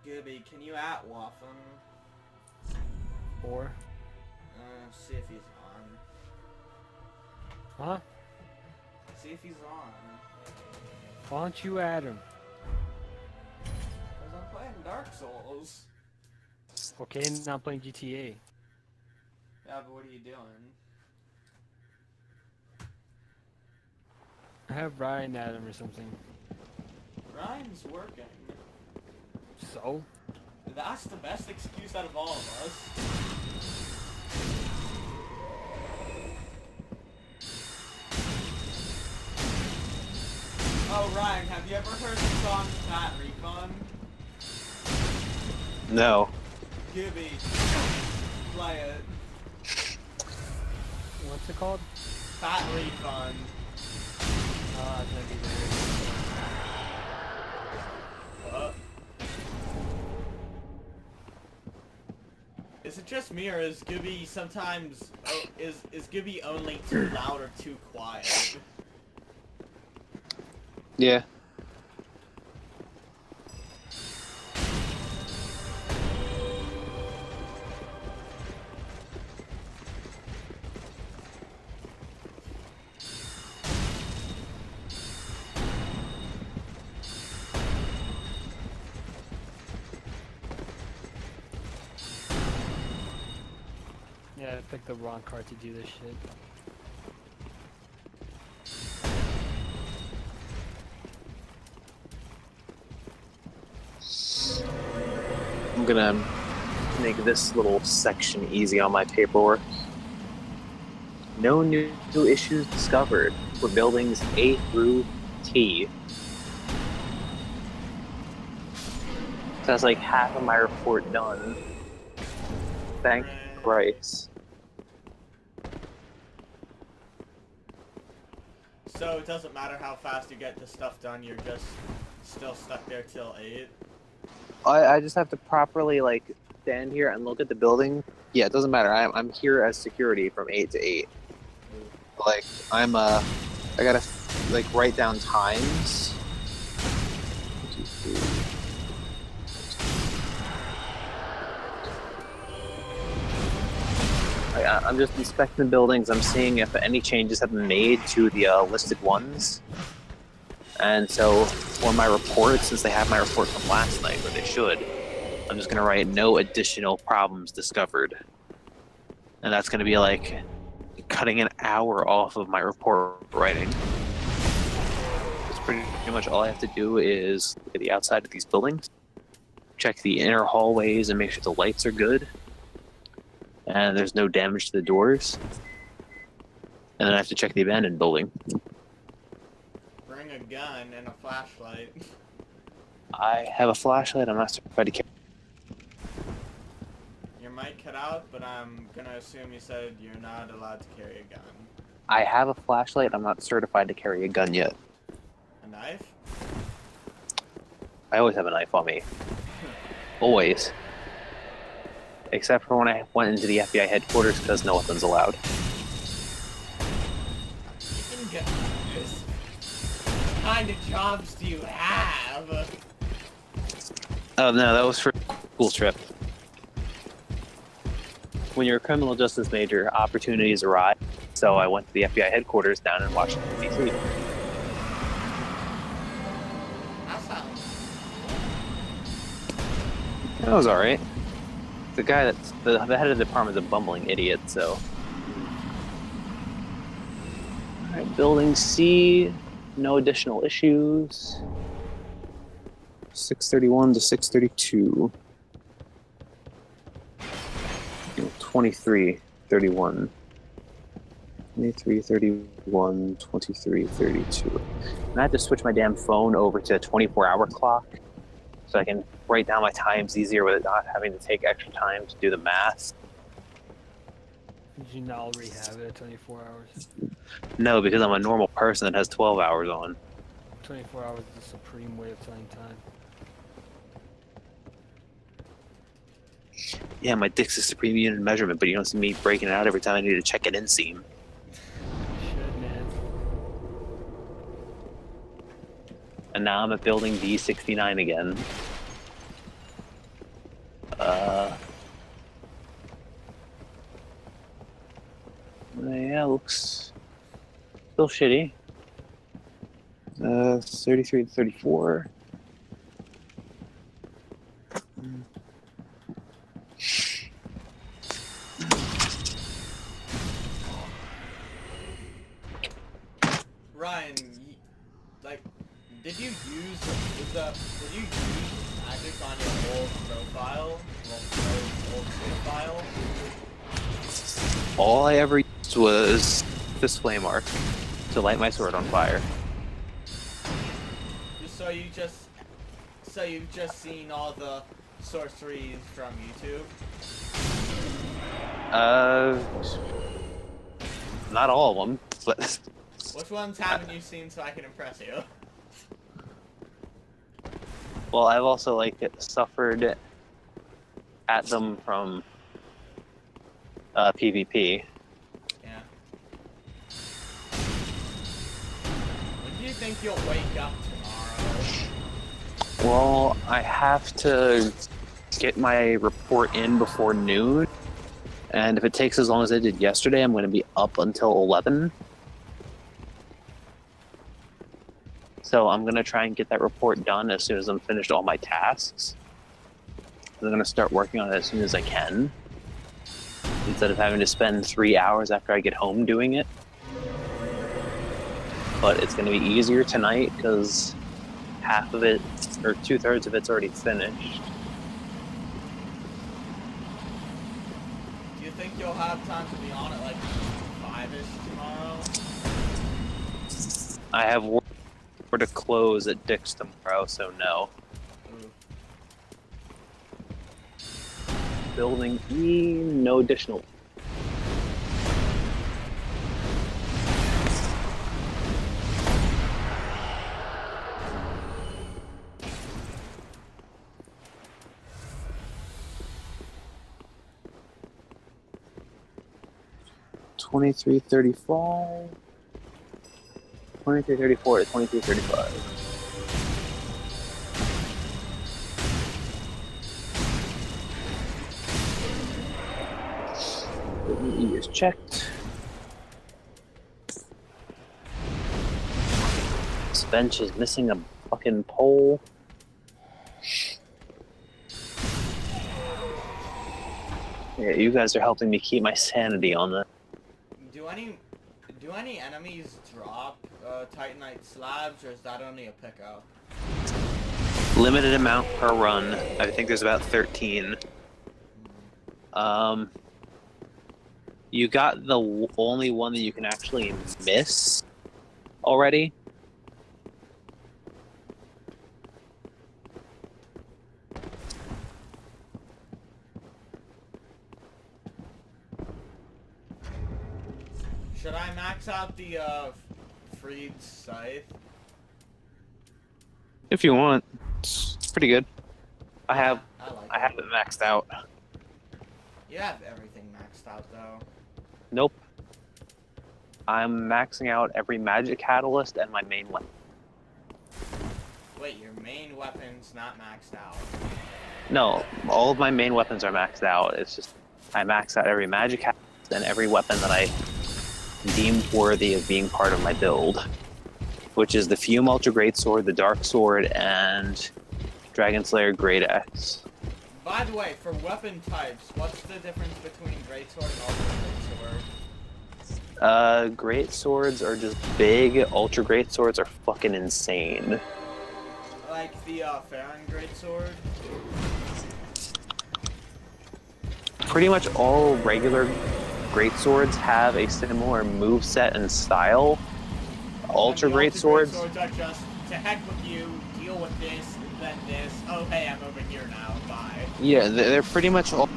Gibby, can you at-waff him? Or? See if he's on. Huh? See if he's on. Why don't you add him? Because I'm playing Dark Souls. Okay, now I'm playing GTA. Yeah, but what are you doing? I have Ryan add him or something. Ryan's working. So? That's the best excuse out of all of us. Oh, Ryan, have you ever heard the song Fat Refund? No. Gibby, play it. What's it called? Fat Refund. Ah, it's gonna be there. What? Is it just me, or is Gibby sometimes... Oh, is Gibby only too loud or too quiet? Yeah. Yeah, I picked the wrong card to do this shit. I'm gonna make this little section easy on my paperwork. No new issues discovered for buildings A through T. So that's like half of my report done. Thank Christ. So it doesn't matter how fast you get the stuff done, you're just still stuck there till 8? I just have to properly like stand here and look at the building. Yeah, it doesn't matter. I'm here as security from 8 to 8. Like I gotta like write down times. I'm just inspecting the buildings. I'm seeing if any changes have been made to the listed ones. And so for my report, since they have my report from last night, or they should, I'm just going to write no additional problems discovered. And that's going to be like cutting an hour off of my report writing. It's pretty much all I have to do is look at the outside of these buildings, check the inner hallways and make sure the lights are good, and there's no damage to the doors. And then I have to check the abandoned building. Bring a gun and a flashlight. I have a flashlight. I'm not certified to carry. Your mic cut out, but I'm gonna assume you said you're not allowed to carry a gun. I have a flashlight. I'm not certified to carry a gun yet. A knife? I always have a knife on me. Always. Except for when I went into the FBI headquarters because no weapons allowed. You can get this. What kind of jobs do you have? Oh no, that was for a school trip. When you're a criminal justice major, opportunities arise. So I went to the FBI headquarters down in Washington, D.C. That sounds... That was alright. The guy that's the head of the department is a bumbling idiot, so. Alright, building C, no additional issues. 631 to 632. 2331. 2331, 2332. And I have to switch my damn phone over to a 24-hour clock so I can write down my times easier with it not having to take extra time to do the math. Did you not already have it at 24 hours? No, because I'm a normal person that has 12 hours on. 24 hours is the supreme way of telling time. Yeah, my dick's a supreme unit of measurement, but you don't see me breaking it out every time I need to check an inseam. Shit, man. And now I'm at building D69 again. Yeah, looks still shitty. 33 to 34. Ryan, like, did you use Magic on your old profile? Well, old profile? All I ever used was this flame arc to light my sword on fire. So you've just seen all the sorceries from YouTube? Not all of them, but Which ones haven't you seen so I can impress you? well, I've also like suffered at them from PvP. Yeah. When do you think you'll wake up tomorrow? Well, I have to get my report in before noon, and if it takes as long as I did yesterday, I'm going to be up until 11. So I'm going to try and get that report done as soon as I'm finished all my tasks. I'm going to start working on it as soon as I can, instead of having to spend 3 hours after I get home doing it. But it's going to be easier tonight because half of it, or 2/3 of it's already finished. Do you think you'll have time to be on at like 5-ish tomorrow? I have work to close at Dick's tomorrow, so no. Ooh. Building E, no additional. $23.35. 23.34 to 23.35. E is checked. This bench is missing a fucking pole. Yeah, you guys are helping me keep my sanity on that. Do any enemies drop Titanite slabs, or is that only a pickup? Limited amount per run. I think there's about 13. You got the only one that you can actually miss already. Should I max out the freed scythe? If you want, it's pretty good. I have like it maxed out. You have everything maxed out though. Nope. I'm maxing out every magic catalyst and my main weapon. Wait, your main weapon's not maxed out. No, all of my main weapons are maxed out. It's just I max out every magic catalyst and every weapon that I deemed worthy of being part of my build, which is the Fume Ultra Greatsword, the Dark Sword, and Dragon Slayer Great Axe. By the way, for weapon types, what's the difference between Greatsword and Ultra Greatsword? Great Swords are just big. Ultra Great Swords are fucking insane. Like the Farron Greatsword? Pretty much all regular Great Swords have a similar moveset and style. Ultra Great Swords are just, to heck with you, deal with this, then this, oh hey, I'm over here now, bye. Yeah, they're pretty much all.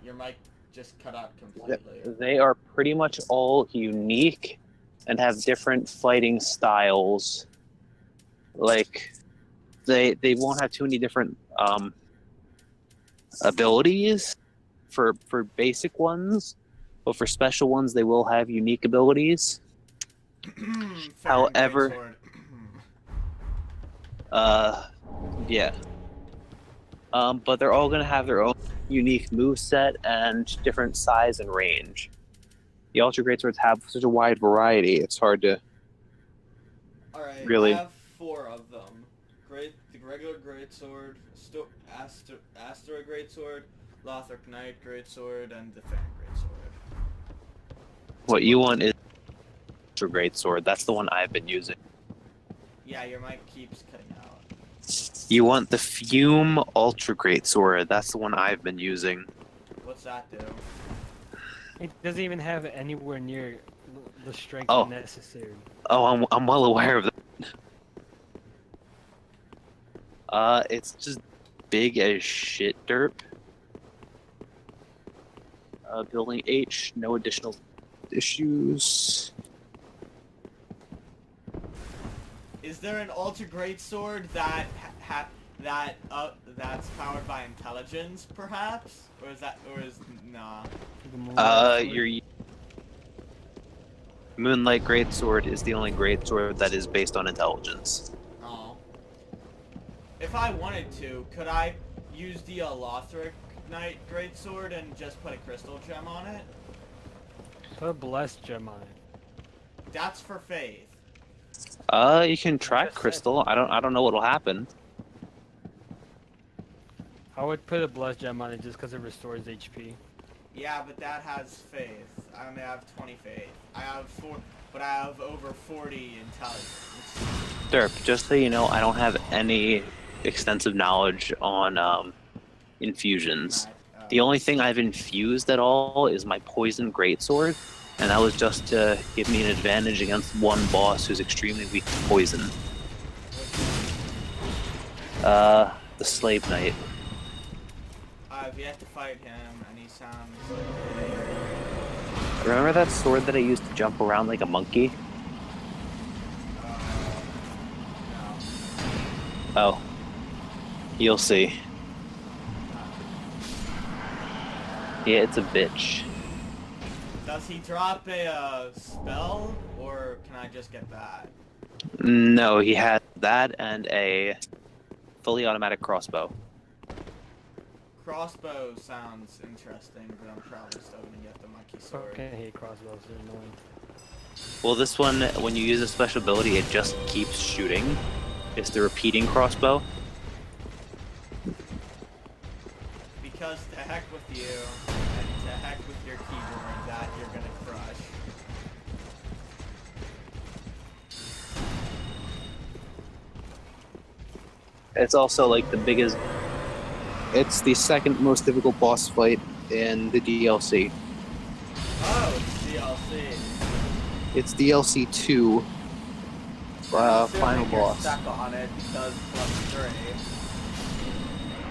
Your mic just cut out completely. They are pretty much all unique and have different fighting styles. Like, they won't have too many different abilities for basic ones, but for special ones they will have unique abilities. However, Uh, yeah. But they're all gonna have their own unique move set and different size and range. The Ultra Greatswords have such a wide variety, it's hard to Alright, I really. have 4 of them. The regular greatsword, Asteroid greatsword, Lothric Knight greatsword, and the Fan greatsword. What you want is Ultra Greatsword. That's the one I've been using. Yeah, your mic keeps cutting out. You want the Fume Ultra Greatsword. That's the one I've been using. What's that do? It doesn't even have anywhere near the strength Oh. necessary. Oh, I'm well aware of that. It's just big as shit derp. Building H, no additional issues. Is there an Ultra Greatsword that that's powered by intelligence, perhaps? Or is nah? Your Moonlight Greatsword is the only greatsword that is based on intelligence. Oh. If I wanted to, could I use the Lothric Knight Greatsword and just put a crystal gem on it? Put a blessed gem on it. That's for faith. You can try crystal. I don't know what'll happen. I would put a blessed gem on it just because it restores HP. Yeah, but that has faith. I only have 20 faith. I have over 40 intelligence. Derp, just so you know, I don't have any extensive knowledge on infusions. The only thing I've infused at all is my Poison Greatsword, and that was just to give me an advantage against one boss who's extremely weak to poison. The Slave Knight. I've yet to fight him, and he sounds... Remember that sword that I used to jump around like a monkey? No. Oh. You'll see. Yeah, it's a bitch. Does he drop a spell, or can I just get that? No, he had that and a fully automatic crossbow. Crossbow sounds interesting, but I'm probably still gonna get the monkey sword. I hate crossbows, they're annoying. Well, this one, when you use a special ability, it just keeps shooting. It's the repeating crossbow. Because to heck with you, and to heck with your keyboard that you're gonna crush. It's also like the biggest... It's the second most difficult boss fight in the DLC. Oh, it's DLC. It's DLC 2, final boss. Stuck on it because +3.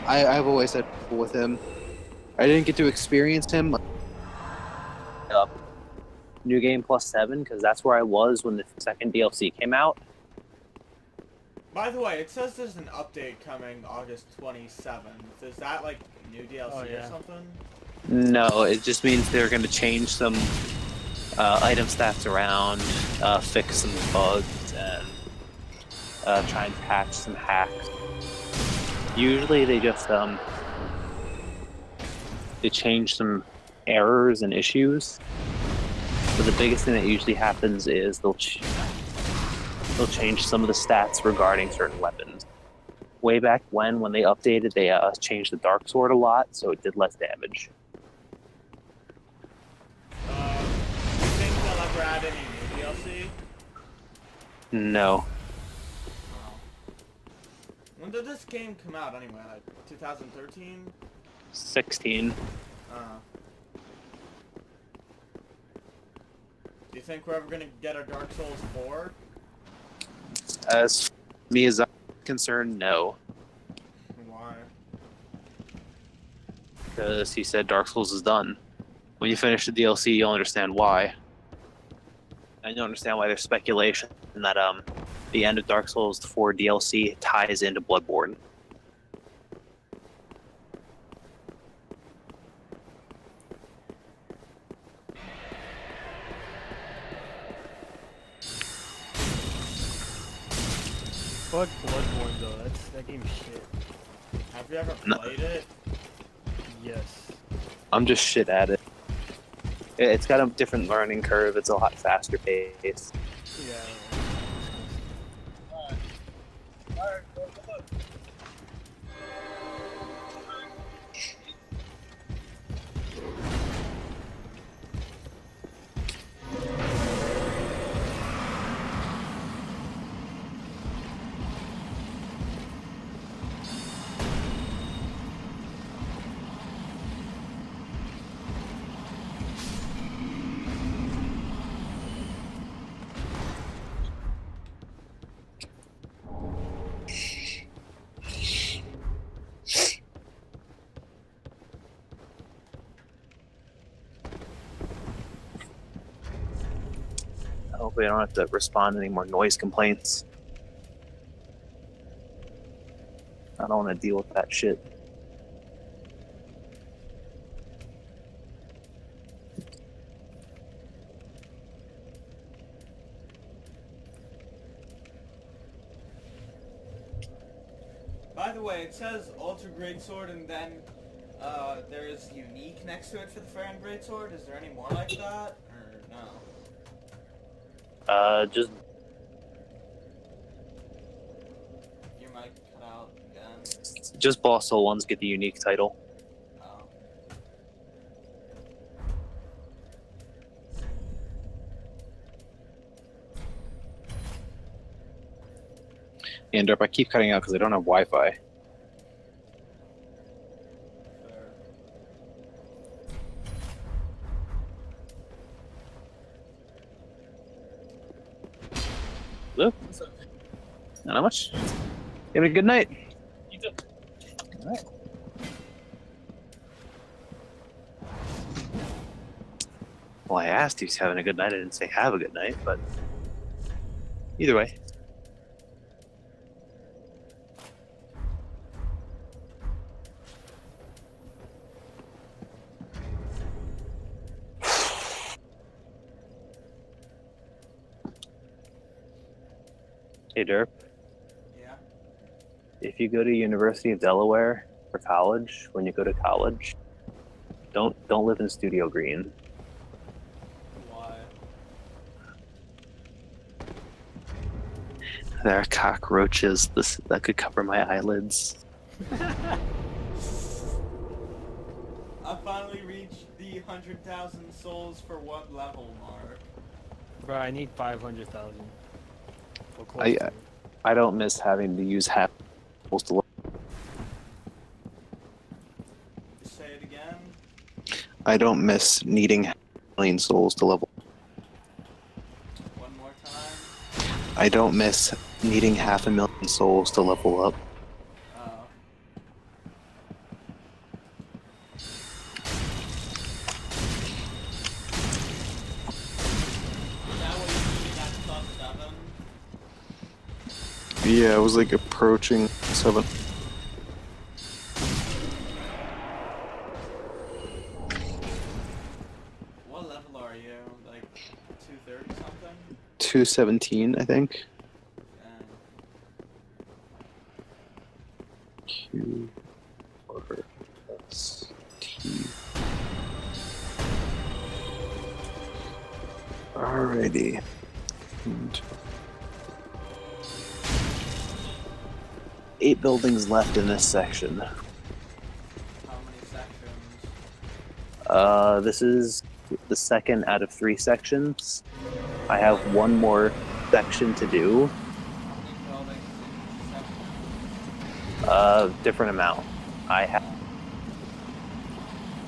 I've always had trouble with him. I didn't get to experience him. New Game +7, because that's where I was when the second DLC came out. By the way, it says there's an update coming August 27th. Is that like new DLC or something? No, it just means they're going to change some item stats around, fix some bugs, and try and patch some hacks. Usually they just they change some errors and issues. But the biggest thing that usually happens is they'll change some of the stats regarding certain weapons. Way back when they updated, they changed the Dark Sword a lot, so it did less damage. Do you think they'll ever add any new DLC? No. Oh. When did this game come out anyway? Like 2013? 16. Do you think we're ever gonna get a Dark Souls 4? As me as I'm concerned, no. Why? Because he said Dark Souls is done. When you finish the DLC, you'll understand why. And you'll understand why there's speculation that the end of Dark Souls 4 DLC ties into Bloodborne. Fuck Bloodborne though. That game's shit. Have you ever No. played it? Yes. I'm just shit at it. It's got a different learning curve. It's a lot faster paced. Yeah. Hopefully I don't have to respond to any more noise complaints. I don't want to deal with that shit. By the way, it says Ultra Greatsword and then there's Unique next to it for the Farron Greatsword. Is there any more like that? Or no? Just You might cut out again. just Boss Soul ones get the unique title. Oh. And I keep cutting out because I don't have Wi-Fi. Fair. Hello? Not much. You having a good night? You too. All right. Well, I asked if he's having a good night. I didn't say have a good night, but either way. Hey, Derp. Yeah. If you go to University of Delaware for college, when you go to college, don't live in Studio Green. Why? There are cockroaches that could cover my eyelids. I finally reached the 100,000 souls for what level mark? Bro, I need 500,000. I don't miss having to use half to look. Say it again. I don't miss needing million souls to level. One more time. I don't miss needing 500,000 souls to level up. Oh. Is that what you needed at +7? Yeah, I was like approaching 7. What level are you? Like 230 something? 217, I think. And Q over S T. Alrighty. And 8 buildings left in this section. how many sections? This is the second out of 3 sections. I have one more section to do. How many buildings in each section? Different amount.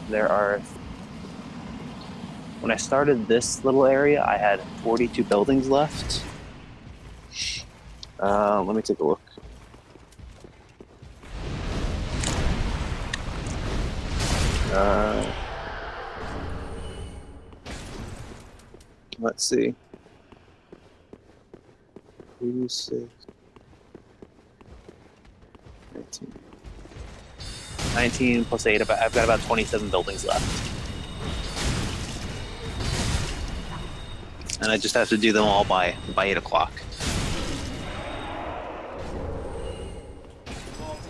There are. When I started this little area, I had 42 buildings left. Let me take a look. Let's see. 2, 6, 19. 19 plus 8, I've got about 27 buildings left. And I just have to do them all by 8 o'clock.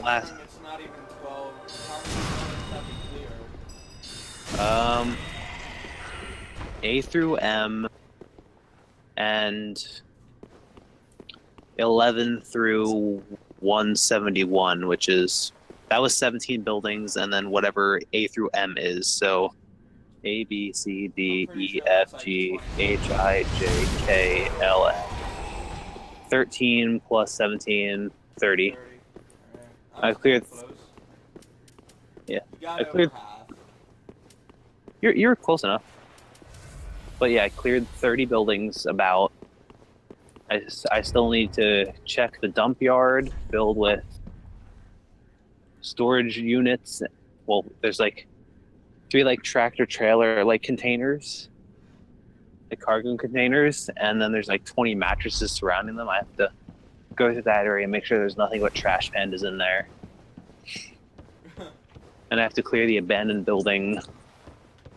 last. It's not even 12. How many buildings have been clear? A through M and 11 through 171, which is that was 17 buildings, and then whatever A through M is. So A, B, C, D, E, F, G, H, I, J, K, L, M. 13 plus 17, 30. Alright. I cleared. Close. Yeah, You got I cleared. over half. You're close enough. But yeah, I cleared 30 buildings about. I still need to check the dump yard filled with storage units. Well, there's like 3 like tractor trailer like containers, like cargo containers, and then there's like 20 mattresses surrounding them. I have to go through that area and make sure there's nothing but trash pandas in there. And I have to clear the abandoned building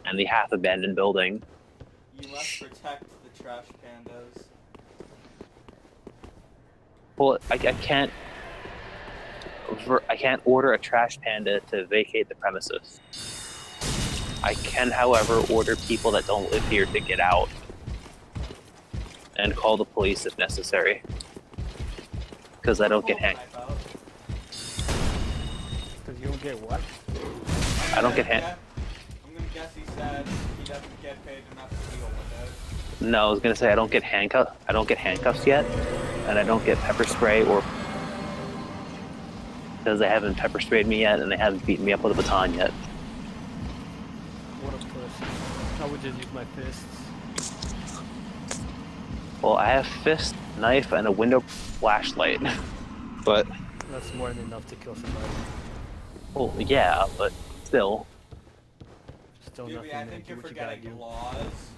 and the half abandoned building. You must protect the trash pandas. Well, I can't order a trash panda to vacate the premises. I can, however, order people that don't live here to get out and call the police if necessary. Because I don't get hanged. Because you don't get what? I don't get hanged. I'm gonna guess he said he doesn't get paid enough to deal with it. No, I was gonna say I don't get handcuffs yet, and I don't get pepper spray or because they haven't pepper sprayed me yet, and they haven't beaten me up with a baton yet. What a puss. I would just use my fists. Well, I have fist, knife, and a window flashlight, but That's more than enough to kill somebody. well, yeah, but still. Still Dude, nothing I to think do you're what you gotta forgetting do. laws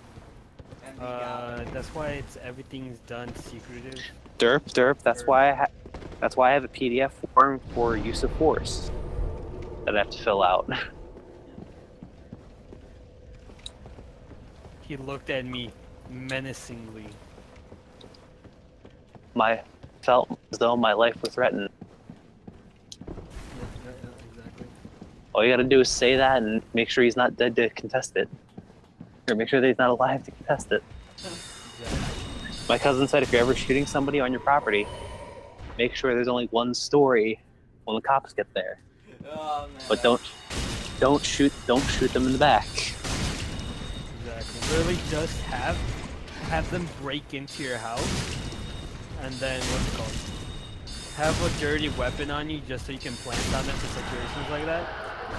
and legality. That's why everything's done secretive. Derp. That's why I have a PDF form for use of force that I have to fill out. He looked at me menacingly. Felt as though my life was threatened. Yeah, exactly. All you gotta do is say that and make sure he's not dead to contest it. Or make sure that he's not alive to contest it. Exactly. My cousin said if you're ever shooting somebody on your property, make sure there's only one story when the cops get there. Oh, man. But don't shoot them in the back. Exactly. Literally just have them break into your house and then what's it called? Have a dirty weapon on you just so you can plant on them for situations like that.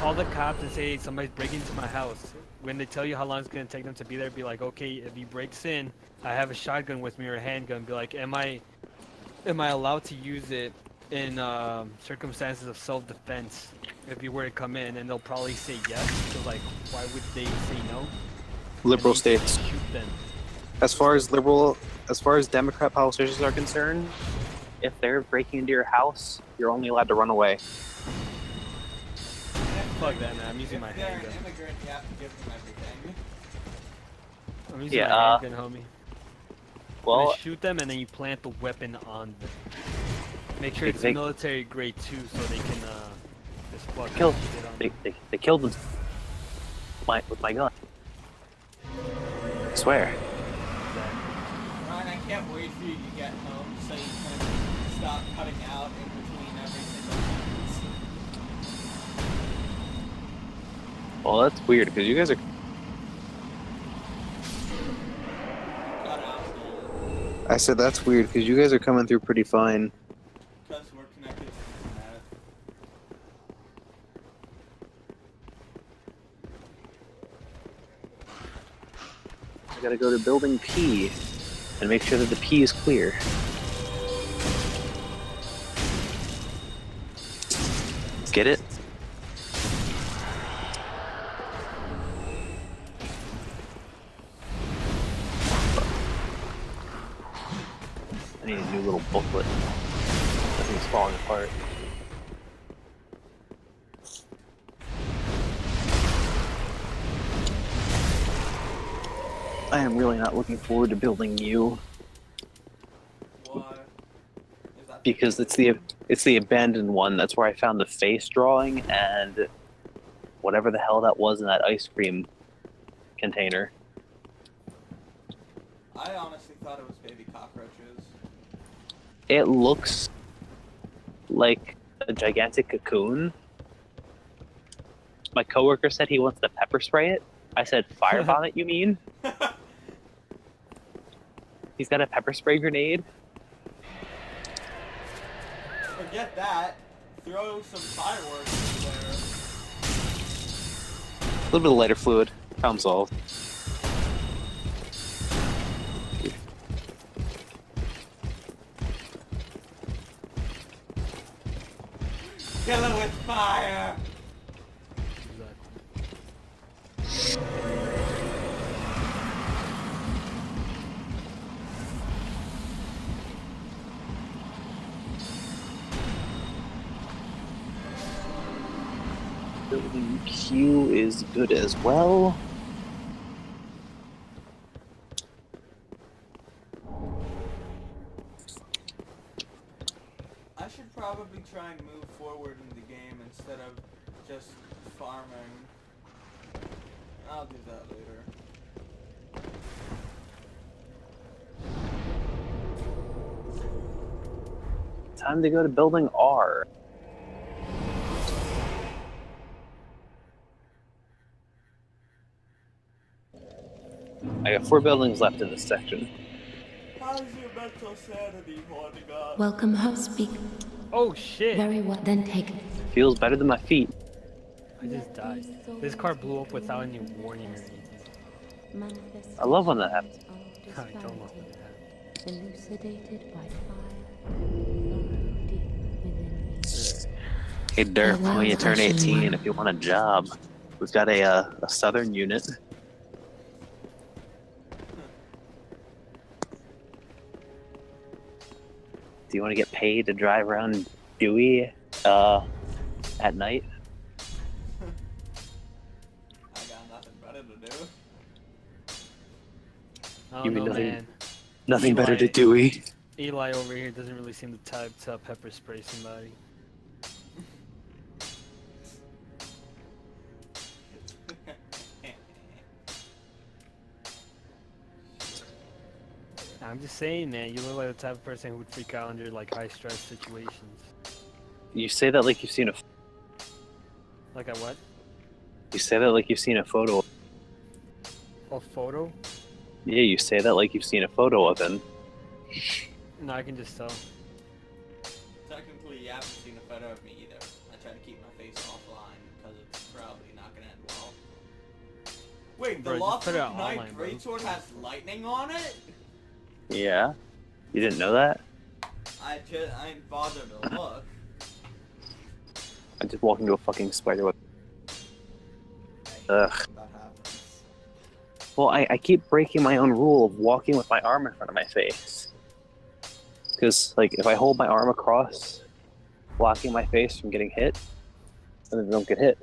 Call the cops and say, hey, somebody's breaking into my house. When they tell you how long it's going to take them to be there, be like, okay, if he breaks in, I have a shotgun with me or a handgun. Be like, am I allowed to use it in circumstances of self-defense if you were to come in? And they'll probably say yes. So like, why would they say no? Liberal states. Shoot them. As far as Democrat politicians are concerned, if they're breaking into your house, you're only allowed to run away. Fuck that, man. I'm using my If they're an handgun. immigrant, you have to give them everything. I'm using Yeah, my handgun, homie. Well, You shoot them and then you plant the weapon on them. Make sure it's They- military grade too, so they can just fuck Kill- shit on them. they killed them with my gun. I swear. Ryan, I can't wait for you to get home so you can stop cutting out in between every single sentence. Well, that's weird because you guys are. Cut out, man. I said that's weird because you guys are coming through pretty fine. Because we're connected to the internet. I gotta go to building P and make sure that the P is clear. Get it? I need a new little booklet. Everything's falling apart. I am really not looking forward to building you Why? Is that because it's the It's the abandoned one. That's where I found the face drawing and whatever the hell that was in that ice cream container. I honestly thought it was baby cockroaches. It looks like a gigantic cocoon. My coworker said he wants to pepper spray it. I said, firebomb it, you mean? He's got a pepper spray grenade. Forget that. Throw some fireworks in there. A little bit of lighter fluid. Problem solved. Kill it with fire! Building Q is good as well. I should probably try and move forward in the game instead of just farming. I'll do that later. Time to go to building R. I got 4 buildings left in this section. How's your mental sanity holding up? Welcome home, speak. Oh shit! Very well, then take it. Feels better than my feet. I just died. This car blew up without any warning or anything. I love when that happens. I don't know when it happened. Elucidated by fire, sorrow deep within me. Hey Dirk, when you turn 18, if you want a job, we've got a southern unit. Do you want to get paid to drive around Dewey at night? I got nothing better to do. I You don't mean know, nothing- man. Nothing better to Eli- Dewey. Eli over here doesn't really seem the type to pepper spray somebody. I'm just saying, man, you look like the type of person who would freak out under like high stress situations. You say that like you've seen a. Like a what? You say that like you've seen a photo. A photo? Yeah, you say that like you've seen a photo of him. No, I can just tell. Technically, you haven't seen a photo of me either. I try to keep my face offline because it's probably not gonna end well. Wait, the Bro, just put it Lothric Knight online, bro. Greatsword has lightning on it? Yeah, you didn't know that? I ain't bothered to look. I just walked into a fucking spider web. Hey, Ugh. that happens. Well, I keep breaking my own rule of walking with my arm in front of my face. Because, like, if I hold my arm across, blocking my face from getting hit, then I don't get hit.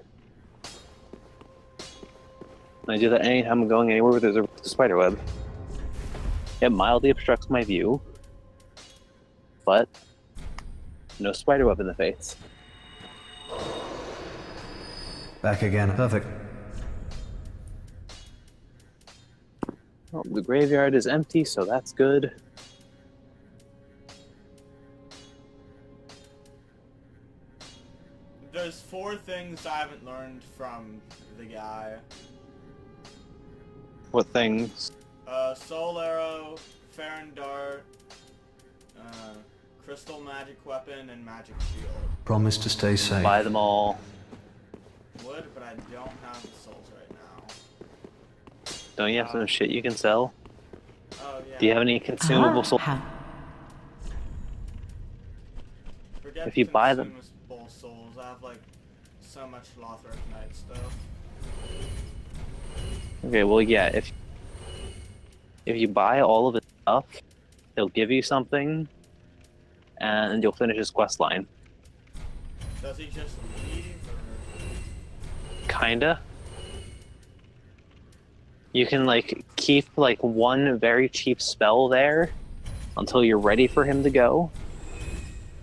And I do that anytime I'm going anywhere where there's a spider web. It mildly obstructs my view, but no spider web in the face. Back again. Perfect. Well, the graveyard is empty, so that's good. There's 4 things I haven't learned from the guy. What things? Soul Arrow, Farron Dart, Crystal Magic Weapon, and Magic Shield. Promise to stay safe. Buy them all. Would, but I don't have the souls right now. Don't you have some shit you can sell? Oh yeah. Do you have any consumable souls? Forget if you the buy them- consumable souls. I have like so much Lothric Knight stuff. Okay, well, yeah, if you buy all of his stuff, he'll give you something, and you'll finish his quest line. Does he just leave or? Kinda. You can, like, keep, like, one very cheap spell there until you're ready for him to go.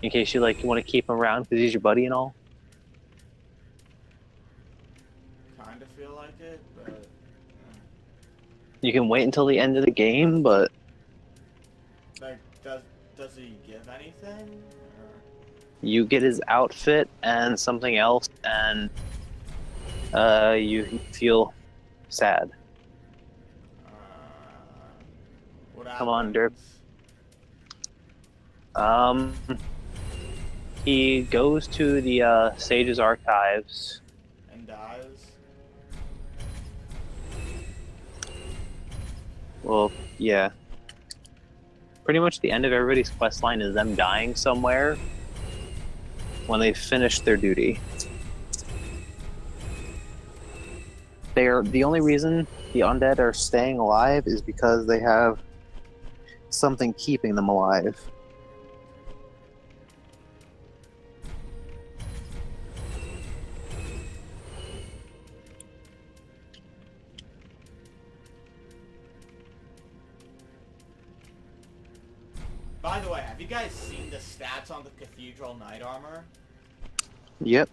in case you want to keep him around because he's your buddy and all. Kind of feel like it, but You can wait until the end of the game, but like, does he give anything? Or... you get his outfit and something else, and you feel sad. Uh, what Come on, Derp. happens? He goes to the Sage's archives. And dies? Well, yeah. Pretty much the end of everybody's quest line is them dying somewhere when they finish their duty. The only reason the undead are staying alive is because they have something keeping them alive. By the way, have you guys seen the stats on the Cathedral Knight armor? Yep.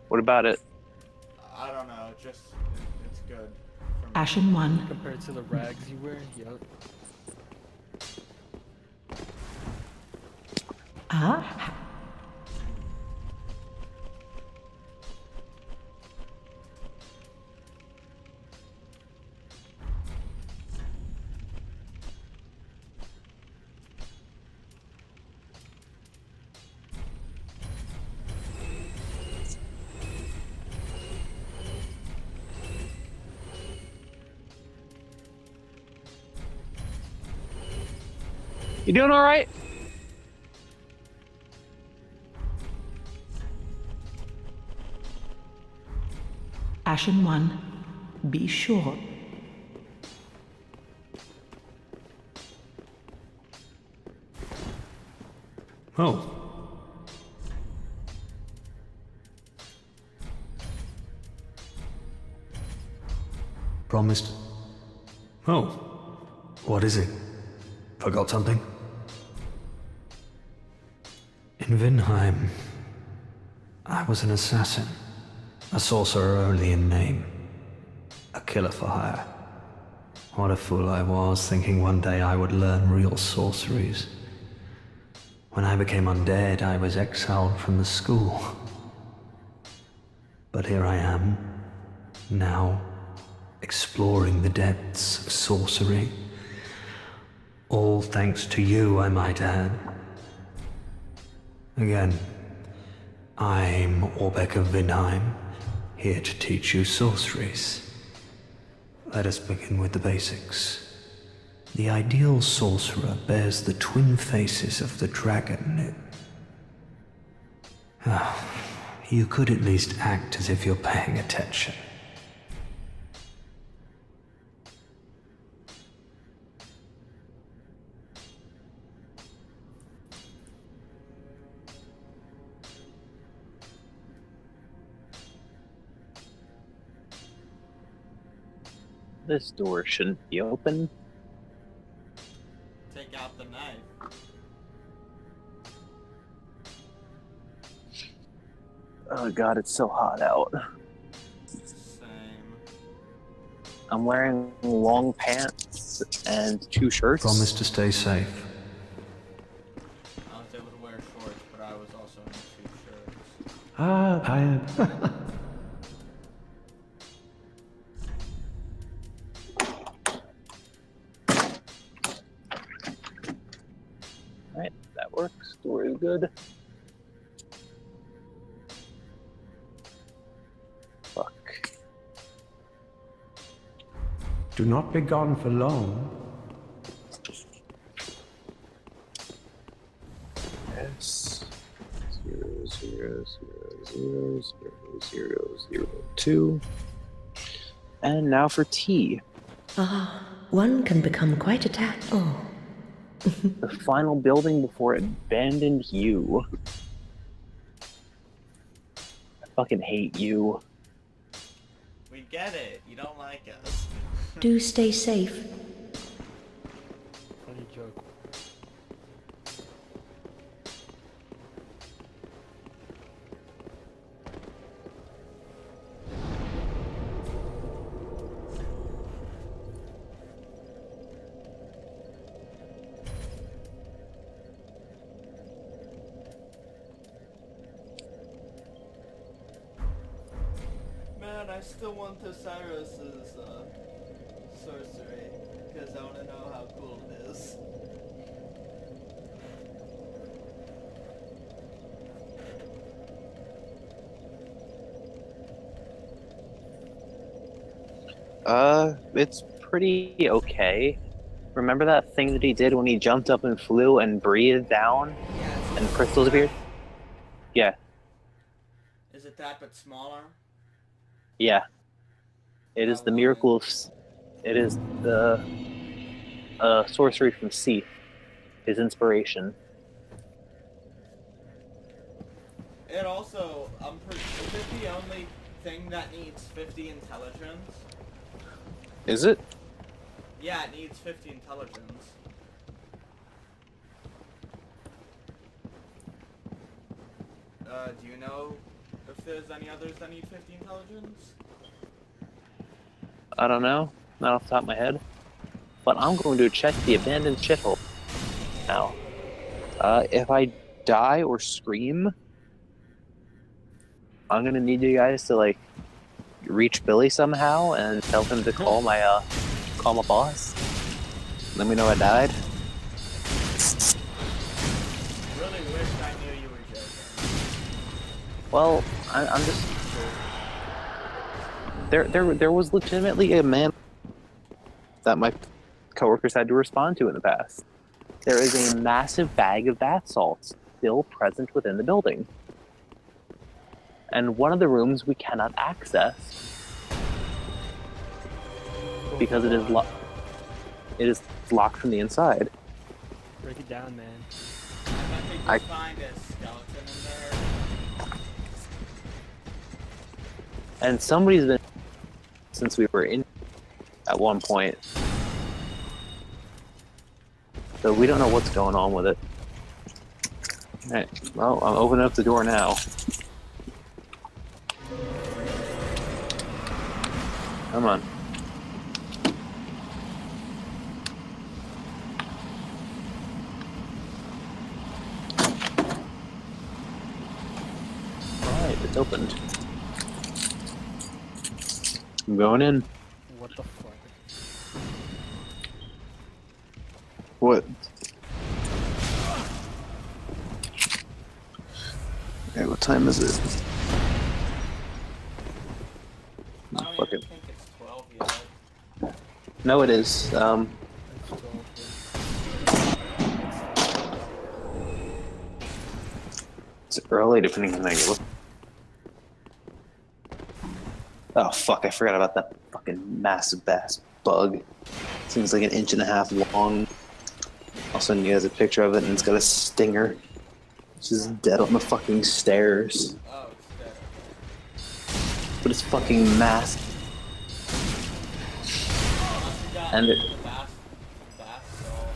What about it? I don't know, it's good. For me. Ashen 1. Compared to the rags you wear, yup. Ah. You doing all right? Ashen 1. Be sure. Oh. Promised. Oh. What is it? Forgot something? In Vinheim, I was an assassin. A sorcerer only in name. A killer for hire. What a fool I was, thinking one day I would learn real sorceries. When I became undead, I was exiled from the school. But here I am, now, exploring the depths of sorcery. All thanks to you, I might add. Again, I'm Orbeck of Vinheim, here to teach you sorceries. Let us begin with the basics. The ideal sorcerer bears the twin faces of the dragon. You could at least act as if you're paying attention. This door shouldn't be open. Take out the knife. Oh god, it's so hot out. Same. I'm wearing long pants and 2 shirts. Promise to stay safe. I was able to wear shorts, but I was also in 2 shirts. I... Alright, that works. Door is good. Fuck. Do not be gone for long. Yes. 0000002. And now for tea. Ah, one can become quite attached. Oh. The final building before it abandoned you. I fucking hate you. We get it. You don't like us. Do stay safe. Funny joke. Man, I still want Osiris's sorcery because I want to know how cool it is. It's pretty okay. Remember that thing that he did when he jumped up and flew and breathed down Yeah, and crystals appeared? Yeah, Is it that but smaller? yeah. It is That the one. miracle of... It is the sorcery from Seath, his inspiration. It also, is it the only thing that needs 50 intelligence? Is it? Yeah, it needs 50 intelligence. Do you know if there's any others that need 50 intelligence? I don't know, not off the top of my head. But I'm going to check the abandoned shithole now. If I die or scream, I'm gonna need you guys to like reach Billy somehow and tell him to call my boss. Let me know I died. Really wish I knew you were joking. Well, I'm just there was legitimately a man that my coworkers had to respond to in the past. There is a massive bag of bath salts still present within the building. And one of the rooms we cannot access because it is locked from the inside. Break it down, man. I think I- you find a skeleton in there. And somebody's been since we were in at one point. So we don't know what's going on with it. Alright, well, I'm opening up the door now. Come on. Alright, it's opened. I'm going in. What the fuck? What? Okay, what time is it? I don't Fuck even it. think it's 12 yet. No, it is. It's 12, It's early depending on how you look. Oh fuck, I forgot about that fucking massive bass bug. Seems like an 1.5 inches long. I'll send you guys a picture of it and it's got a stinger. It's just dead on the fucking stairs. Oh, it's dead. But it's fucking massive. Unless you got And it- the bath salt.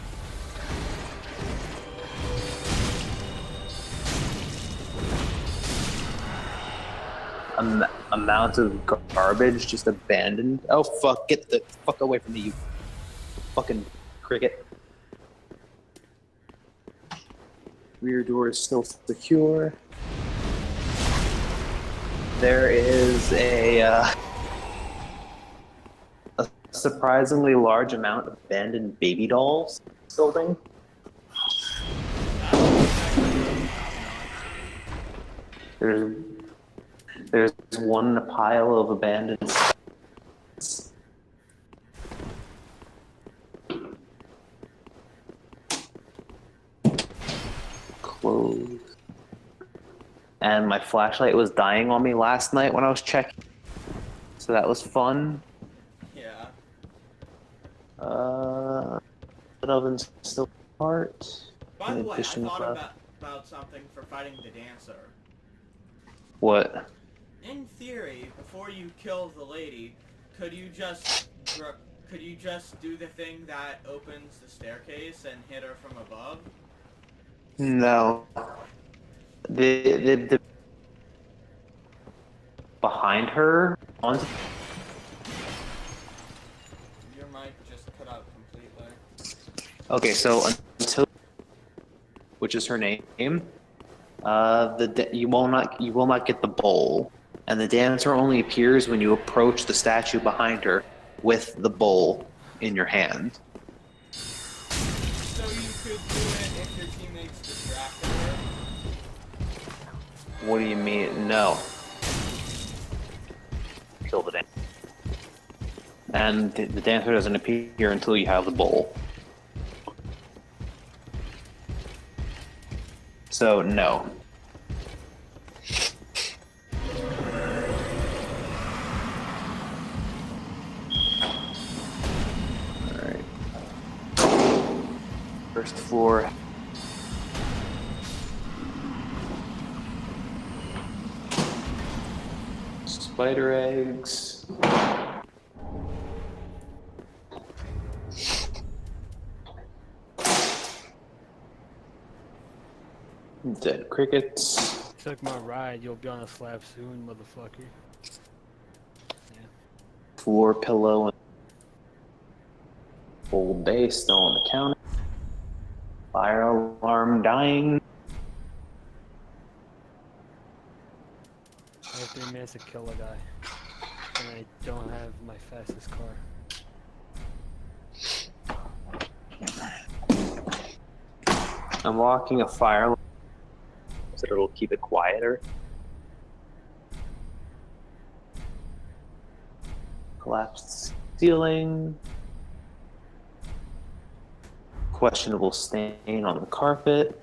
Amount of garbage just abandoned. Oh fuck, get the fuck away from me, you fucking cricket. Rear door is still secure. There is a surprisingly large amount of abandoned baby dolls in this building. There's one in a pile of abandoned. Clothes. And my flashlight was dying on me last night when I was checking, so that was fun. Yeah. The oven's still apart. By the way, I addition thought to- about something for fighting the dancer. What? in theory, before you kill the lady, could you just do the thing that opens the staircase and hit her from above? No. The behind her on Your mic just cut out completely. okay, so until which is her name, you will not get the bowl, and the dancer only appears when you approach the statue behind her with the bowl in your hand. So you could do it if your teammates distracted her? What do you mean? No. Kill the dancer. And the dancer doesn't appear until you have the bowl. So, no. Alright. First floor. Spider eggs. Dead crickets. Took my ride, you'll be on a slab soon, motherfucker. Yeah. Floor pillow and old base still on the counter. Fire alarm dying. I have 3 minutes to kill a guy. And I don't have my fastest car. I'm walking a fire alarm so it'll keep it quieter. Collapsed ceiling. Questionable stain on the carpet.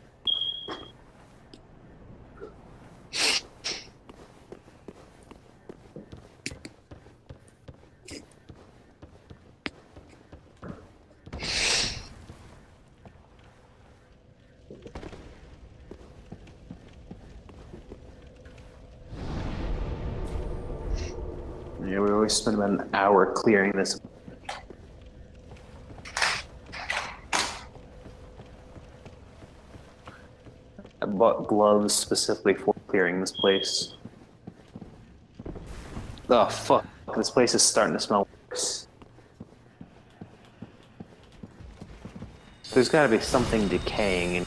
Yeah, we always spend about an hour clearing this. I bought gloves specifically for clearing this place. Oh fuck, this place is starting to smell worse. There's gotta be something decaying in.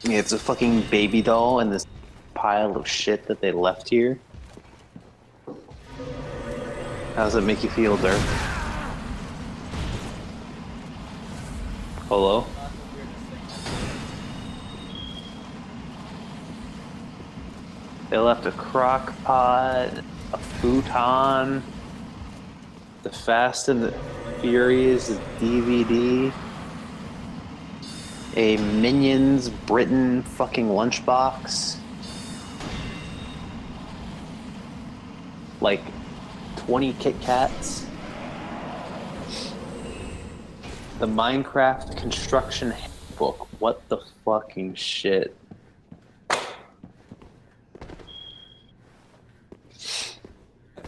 Yeah, it's a fucking baby doll and this pile of shit that they left here. How does it make you feel, Dirk? Hello? They left a crock pot, a futon, the Fast and the Furious DVD, a Minions Britain fucking lunchbox, like 20 Kit Kats, the Minecraft construction handbook. What the fucking shit? I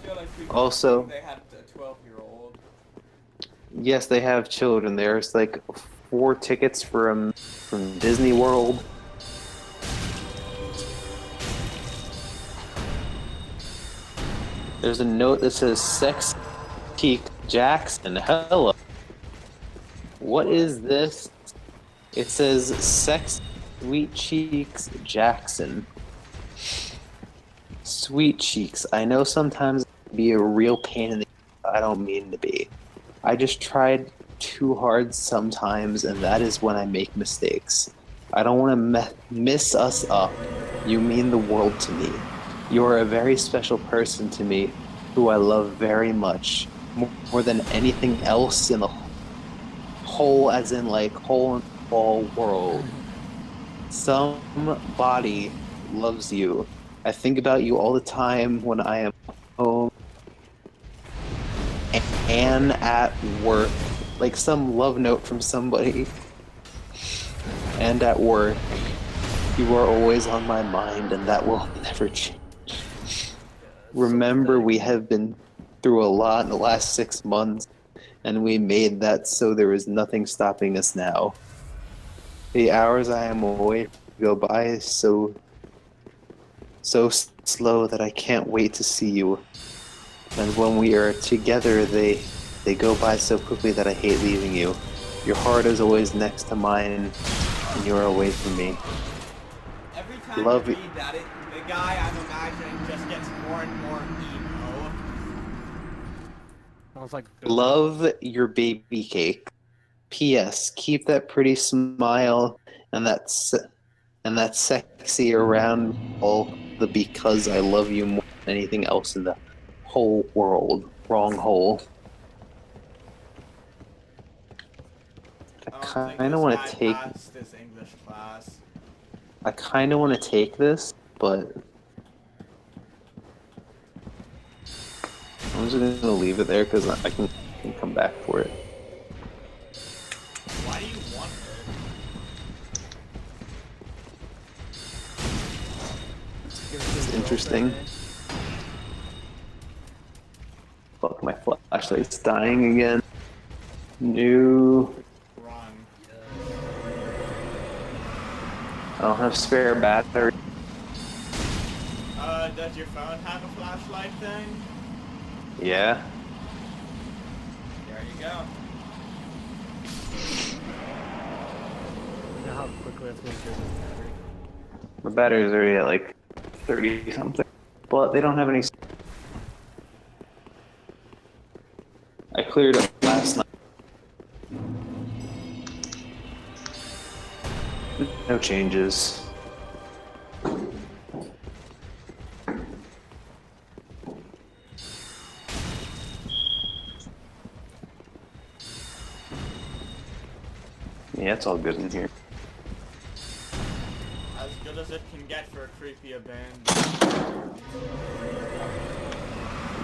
feel like we Also, they had a 12-year-old. yes, they have children. There's like 4 tickets from Disney World. There's a note that says "Sex Cheek Jackson." Hello. What is this? It says "Sex Sweet Cheeks Jackson." Sweet cheeks. I know sometimes it can be a real pain in the. I don't mean to be. I just tried too hard sometimes, and that is when I make mistakes. I don't want to miss us up. You mean the world to me. You are a very special person to me, who I love very much, more than anything else in the whole, as in like whole and all world. Somebody loves you. I think about you all the time when I am home and at work, like some love note from somebody. And and at work. You are always on my mind, and that will never change. Remember, we have been through a lot in the last 6 months, and we made that so there is nothing stopping us now. The hours I am away go by so slow that I can't wait to see you. And when we are together, they go by so quickly that I hate leaving you. Your heart is always next to mine, and you are away from me. Every time Love you it. read that, the guy I'm imagining just gets more and more emo. Sounds like Billy. Love your baby cake. P.S. Keep that pretty smile and that sexy around all the because I love you more than anything else in the whole world. Wrong hole. I I don't think kind of this want guy to take. passed his English class. I kind of want to take this, but I'm just gonna leave it there because I can come back for it. Why do you want it? It's interesting. Fuck, my flashlight's dying again. New. Run. I don't have spare battery. Does your phone have a flashlight thing? Yeah. There you go. You know how quickly that's going to drain this battery? My battery's already at like 30 something. But they don't have any. I cleared it last night. No changes. Yeah, it's all good in here. As good as it can get for a creepy abandoned.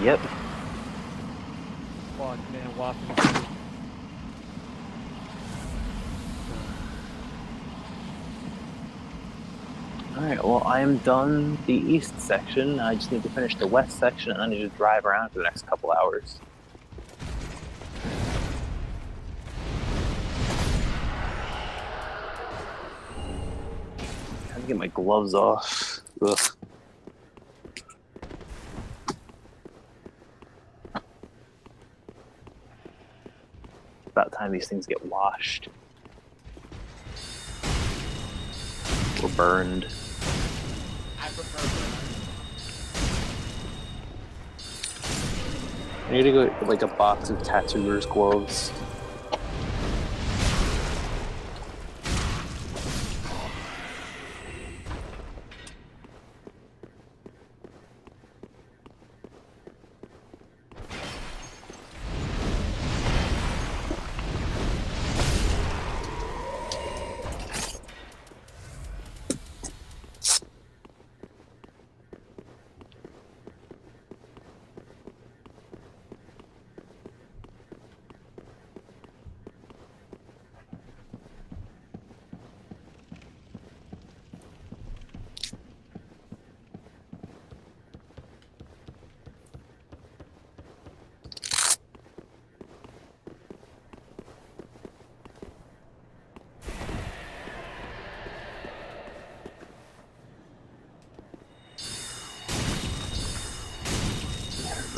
Yep. Fuck, man, waffle. Alright, well, I am done the east section. I just need to finish the west section, and I need to drive around for the next couple hours. Time to get my gloves off. Ugh. About time these things get washed. Or burned. I prefer I need to go get like a box of tattooer's gloves.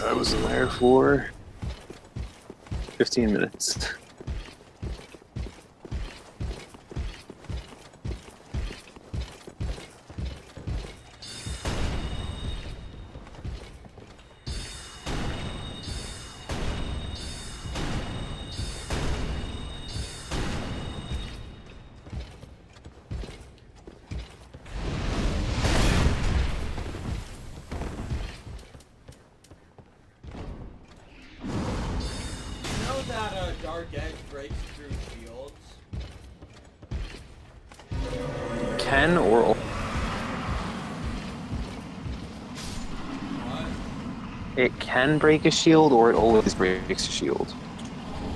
I was in there for 15 minutes. that Dark Edge breaks through shields? Can or What? it can break a shield, or it always breaks a shield.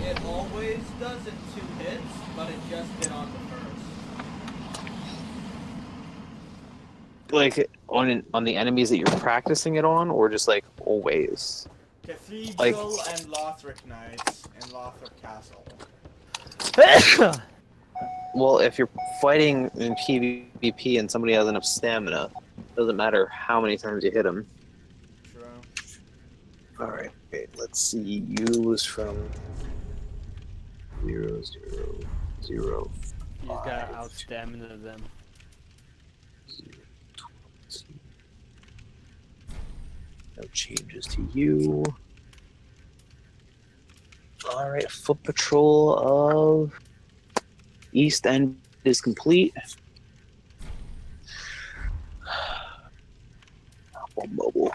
It always does in 2 hits, but it just did on the first. Like on the enemies that you're practicing it on, or just like always? Cathedral and Lothric Knights in Lothric Castle. Well, if you're fighting in PvP and somebody has enough stamina, it doesn't matter how many times you hit them. True. All right, let's see. Use from 0, 0, 0, He's 5, got out stamina them. 0, 20. No changes to you. All right, foot patrol of East End is complete. Apple Mobile.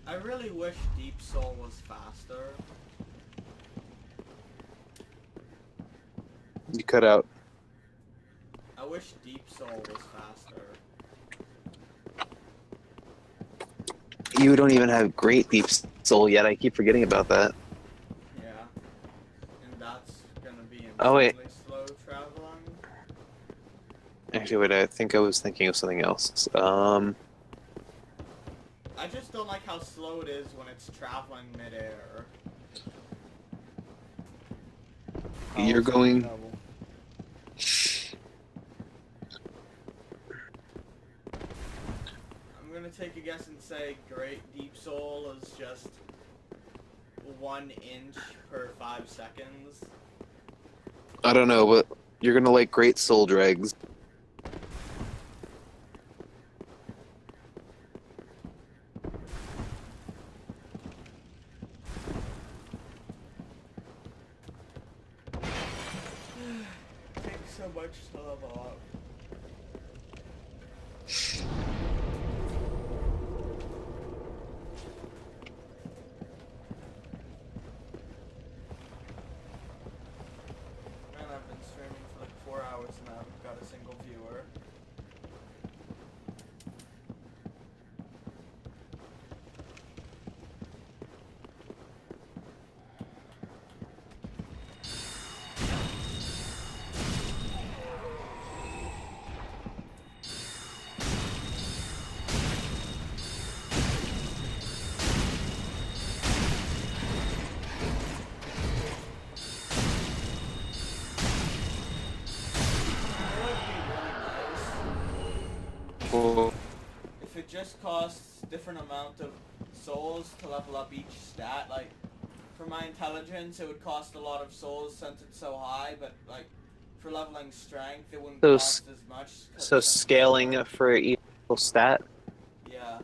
I really wish Deep Soul was faster. You cut out. I wish Deep Soul was faster. You don't even have great Deep Soul yet. I keep forgetting about that. Yeah. And that's gonna be Oh, wait. insanely slow traveling. Actually, wait, I think I was thinking of something else. I just don't like how slow it is when it's traveling midair. You're going... I'm gonna take a guess and say Great Deep Soul is just 1 inch per 5 seconds. I don't know, but you're gonna like Great Soul Dregs. Takes so much to level up. Man, I've been streaming for like 4 hours and I haven't got a single viewer. Oh, If it just costs different amount of souls to level up each stat, like for my intelligence it would cost a lot of souls since it's so high, but like for leveling strength it wouldn't So cost as much. so since it's scaling lower. for each stat. Yeah.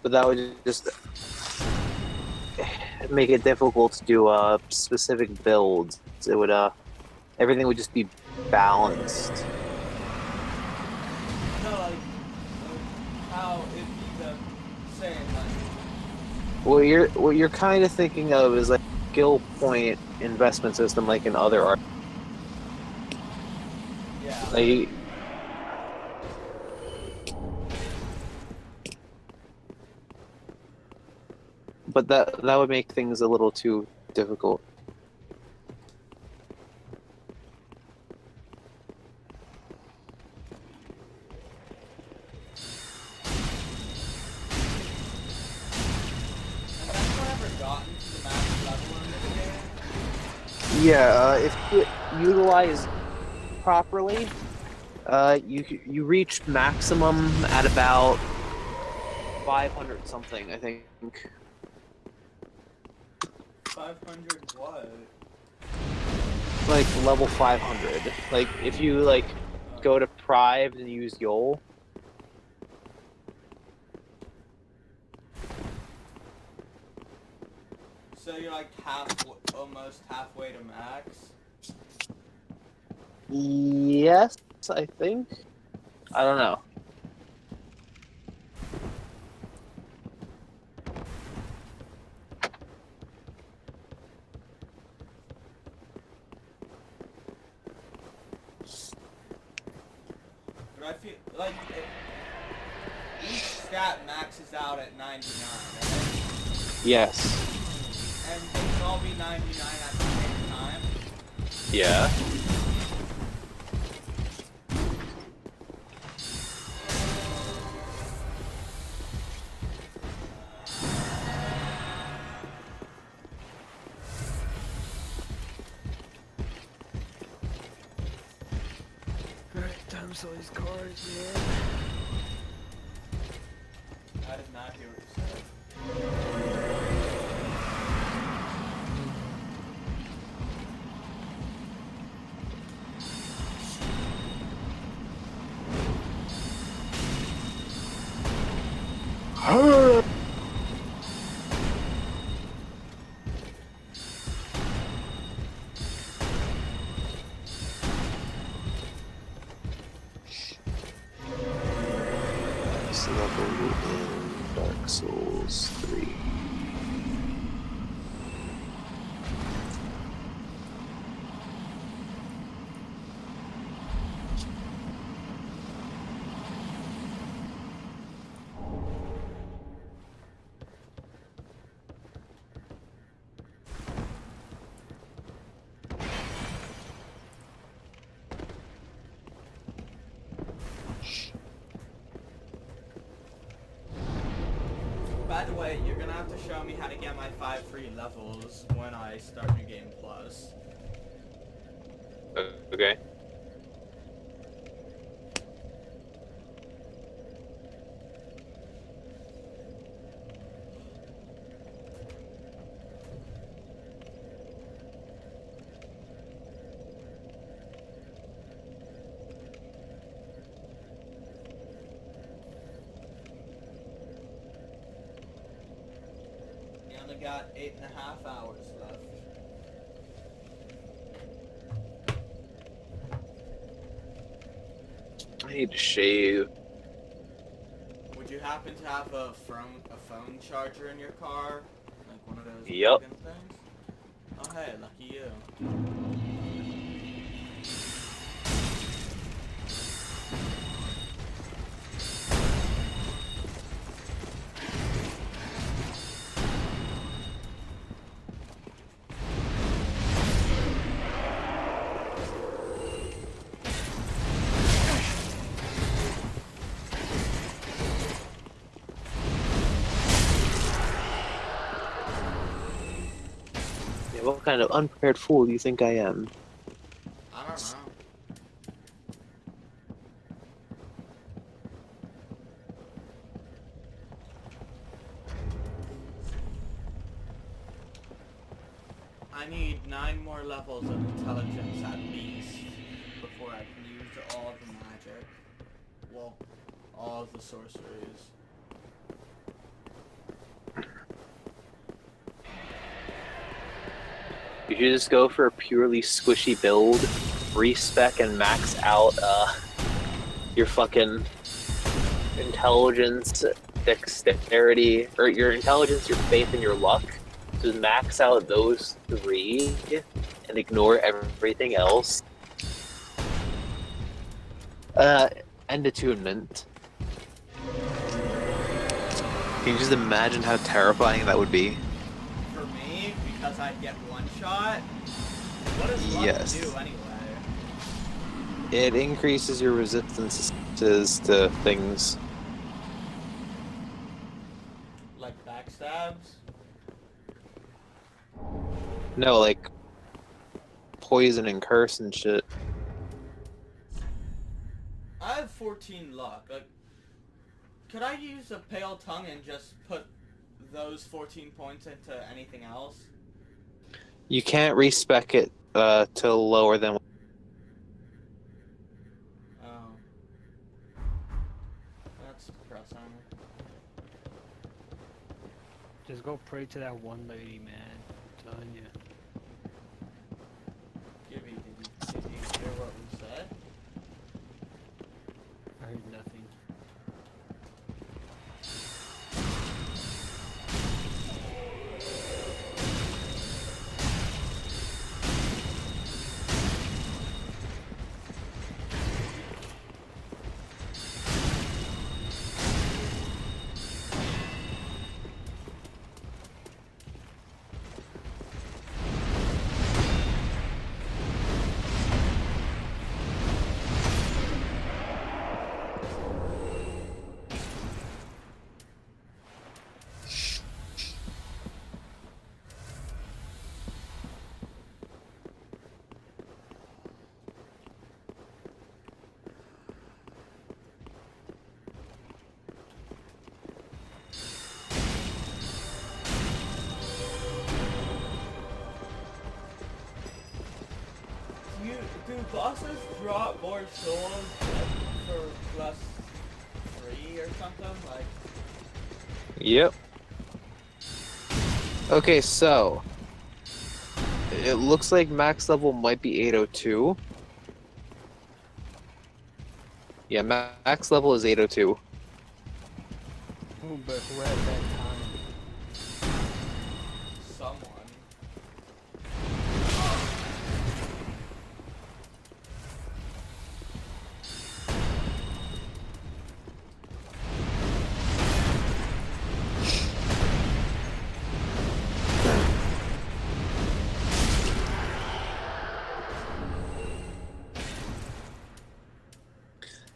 But that would just make it difficult to do specific builds. It would everything would just be balanced. No, like how it'd be the same, like What you're kind of thinking of is like skill point investment system, like in other art. yeah. Like, but that would make things a little too difficult. And I've never gotten to the max level in this game. Yeah, if you utilize properly, you reach maximum at about 500 something, I think. 500 what? Like level 500. Like if you like go to Prive and use Yol. So you're like almost halfway to max? Yes, I think. I don't know. But I feel like each stat maxes out at 99, right? Yes. And they can all be 99 at the same time? Yeah. Alright, time to sell these cars, man. I did not hear what you said. Next level in Dark Souls 3. By the way, you're gonna have to show me how to get my 5 free levels when I start New Game Plus. Okay. You only got 8.5 hours left. I need to shave. Would you happen to have a phone charger in your car? Like one of those Yep. plug-in things? Oh hey, lucky you. Yeah, what kind of unprepared fool do you think I am? I don't know. I need 9 more levels of intelligence at least before I can use all the magic. Well, all of the sorceries. You should just go for a purely squishy build, respec and max out your fucking intelligence, dexterity, or your intelligence, your faith, and your luck. Just max out those 3 and ignore everything else. And attunement. Can you just imagine how terrifying that would be? For me, because I'd get one shot. What does luck Yes. do anyway? It increases your resistances to things. Like backstabs? No, like poison and curse and shit. I have 14 luck. Like, could I use a pale tongue and just put those 14 points into anything else? You can't respec it to lower than. Oh. That's depressing. Just go pray to that one lady, man. I'm telling you. Gibby, did you hear what we said? I heard nothing. Do bosses drop more souls for less free or something? Like, Yep. Okay, so it looks like max level might be 802. Yeah, max level is 802. But who has that time? someone.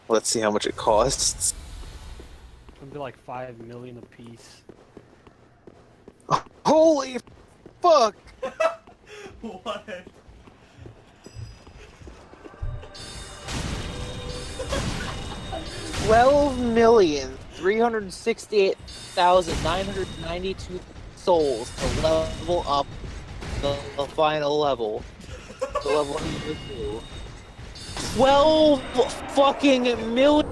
Let's see how much it costs. It'll be like 5 million a piece. Holy fuck! What? $12,368,992 souls to level up the final level. The level 102. 12 fucking million.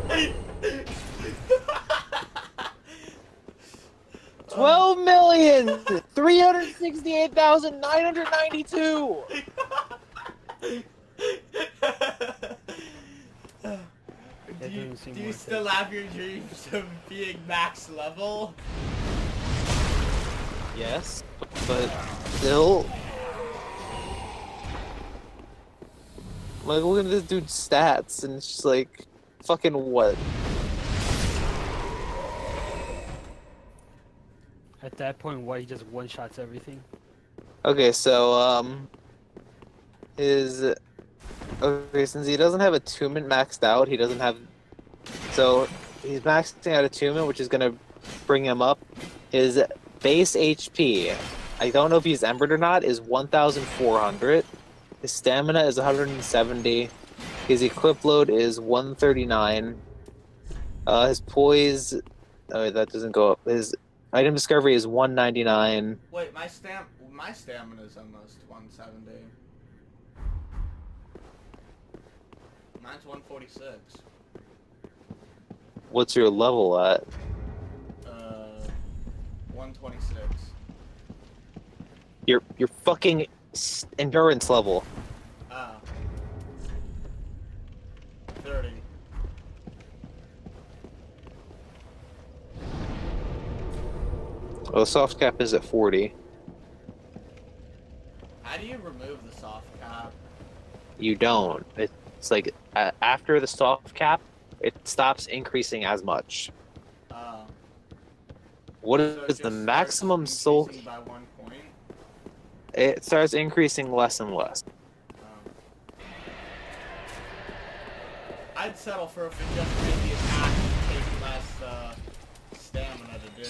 12,368,992. Do you still have your dreams of being max level? Yes, but still. Like, look at this dude's stats, and it's just like, fucking what? At that point, why he just one-shots everything? Okay, so, okay, since he doesn't have attunement maxed out, he doesn't have, so, he's maxing out attunement, which is gonna bring him up. His base HP, I don't know if he's embered or not, is 1,400. His stamina is 170. His equip load is 139. His poise, oh, that doesn't go up. His item discovery is 199. Wait, my stamina is almost 170. Mine's 146. What's your level at? 126. Your fucking endurance level. Ah. 30. Well, the soft cap is at 40. How do you remove the soft cap? You don't. It's like after the soft cap, it stops increasing as much. What So is it the just maximum starts soul? increasing by 1 point? It starts increasing less and less. I'd settle for if it just made the attack take less stamina to do.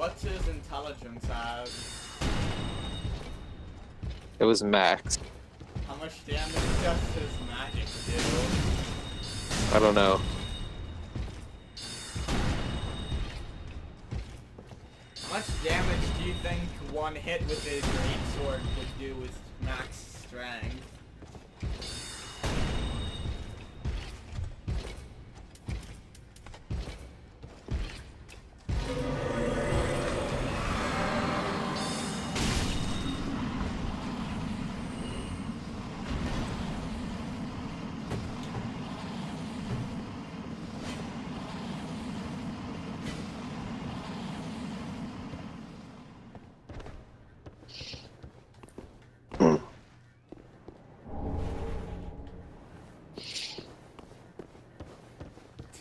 What's his intelligence at? It was max. How much damage does his magic do? I don't know. How much damage do you think one hit with a greatsword would do with max strength?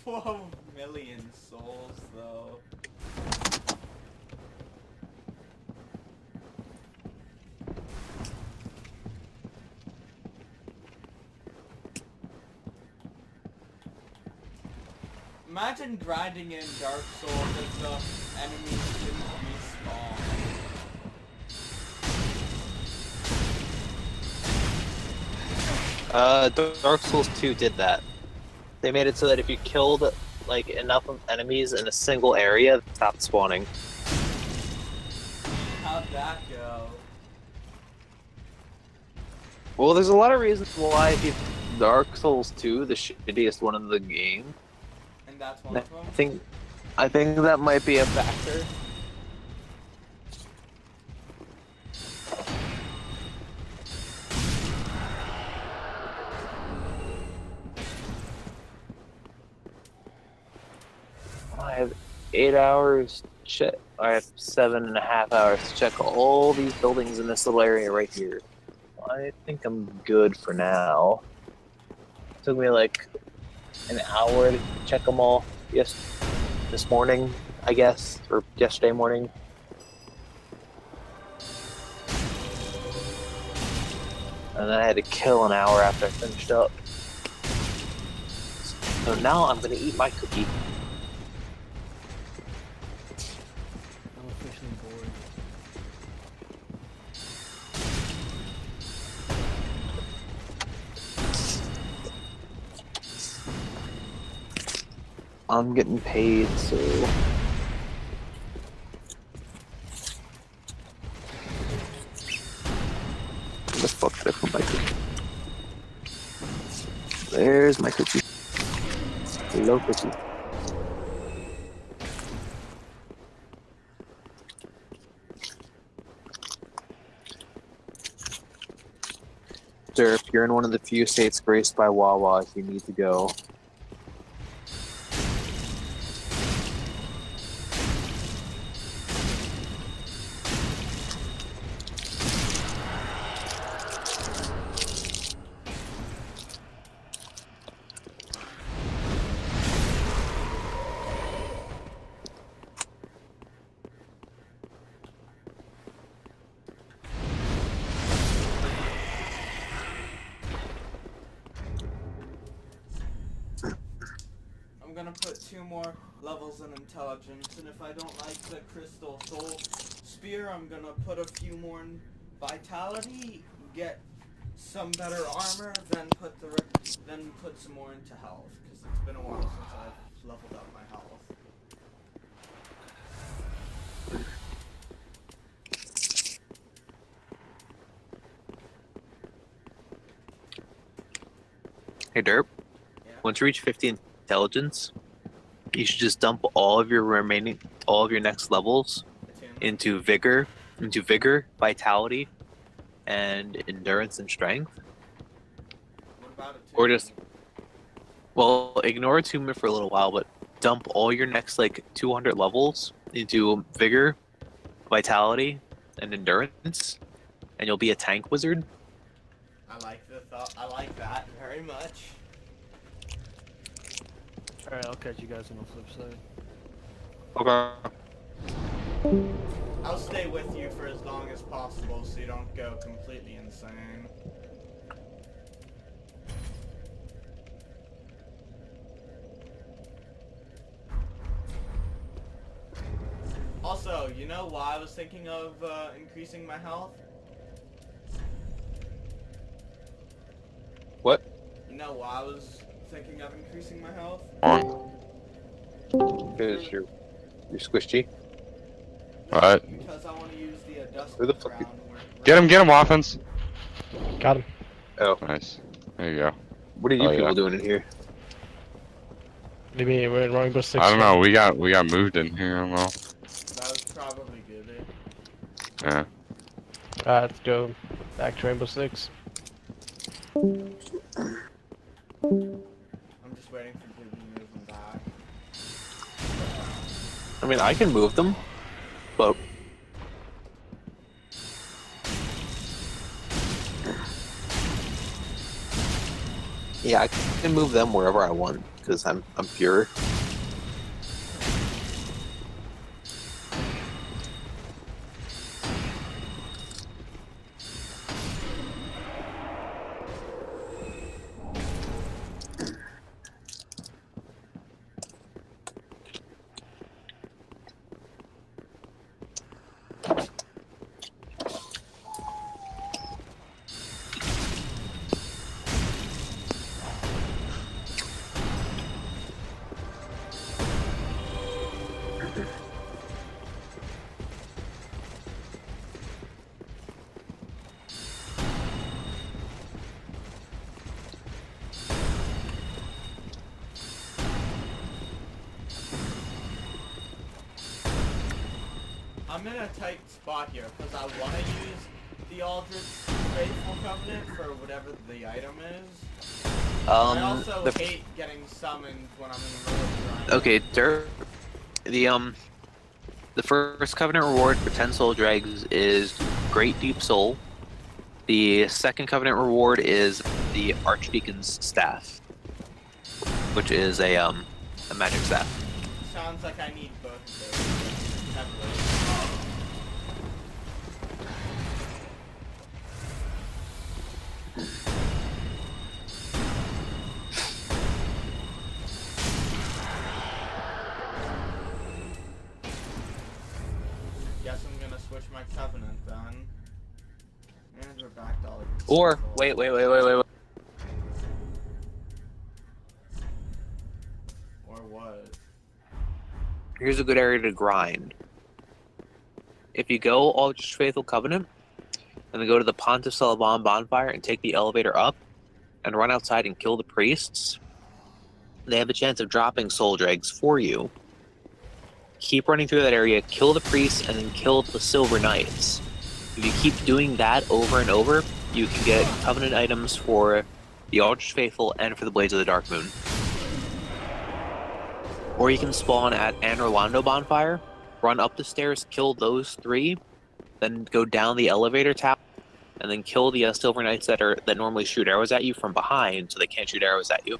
$12 million souls, though. Imagine grinding in Dark Souls if the enemies didn't respawn. Dark Souls 2 did that. They made it so that if you killed like enough of enemies in a single area, they stopped spawning. How'd that go? Well, there's a lot of reasons why if you Dark Souls 2, the shittiest one in the game. And that's one of them? I think that might be a factor. I have 8 hours to check. I have 7.5 hours to check all these buildings in this little area right here. I think I'm good for now. Took me like an hour to check them all this morning, I guess, or yesterday morning. And then I had to kill an hour after I finished up. So now I'm gonna eat my cookie. I'm officially bored. I'm getting paid, so... Where the fuck did I put my cookie? There's my cookie. Hello, cookie. Sir, if you're in one of the few states graced by Wawas, you need to go. I'm gonna put 2 more levels in intelligence, and if I don't like the crystal soul spear, I'm gonna put a few more in vitality, get some better armor, then put some more into health, because it's been a while since I've leveled up my health. Hey Derp, Yeah. once you reach 50 intelligence, you should just dump all of your next levels into vigor, vitality, and endurance and strength. What about it? Or just, well, ignore attunement for a little while, but dump all your next like 200 levels into vigor, vitality, and endurance, and you'll be a tank wizard. I like the thought. I like that very much. Alright, I'll catch you guys on the flip side. Okay. I'll stay with you for as long as possible so you don't go completely insane. Also, you know why I was thinking of increasing my health? What? You know why I was thinking of increasing my health? Because you're squishy. No, What? because I want to use the dust Where the fuck ground. Get him, offense. Got him. Oh, Nice. There you go. what are you people doing in here? What do you mean? We're in Rainbow Six. I don't know. We got moved in here. I don't know. That was probably good. Yeah. Let's go back to Rainbow Six. I'm just waiting for people to move them back. I mean, I can move them, but yeah, I can move them wherever I want because I'm pure. I'm in a tight spot here because I want to use the Aldrich Faithful Covenant for whatever the item is. I also hate getting summoned when I'm in the middle of grinding. Okay, the first Covenant reward for 10 Soul Dregs is Great Deep Soul. The second Covenant reward is the Archdeacon's Staff, which is a magic staff. Sounds like I need both of those. Heavily. Guess I'm gonna switch my Covenant then. And we're back to all of these Or circles. wait. Or what? Here's a good area to grind. If you go Aldrich Faithful Covenant, and then go to the Pontiff Salaban bonfire and take the elevator up, and run outside and kill the priests, they have a chance of dropping soul dregs for you. Keep running through that area, kill the priests, and then kill the Silver Knights. If you keep doing that over and over, you can get Covenant items for the Aldrich Faithful and for the Blades of the Dark Moon. Or you can spawn at An Orlando bonfire, run up the stairs, kill those three, then go down the elevator tower, and then kill the Silver Knights that normally shoot arrows at you from behind, so they can't shoot arrows at you.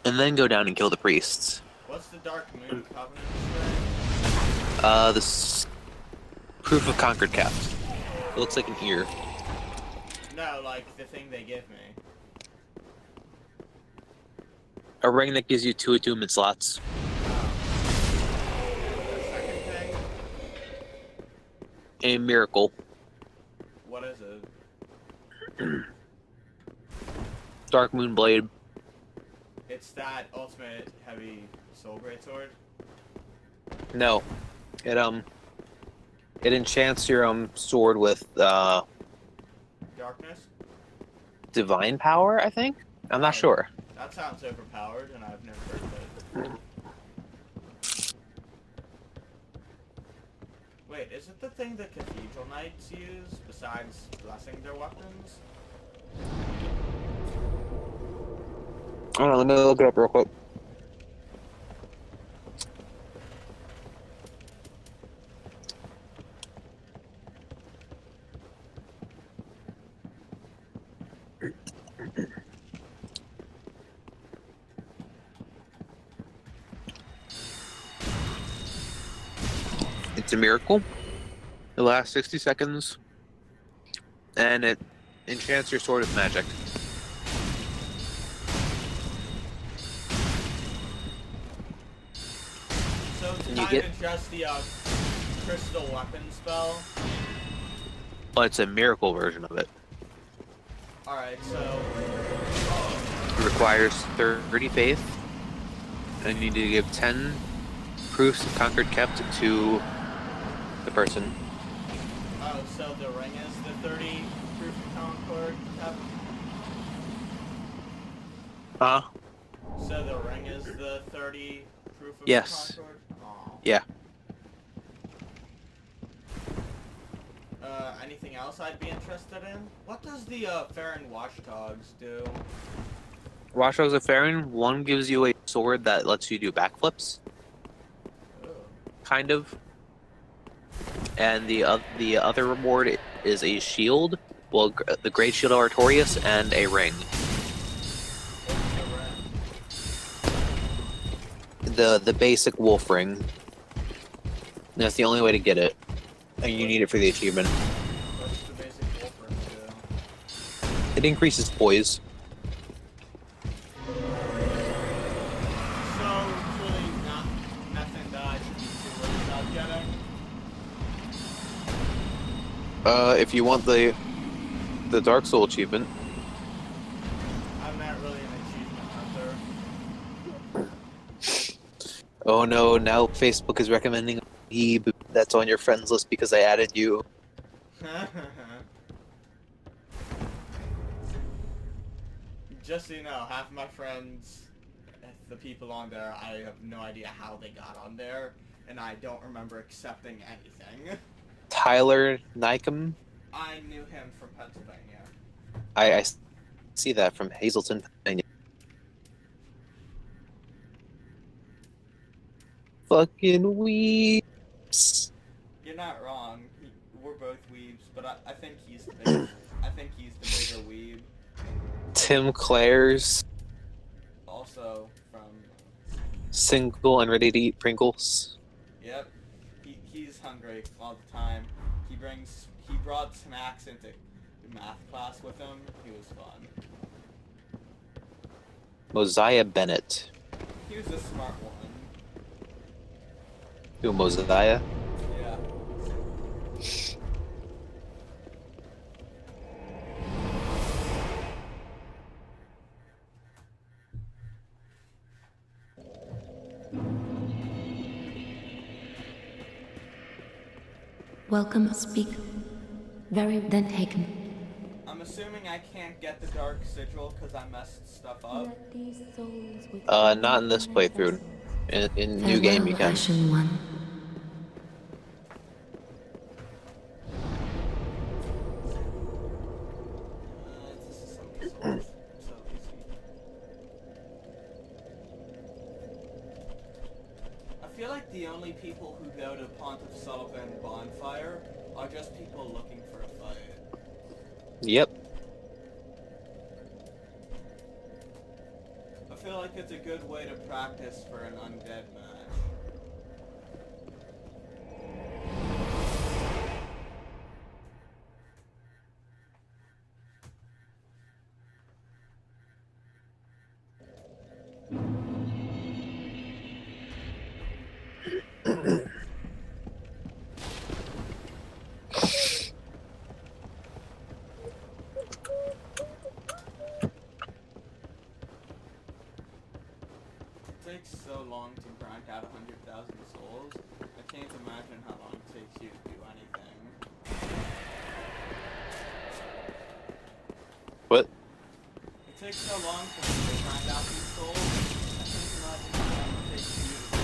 And then go down and kill the priests. What's the Dark Moon Covenant? This Proof of Conquered Capt. It looks like an ear. No, like the thing they give me. A ring that gives you 2 attunement slots. The second thing, A miracle. what is it? Dark Moon Blade. It's that ultimate heavy soul greatsword. No. It enchants your sword with Darkness? divine power, I think? I'm not sure. That sounds overpowered, and I've never heard of it. Wait, is it the thing that Cathedral Knights use, besides blessing their weapons? Hold on, let me look it up real quick. It's a miracle. It lasts 60 seconds, and it enchants your sword with magic. So Can you kind get? of just the crystal weapon spell. Oh, it's a miracle version of it. Alright, so It requires 30 faith, and you need to give 10 proofs of conquered kept to the person. oh, so the ring is the 30 proof of concord kept. Huh? So the ring is the 30 proof of Yes. concord. Aw. Yeah. Anything else I'd be interested in? What does the Farron Watchdogs do? Watchdogs of Farron, one gives you a sword that lets you do backflips, Ugh. kind of. And the other reward is a shield, well, the Great Shield of Artorias, and a ring. What's the ring? The basic wolf ring. And that's the only way to get it. And you need it for the achievement. What's the basic wolf ring do? It increases poise. So, it's really nothing that I should be too worried about getting. If you want the Dark Soul achievement. I'm not really an achievement hunter. Oh no, now Facebook is recommending a weeb that's on your friends list because I added you. Just so you know, half my friends, the people on there, I have no idea how they got on there, and I don't remember accepting anything. Tyler Nycom. I knew him from Pennsylvania. I see that from Hazleton, Pennsylvania. Fucking weeps. You're not wrong. We're both weebs, but I think he's the bigger, I think he's the bigger weeb. Tim Clares, Also from. single and ready to eat Pringles. Yep. He's hungry all the time. He brought snacks into math class with him. He was fun. Mosiah Bennett. He was a smart one. Who, Mosiah? Yeah. Welcome, speak. Very then taken. I'm assuming I can't get the Dark Sigil because I messed stuff up. Let these souls with Not in this playthrough. In new game you can. Ashen One. This is so easy. I feel like the only people who go to Pontiff Sullivan Bonfire are just people looking for a fight. Yep. I feel like it's a good way to practice for an undead match. It takes so long to grind out 100,000 souls. I can't imagine how long it takes you to do anything. What? It takes so long for me to grind out these souls. I can't imagine how long it takes you to do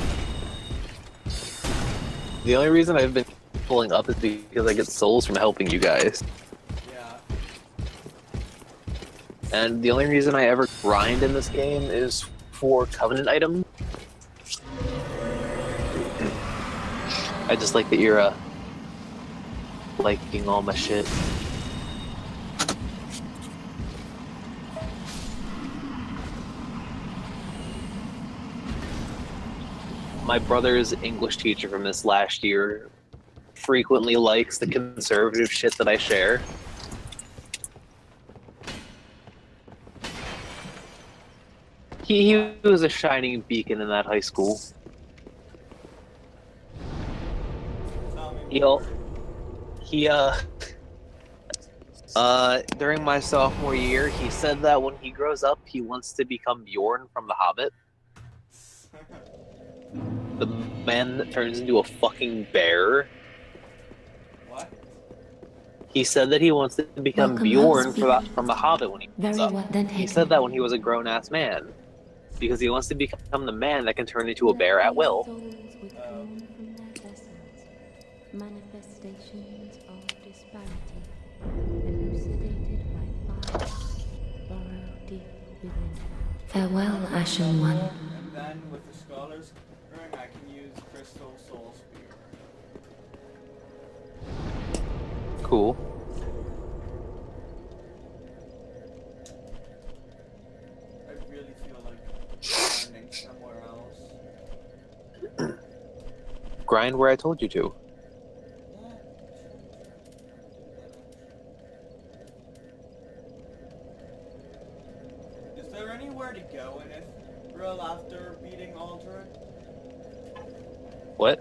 anything. The only reason I've been pulling up is because I get souls from helping you guys. Yeah. And the only reason I ever grind in this game is for Covenant items. I just like that you're liking all my shit. My brother's English teacher from this last year frequently likes the conservative shit that I share. He was a shining beacon in that high school. He during my sophomore year, he said that when he grows up, he wants to become Bjorn from The Hobbit, the man that turns into a fucking bear. What? He said that he wants to become Welcome, Bjorn host speaker. from The Hobbit when he grows Very up. well then He taken. said that when he was a grown-ass man, because he wants to become the man that can turn into a bear at will. Souls withdrawn from their vessels. Manifestations of disparity. Elucidated by fire. Burrow deep within. Farewell, Ashen One. And then with the Scholar's Ring, I can use Crystal Soul Spear. Cool. I really feel like grinding somewhere else. Grind where I told you to. Is there anywhere to go in Ithril after beating Aldred? What?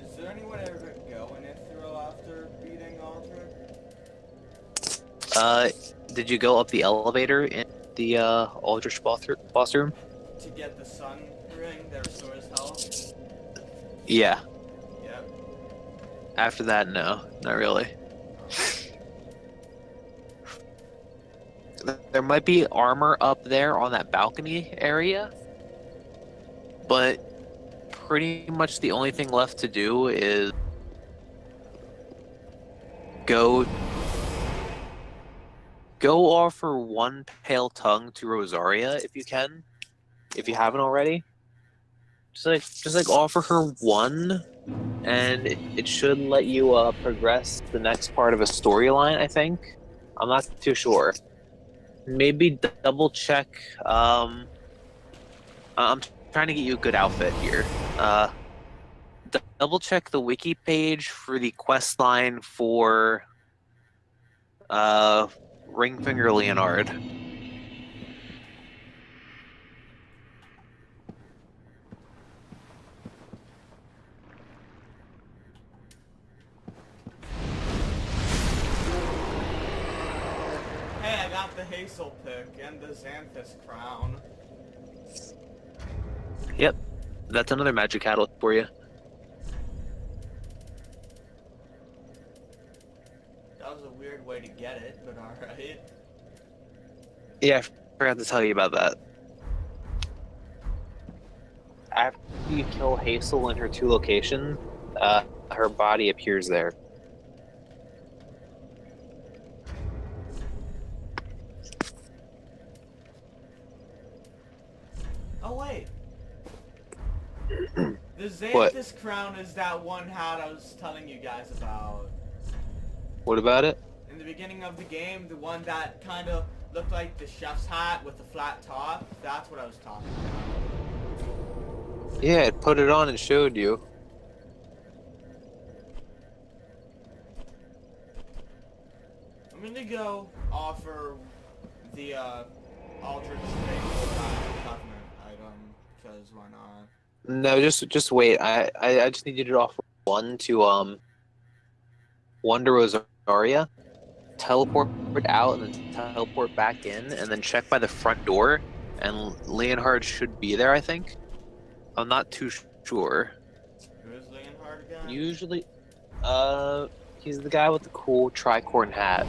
Is there anywhere to go in Ithril after beating Aldred? Did you go up the elevator in the Aldrich boss room? To get the Sun Ring that restores health? Yeah. Yep. After that, no, not really. There might be armor up there on that balcony area, but pretty much the only thing left to do is go offer one pale tongue to Rosaria if you can, if you haven't already. Just like offer her one, and it should let you progress the next part of a storyline, I think. I'm not too sure. Maybe double check. I'm trying to get you a good outfit here. Double check the wiki page for the quest line for Ringfinger Leonard. Hey, I got the Hazel pick and the Xanthus crown. Yep, that's another magic catalyst for you. That was a weird way to get it, but alright. Yeah, I forgot to tell you about that. After you kill Hazel in her 2 locations, her body appears there. Oh wait. The Xanthus crown is that one hat I was telling you guys about. What about it? In the beginning of the game, the one that kind of looked like the chef's hat with the flat top. That's what I was talking about. Yeah, it put it on and showed you. I'm gonna go offer the Aldrich Covenant item, because why not? No, just wait. I just need you to offer one to Rosaria, teleport out, and then teleport back in, and then check by the front door, and Leonhard should be there, I think. I'm not too sure. Who is Leonhard again? Usually, he's the guy with the cool tricorn hat.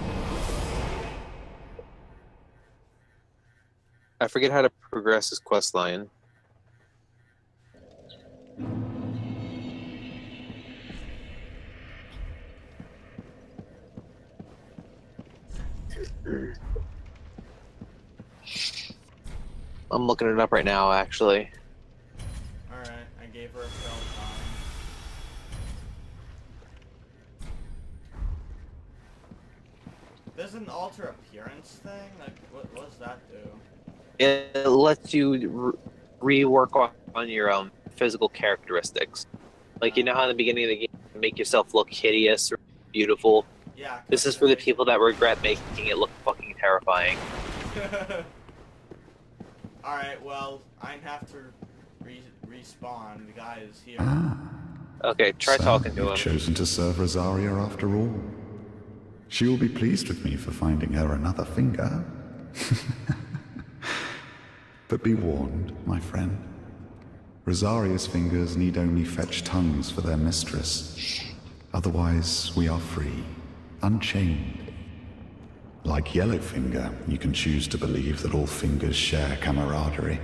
I forget how to progress his quest line. I'm looking it up right now, actually. Alright, I gave her a spell time. There's an alter appearance thing? Like, what does that do? It lets you rework on your physical characteristics. Like, you know how in the beginning of the game you make yourself look hideous or beautiful? Yeah. This is for the people that regret making it look fucking terrifying. Alright, well, I have to respawn. The guy is here. Okay, try So, talking to you've him. chosen to serve Rosaria after all. She will be pleased with me for finding her another finger. But be warned, my friend. Rosaria's fingers need only fetch tongues for their mistress. Otherwise, we are free, unchained. Like Yellowfinger, you can choose to believe that all fingers share camaraderie.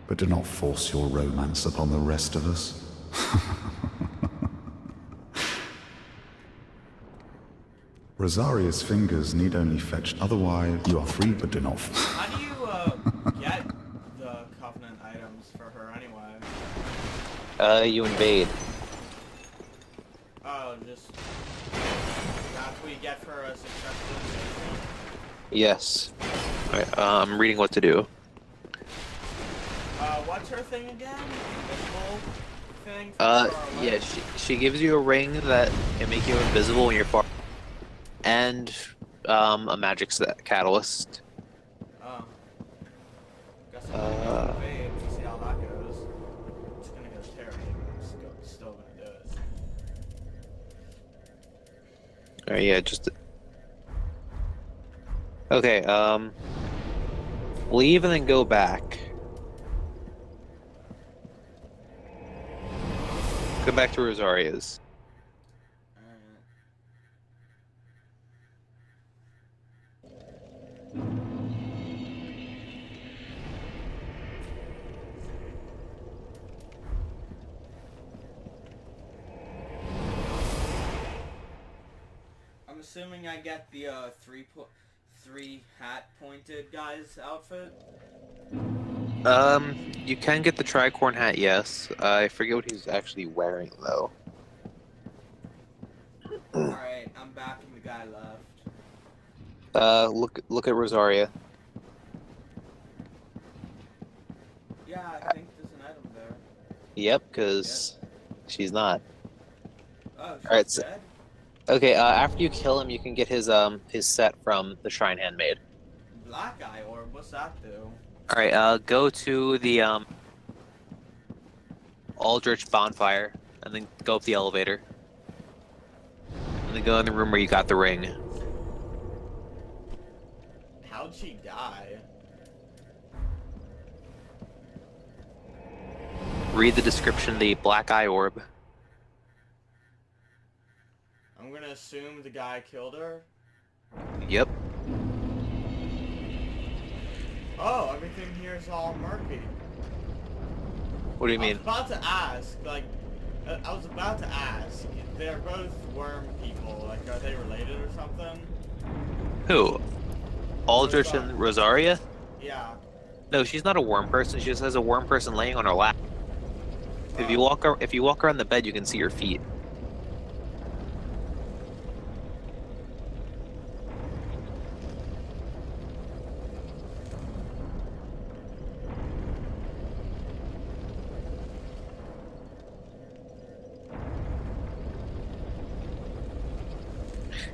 But do not force your romance upon the rest of us. Rosaria's fingers need only fetch, otherwise you are free, but do not. How do you get the Covenant items for her anyway? You invade. Oh, just that's what you get for a successful invasion. Yes. Alright, I'm reading what to do. What's her thing again? Invisible thing? From far away? Yeah, she gives you a ring that can make you invisible when you're far, and a magic catalyst. Oh. Guess I'm gonna invade to see how that goes. It's gonna go terrible, but I'm still gonna do it. Alright, yeah, just... Okay, leave and then go back. Go back to Rosaria's. I'm assuming I get the three hat pointed guy's outfit. You can get the tricorn hat, yes. I forget what he's actually wearing though. Alright, I'm back and the guy left. Look at Rosaria. Yeah, I think there's an item there. Yep, because she's not. Oh, she's Alright, so, dead? okay, after you kill him, you can get his set from the Shrine Handmaid. Black eye orb, what's that do? Alright, go to the Aldrich bonfire, and then go up the elevator. And then go in the room where you got the ring. How'd she die? Read the description, the black eye orb. I'm gonna assume the guy killed her. Yep. Oh, everything here is all murky. What do you mean? I was about to ask, they're both worm people, like, are they related or something? Who? Aldrich and Rosaria? Yeah. No, she's not a worm person. She just has a worm person laying on her lap. If you walk around the bed, you can see her feet.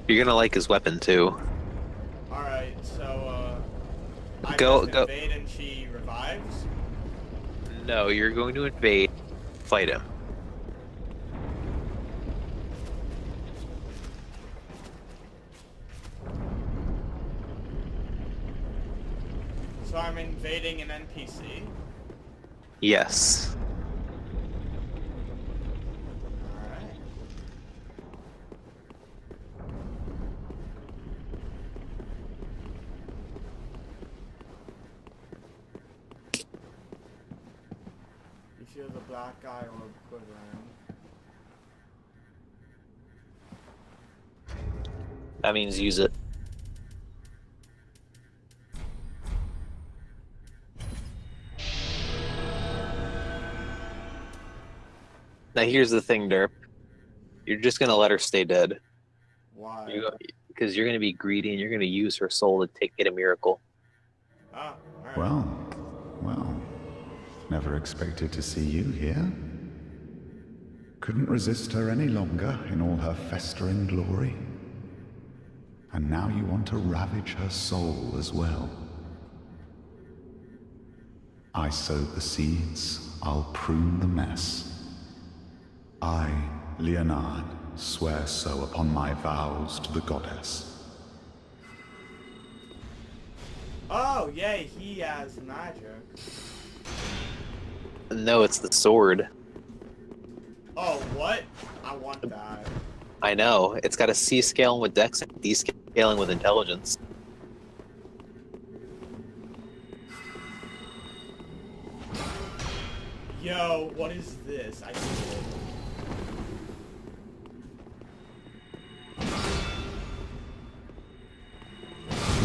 You're gonna like his weapon too. Alright, so, I Go. invade and she revives? No, you're going to invade. Fight him. So I'm invading an NPC? Yes. Alright. You feel the black eye orb quivering. That means use it. Now here's the thing, Derp. You're just gonna let her stay dead. Why? Because you're gonna be greedy and you're gonna use her soul to get a miracle. Ah, alright. Well, never expected to see you here. Couldn't resist her any longer in all her festering glory. And now you want to ravage her soul as well. I sowed the seeds, I'll prune the mess. I, Leonard, swear so upon my vows to the goddess. Oh, yay, he has magic. No, it's the sword. Oh, what? I want that. I know. It's got a C scaling with dex and D scaling with intelligence. Yo, what is this? I see it.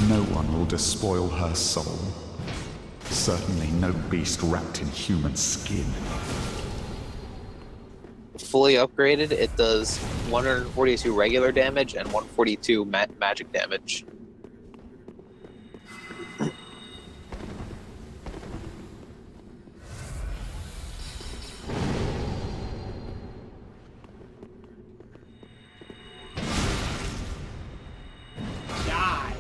No one will despoil her soul. Certainly no beast wrapped in human skin. Fully upgraded, it does 142 regular damage and 142 magic damage. Die,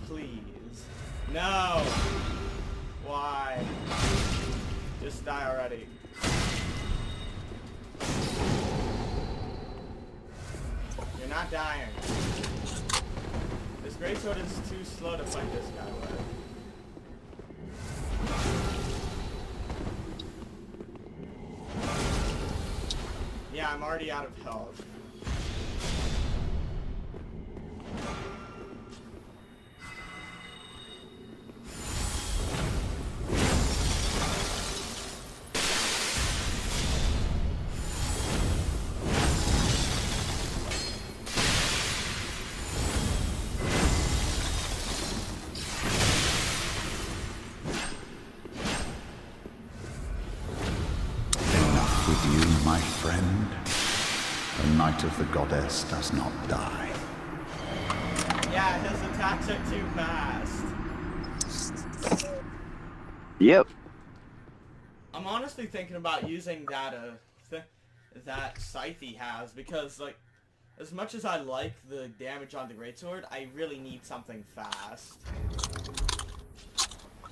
please. No. Why? Just die already. You're not dying. This greatsword is too slow to fight this guy with. Yeah, I'm already out of health. Enough with you, my friend. The Knight of the Goddess does not die. Yeah, his attacks are too fast. Yep. I'm honestly thinking about using that that scythe he has, because like, as much as I like the damage on the greatsword, I really need something fast.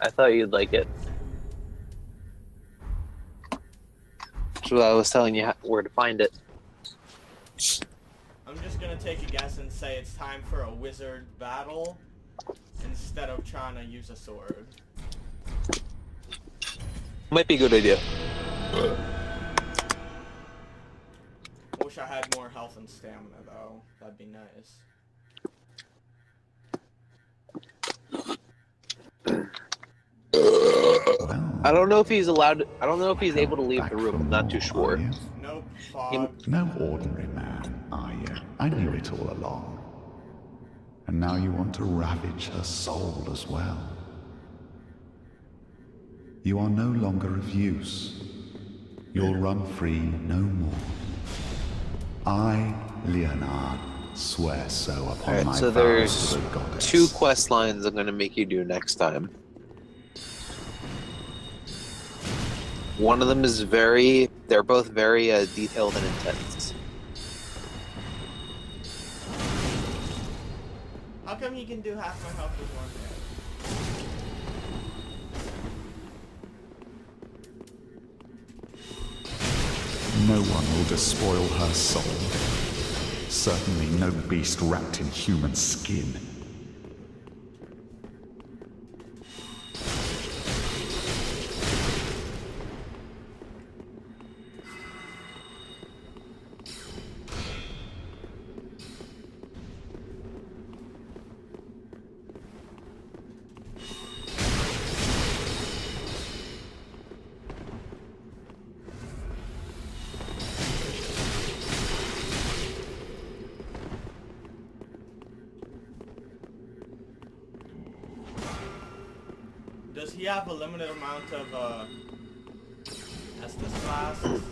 I thought you'd like it. That's what I was telling you where to find it. I'm just gonna take a guess and say it's time for a wizard battle instead of trying to use a sword. Might be a good idea. Wish I had more health and stamina though. That'd be nice. Well, I don't know if he's allowed. I don't know if he's able to leave the room. I'm not too more, are sure. you? Nope, fog. No ordinary man, are you? I knew it all along. And now you want to ravage her soul as well. You are no longer of use. You'll run free no more. I, Leonard, swear so upon Alright, my so vows there's to the goddess. 2 quest lines I'm gonna make you do next time. One of them is they're both very detailed and intense. How come you can do half my health with one hit? No one will despoil her soul. Certainly no beast wrapped in human skin. Does he have a limited amount of Estus classes?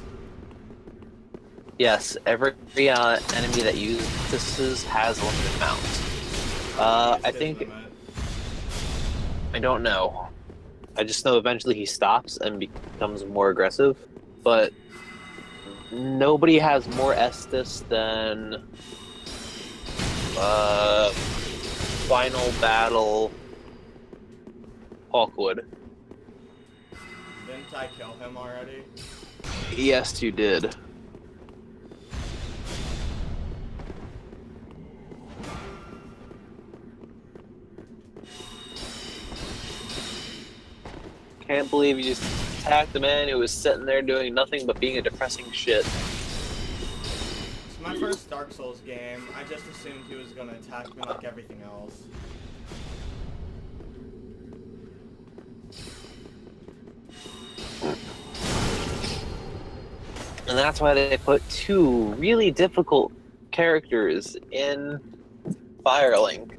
Yes, every enemy that uses has a limited amount. What's I his think limit? I don't know. I just know eventually he stops and becomes more aggressive, but nobody has more Estus than Final Battle Hawkwood. Didn't I kill him already? Yes, you did. can't believe you just attacked the man who was sitting there doing nothing but being a depressing shit. It's my first Dark Souls game. I just assumed he was gonna attack me like everything else. And that's why they put two really difficult characters in Firelink.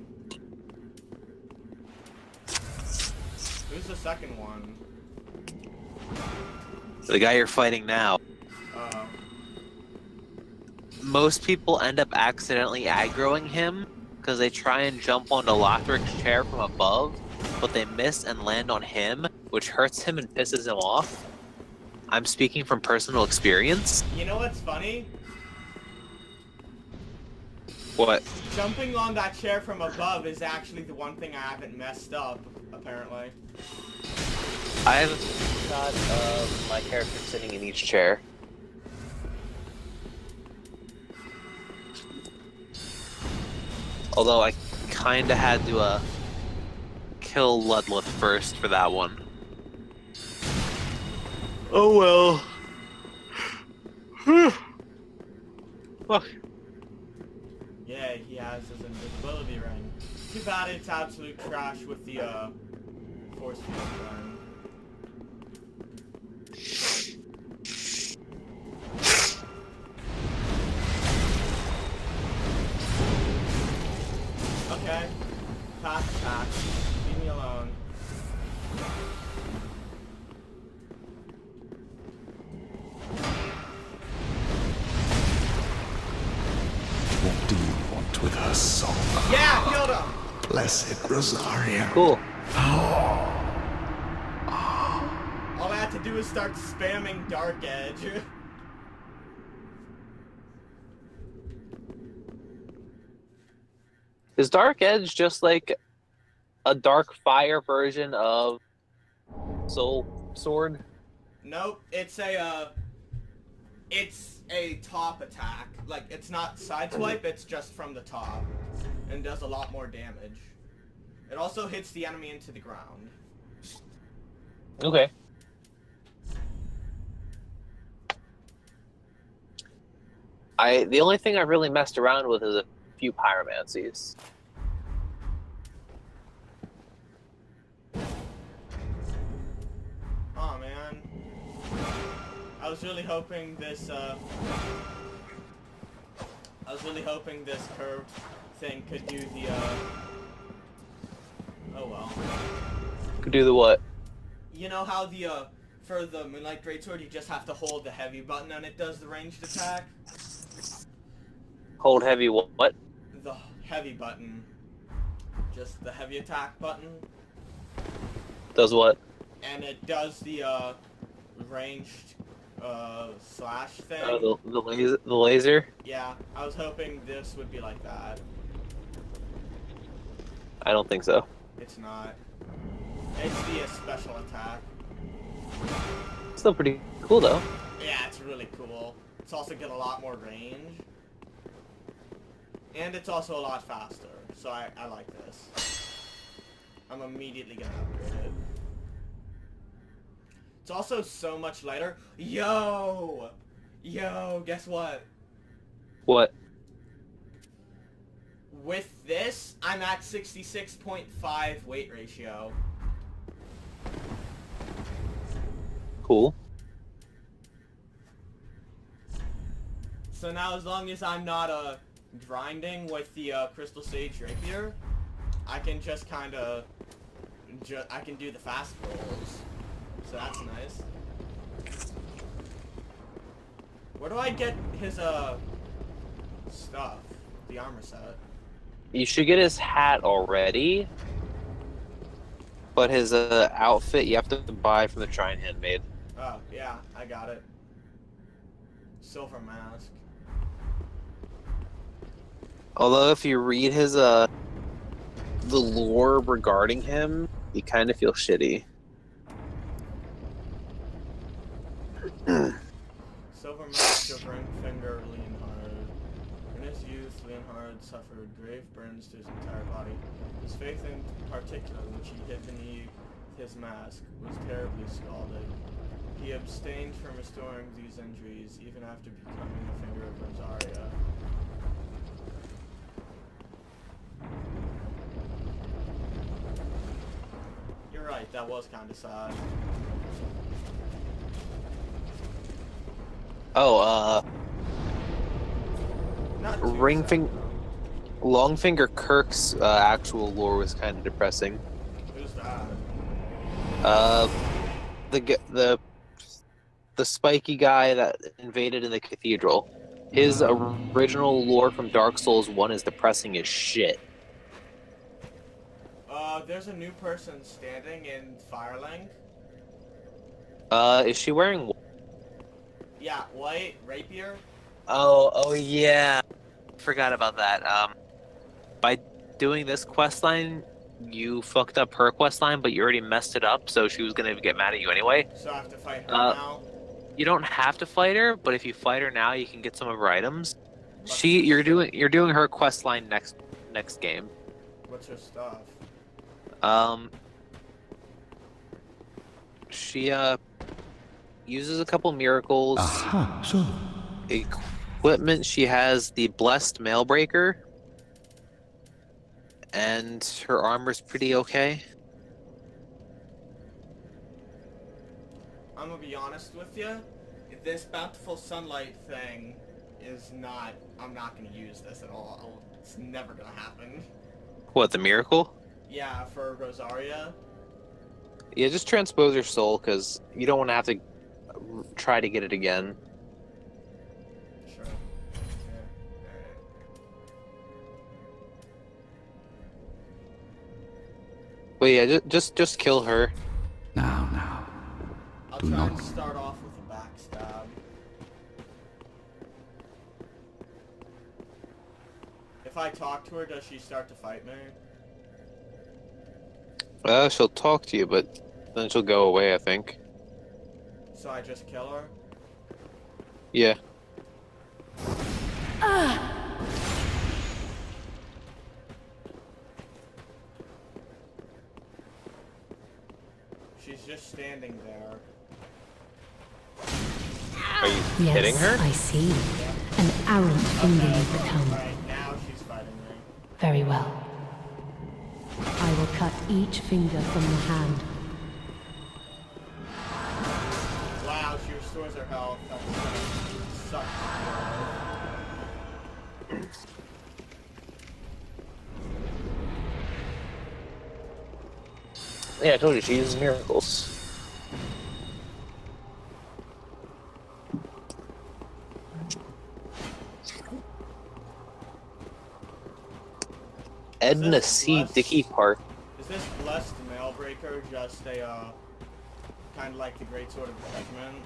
Who's the second one? The guy you're fighting now. Oh. Most people end up accidentally aggroing him because they try and jump onto Lothric's chair from above, but they miss and land on him, which hurts him and pisses him off. I'm speaking from personal experience. You know what's funny? What? Jumping on that chair from above is actually the one thing I haven't messed up, apparently. I have a shot of my character sitting in each chair. Although I kinda had to kill Ludleth first for that one. Oh well. Fuck. Yeah, he has his invisibility ring. Too bad it's absolute trash with the force field ring. Okay. Fast attack. Leave me alone. What do you want with her soul? Yeah, killed him! Blessed Rosaria. Cool. All I had to do was start spamming Dark Edge. Is Dark Edge just like a Dark Fire version of Soul Sword? Nope, it's a top attack. Like, it's not sideswipe, it's just from the top. And does a lot more damage. It also hits the enemy into the ground. Okay. The only thing I really messed around with is a few pyromancies. Oh man. I was really hoping this curved thing could do the oh well. Could do the what? You know how the for the Moonlight Greatsword you just have to hold the heavy button and it does the ranged attack? Hold heavy what? The heavy button. Just the heavy attack button. Does what? And it does the ranged slash thing. Oh, the laser? Yeah, I was hoping this would be like that. I don't think so. It's not. It's the special attack. Still pretty cool though. Yeah, it's really cool. It's also got a lot more range. And it's also a lot faster, so I like this. I'm immediately gonna upgrade it. It's also so much lighter. Yo! Yo, guess what? What? With this, I'm at 66.5 weight ratio. Cool. So now as long as I'm not grinding with the Crystal Sage Rapier, I can just kind of... I can do the fast rolls. So that's nice. Where do I get his stuff? The armor set. You should get his hat already. But his outfit you have to buy from the Shrine Handmaid. Oh, yeah, I got it. Silver mask. Although if you read his the lore regarding him, you kind of feel shitty. Silver mask of Ringfinger Leonhard. In his youth, Leonhard suffered grave burns to his entire body. His faith in particular, which he hid beneath his mask was terribly scalded. He abstained from restoring these injuries even after becoming the finger of Rosaria. You're right, that was kind of sad. Oh, Not too Ring sad, Finger, though. Longfinger Kirk's actual lore was kind of depressing. Who's that? The spiky guy that invaded in the cathedral. His original lore from Dark Souls 1 is depressing as shit. There's a new person standing in Firelink. Is she wearing? Yeah, white, rapier. Oh yeah. Forgot about that. By doing this quest line, you fucked up her quest line, but you already messed it up, so she was gonna get mad at you anyway. So I have to fight her now. You don't have to fight her, but if you fight her now, you can get some of her items. What's You're doing her quest line next game. What's her stuff? She uses a couple miracles. Aha, so. Equipment, she has the blessed mailbreaker, and her armor's pretty okay. I'm gonna be honest with you. This bountiful sunlight thing is not. I'm not gonna use this at all. It's never gonna happen. What, the miracle? Yeah, for Rosaria. Yeah, just transpose your soul, because you don't want to have to try to get it again. Sure. Yeah. Alright. But yeah, just kill her. Now. I'll Do try not. and start off with a backstab. If I talk to her, does she start to fight me? She'll talk to you, but then she'll go away, I think. So I just kill her? Yeah. She's just standing there. Are you Yes, hitting her? I see. An arrant finger you've become. Alright, now she's fighting me. Very well. I will cut each finger from the hand. Wow, she restores her health. That was gonna suck. Yeah, I told you, she uses miracles. Edna C. Dickey Park. Is this blessed mailbreaker just a, kind of like the Great Sword of Judgment?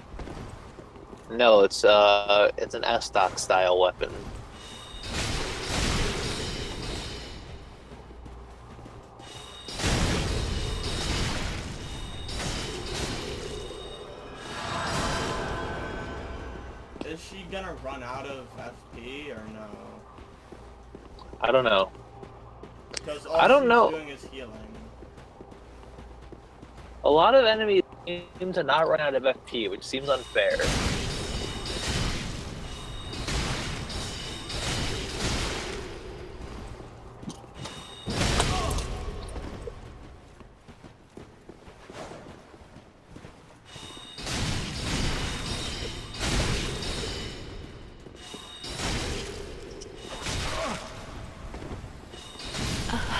No, it's an S-Stock style weapon. Is she gonna run out of FP or no? I don't know. Because all I don't she's know. doing is healing. A lot of enemies seem to not run out of FP, which seems unfair.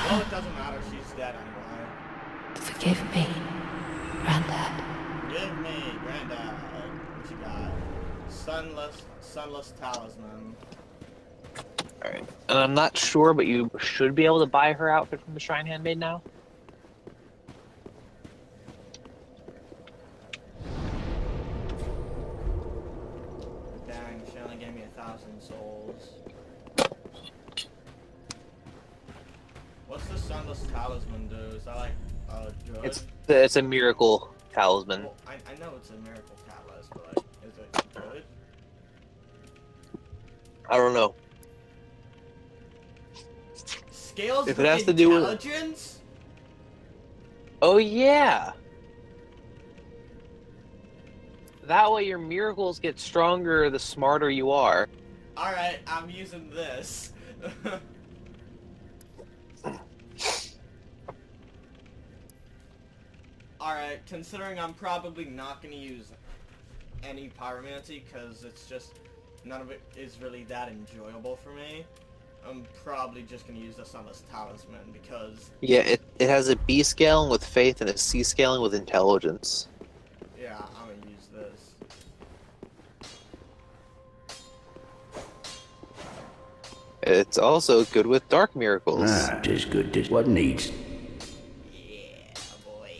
Well, it doesn't matter. She's dead anyway. Forgive me, Granddad. Give me, Granddad. What you got? Sunless Talisman. Alright. And I'm not sure, but you should be able to buy her outfit from the Shrine Handmaid now. Dang, she only gave me 1,000 souls. What's the Sunless Talisman do? Is that like, good? It's a miracle talisman. Well, I know it's a miracle catalyst, but like, is it good? I don't know. Scales If with it has to do with- intelligence? Oh yeah! That way your miracles get stronger the smarter you are. Alright, I'm using this. Alright, considering I'm probably not going to use any pyromancy because it's just, none of it is really that enjoyable for me. I'm probably just going to use this on this talisman because... Yeah, it has a B scaling with faith and a C scaling with intelligence. Yeah, I'm going to use this. It's also good with dark miracles. Tis good, tis what needs. Yeah, boy.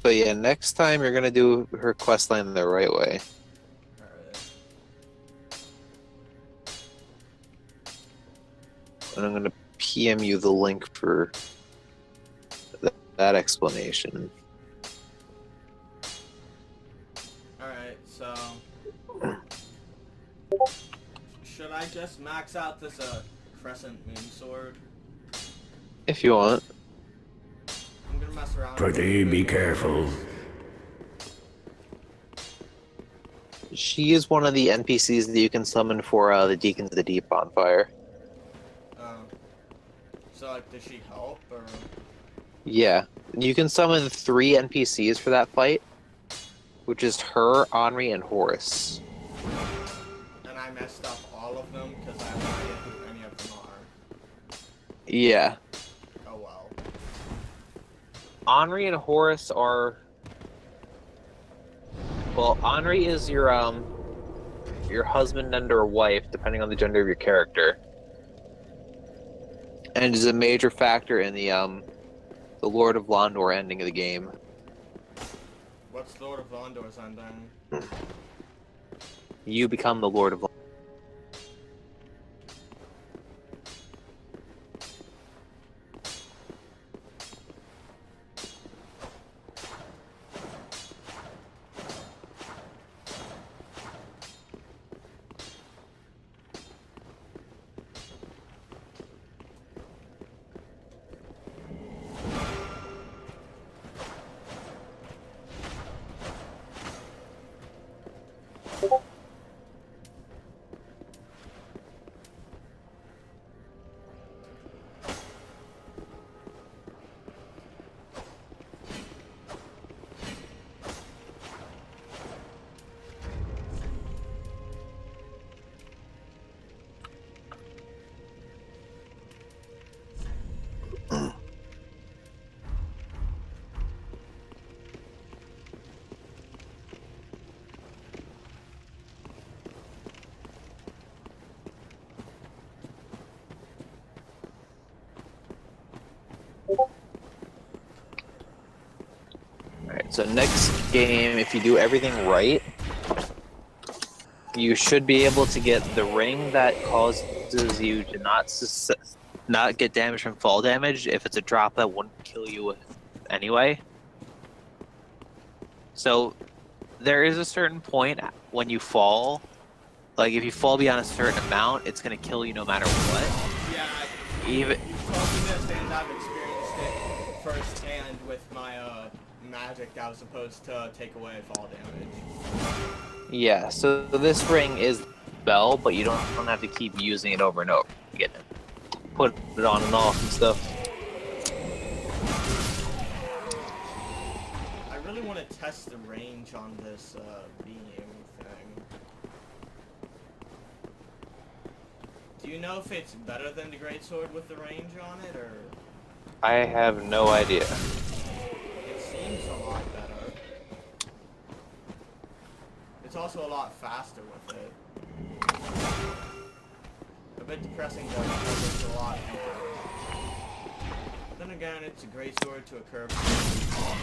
But yeah, next time you're gonna do her questline the right way. Alright. And I'm gonna PM you the link for that explanation. Alright, so... Should I just max out this crescent moon sword? If you want. I'm gonna mess around. Prithee, be careful. She is one of the NPCs that you can summon for the Deacons of the Deep bonfire. So, like, does she help, or...? Yeah. You can summon 3 NPCs for that fight, which is her, Henri, and Horus. And I messed up all of them, because I have no idea who any of them are. Yeah. Oh well. Henri and Horus are... Well, Henri is your husband and or wife, depending on the gender of your character. And is a major factor in the Lord of Londor ending of the game. What's Lord of Londor's ending? You become the Lord of Londor. Alright, so next game, if you do everything right, you should be able to get the ring that causes you to not get damage from fall damage if it's a drop that wouldn't kill you anyway. So there is a certain point when you fall, like if you fall beyond a certain amount, it's going to kill you no matter what. Yeah, Even you told me this, and I've experienced it firsthand with my magic that was supposed to take away fall damage. Yeah, so this ring is spell, but you don't have to keep using it over and over again. Put it on and off and stuff. I really want to test the range on this beam thing. Do you know if it's better than the greatsword with the range on it, or? I have no idea. It seems a lot better. It's also a lot faster with it. A bit depressing though, because it's a lot deeper. Then again, it's a greatsword to a curved sword.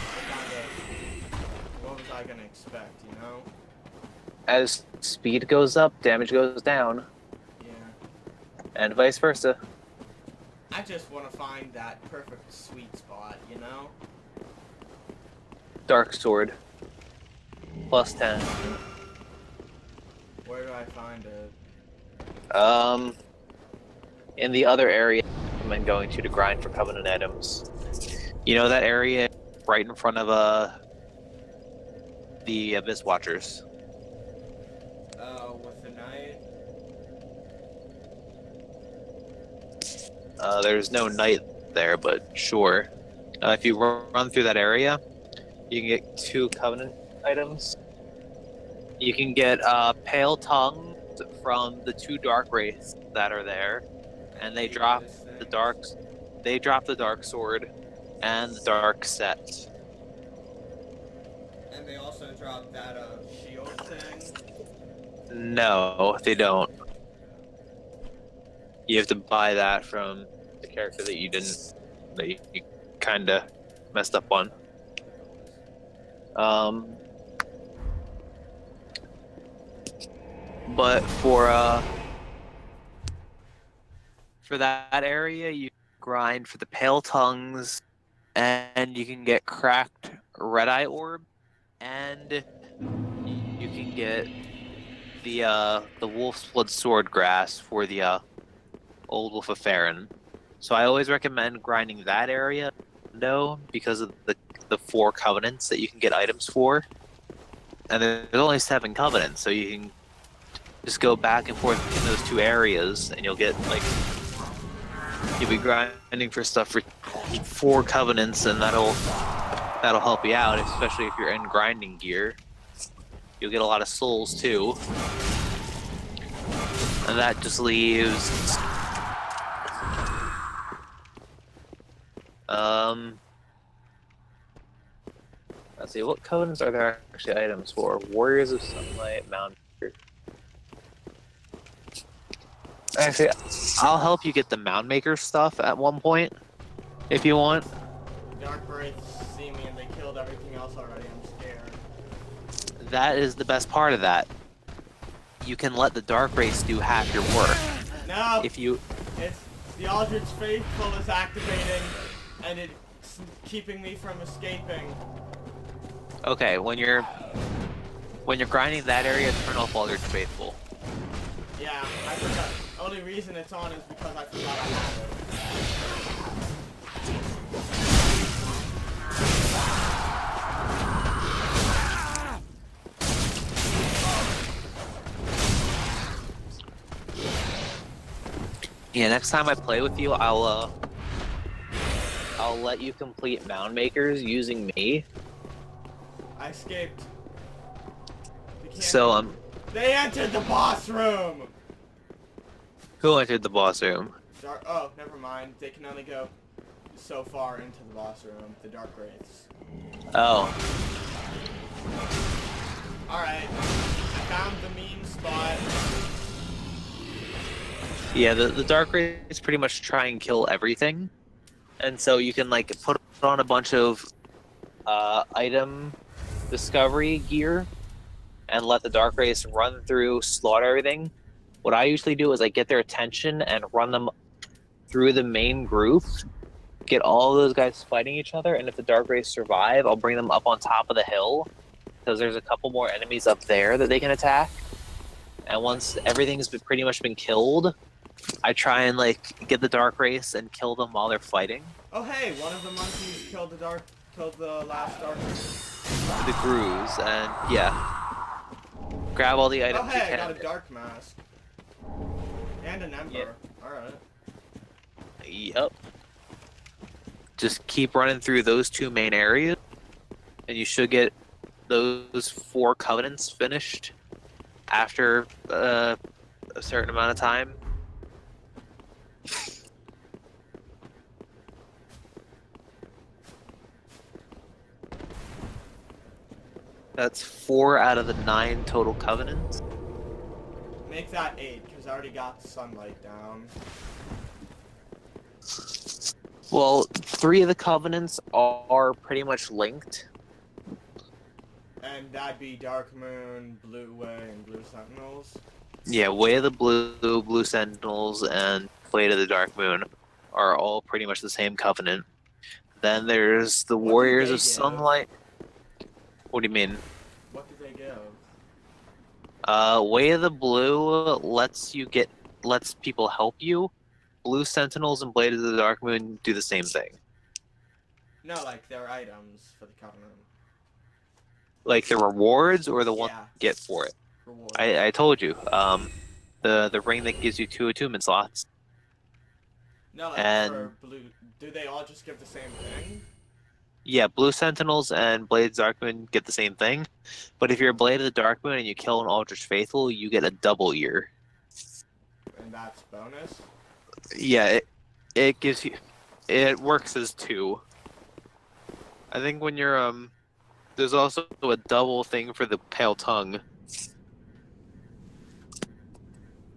What was I gonna expect, you know? As speed goes up, damage goes down. Yeah. And vice versa. I just want to find that perfect sweet spot, you know? Dark sword. Plus 10. Where do I find it? In the other area recommend going to grind for Covenant items. You know that area right in front of the Abyss Watchers? With the knight. There's no knight there, but sure. If you run through that area, you can get 2 Covenant items. You can get Pale Tongue from the 2 Dark Wraiths that are there, and they drop the dark. They drop the Dark Sword and the Dark Set. And they also drop that shield thing. No, they don't. You have to buy that from the character that you kind of messed up on. But for that area, you grind for the Pale Tongues, and you can get cracked Red Eye Orb, and you can get the Wolf's Blood Sword Grass for the Old Wolf of Farron. So I always recommend grinding that area, though, because of the 4 covenants that you can get items for, and there's only 7 covenants, so you can just go back and forth between those 2 areas, and you'll be grinding for stuff for 4 covenants, and that'll help you out, especially if you're in grinding gear. You'll get a lot of souls too, and that just leaves let's see, what covenants are there actually items for? Warriors of Sunlight, Mount. Actually, I'll help you get the Mound Maker stuff at one point, if you want. Dark Wraiths see me and they killed everything else already. I'm scared. That is the best part of that. You can let the Dark Wraiths do half your work. No! If you... It's the Aldrich Faithful is activating, and it's keeping me from escaping. Okay, when you're grinding that area, turn off Aldrich Faithful. Yeah, I forgot. Only reason it's on is because I forgot I had it. Yeah, next time I play with you, I'll let you complete Mound Makers using me. I escaped. So They entered the boss room. Who entered the boss room? Oh, never mind. They can only go so far into the boss room. The Dark Wraiths. Oh. Alright. I found the mean spot. Yeah, the Dark Wraiths pretty much try and kill everything. And so you can like put on a bunch of item discovery gear and let the Dark Wraiths run through, slaughter everything. What I usually do is I get their attention and run them through the main group, get all those guys fighting each other, and if the Dark Wraiths survive, I'll bring them up on top of the hill, because there's a couple more enemies up there that they can attack. And once everything's pretty much been killed, I try and like get the Dark Wraiths and kill them while they're fighting. Oh hey, one of the monkeys killed the last Dark Wraith. The Grooves, and yeah. Grab all the items Oh hey, you I can. got a Dark Mask. And an Ember. Yep. Alright. Yep. Just keep running through those 2 main areas, and you should get those 4 covenants finished after a certain amount of time. That's 4 out of the 9 total covenants. Make that 8, because I already got sunlight down. Well, 3 of the covenants are pretty much linked. And that'd be Dark Moon, Blue Way, and Blue Sentinels. Yeah, Way of the Blue Sentinels, and Blade of the Dark Moon are all pretty much the same covenant. Then there's the Warriors of Sunlight. What do you mean? What do they give? Way of the Blue lets people help you. Blue Sentinels and Blade of the Dark Moon do the same thing. No, like they're items for the Covenant. Like the rewards or the one Yeah. you get for it. Rewards. I told you. The ring that gives you 2 attunement slots. No, like And for blue, do they all just give the same thing? yeah, Blue Sentinels and Blades Dark Moon get the same thing. But if you're a Blade of the Dark Moon and you kill an Aldrich Faithful, you get a double ear. And that's bonus? Yeah, it gives you... It works as 2. I think when you're, there's also a double thing for the Pale Tongue.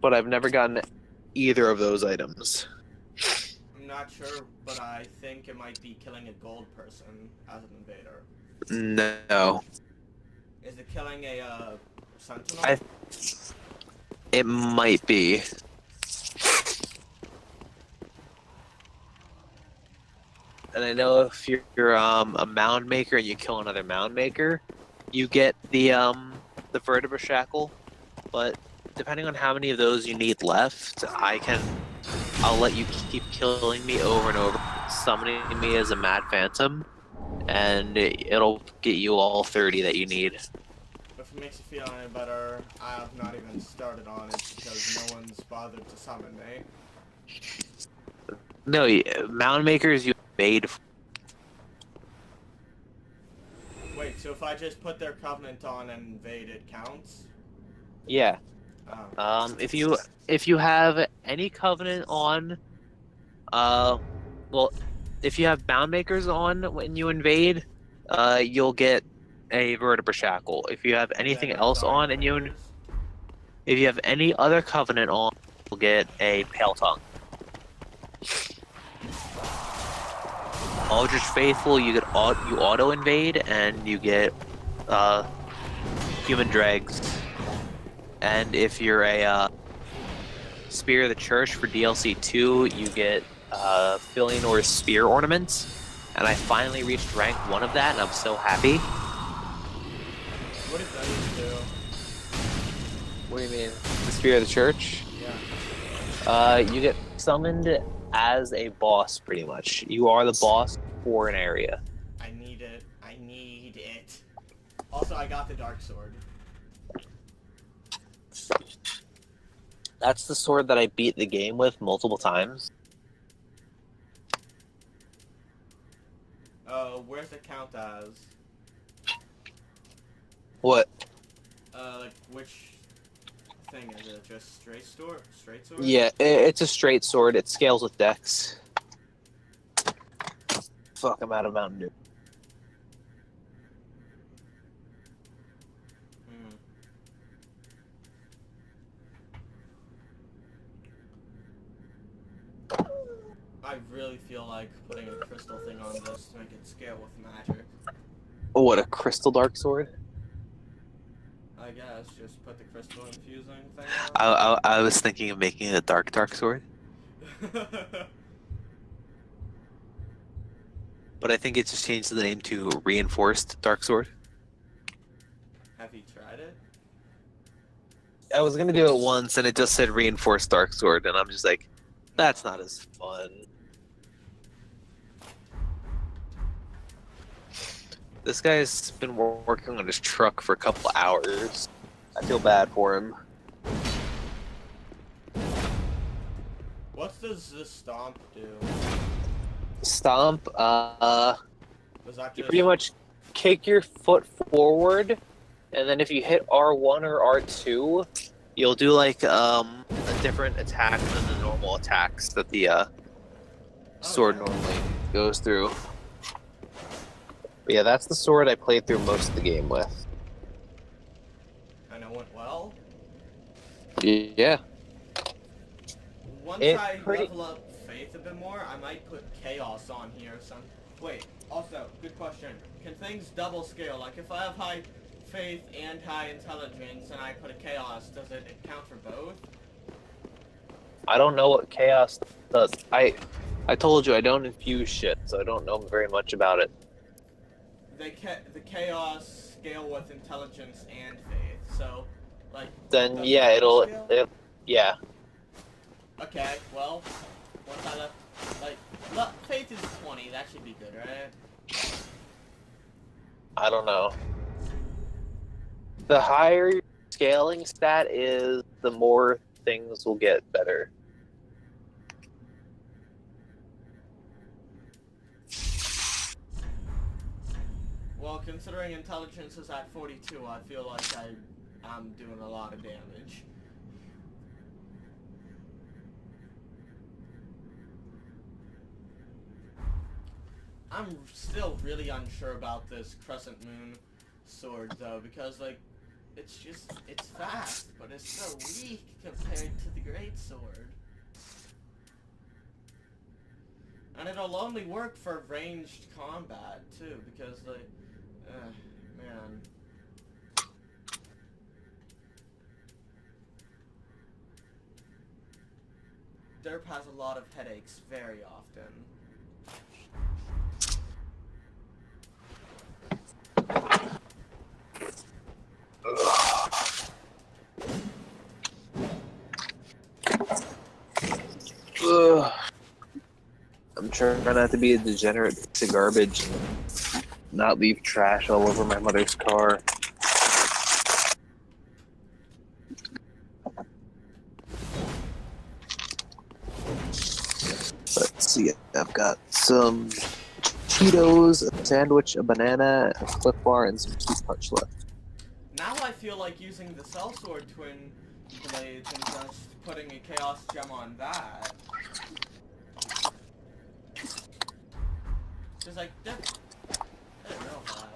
But I've never gotten either of those items. I'm not sure, but I think it might be killing a gold person as an invader. No. Is it killing a sentinel? It might be. And I know if you're a mound maker and you kill another mound maker, you get the vertebra shackle. But depending on how many of those you need left, I'll let you keep killing me over and over, summoning me as a mad phantom, and it'll get you all 30 that you need. If it makes you feel any better, I have not even started on it because no one's bothered to summon me. No, mound makers you made. Wait, so if I just put their Covenant on and invade, it counts? Yeah. Oh. If you have any Covenant on, well, if you have mound makers on when you invade, you'll get a vertebra shackle. If you have anything else on and if you have any other Covenant on, you'll get a Pale Tongue. Aldrich Faithful, you auto invade and you get human dregs. And if you're a Spear of the Church for DLC 2, you get Filinor's Spear ornaments. And I finally reached rank 1 of that, and I'm so happy. What does that do? What do you mean? The Spear of the Church? Yeah. You get summoned as a boss, pretty much. You are the boss for an area. I need it. I need it. Also, I got the Dark Sword. That's the sword that I beat the game with multiple times. Where's it count as? What? Like, which thing is it? Just straight sword? Yeah, it's a straight sword. It scales with dex. Fuck, I'm out of Mountain Dew. I really feel like putting a crystal thing on this to make it scale with magic. Oh, what, a crystal dark sword? I guess, just put the crystal infusing thing on. I was thinking of making it a dark sword. But I think it just changed the name to Reinforced Dark Sword. Have you tried it? I was gonna do it once and it just said Reinforced Dark Sword, and I'm just like, that's not as fun. This guy's been working on his truck for a couple hours. I feel bad for him. What does this stomp do? Stomp, Was that you just... pretty much kick your foot forward, and then if you hit R1 or R2, you'll do like a different attack than the normal attacks that the sword normally goes through. But yeah, that's the sword I played through most of the game with. And it went well? Yeah. Once I level up Faith a bit more, I might put Chaos on here. Wait, also, good question. Can things double scale? Like if I have high Faith and high Intelligence and I put a Chaos, does it count for both? I don't know what Chaos does. I told you I don't infuse shit, so I don't know very much about it. The Chaos scale with Intelligence and Faith, so, like... Then, yeah, it'll... yeah. Okay, well, Once I left, like, look, faith is 20. That should be good, right? I don't know. The higher your scaling stat is, the more things will get better. Well, considering intelligence is at 42, I feel like I'm doing a lot of damage. I'm still really unsure about this Crescent Moon sword, though, because, like, it's fast, but it's so weak compared to the Great Sword. And it'll only work for ranged combat, too, because, like, man. Derp has a lot of headaches very often. Ugh. I'm trying not to be a degenerate piece of garbage and not leave trash all over my mother's car. Let's see, I've got some Cheetos, a sandwich, a banana, a Cliff Bar, and some Sweet Punch left. Now I feel like using the Sellsword Twin Blades and just putting a Chaos Gem on that. Just like, they're real fast.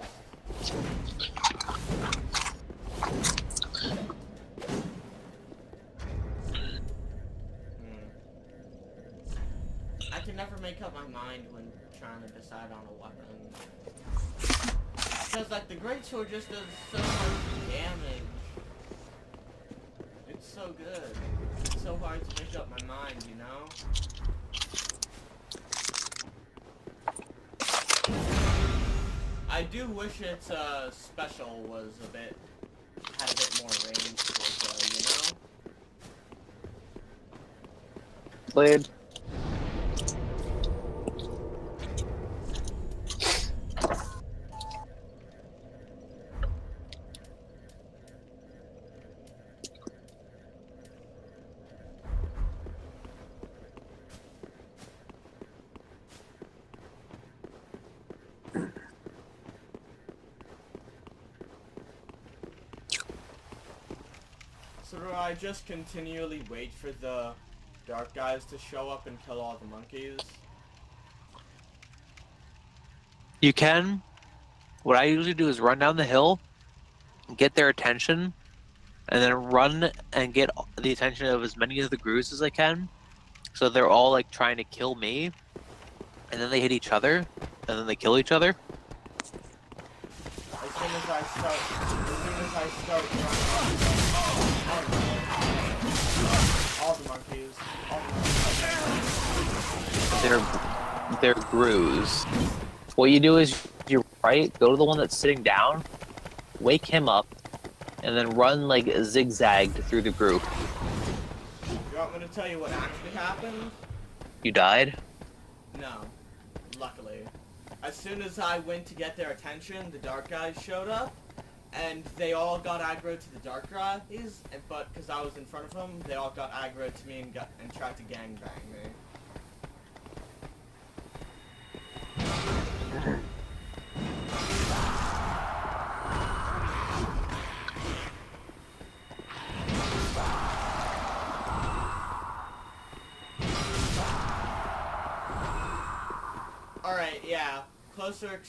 I can never make up my mind when trying to decide on a weapon. Because, like, the Greatsword just does so much damage. It's so good. It's so hard to make up my mind, you know? I do wish its special was had a bit more range to it, though, you know? Blade. So do I just continually wait for the dark guys to show up and kill all the monkeys? You can. What I usually do is run down the hill, get their attention, and then run and get the attention of as many of the Grooves as I can. So they're all like trying to kill me, and then they hit each other, and then they kill each other. As soon as I start running, all the monkeys. They're Grooves. What you do is you go to the one that's sitting down, wake him up, and then run like zigzagged through the group. You want me to tell you what actually happened? You died? No. Luckily. As soon as I went to get their attention, the dark guys showed up, and they all got aggro to the dark guys, but because I was in front of them, they all got aggro to me and tried to gangbang me. Alright, yeah. Closer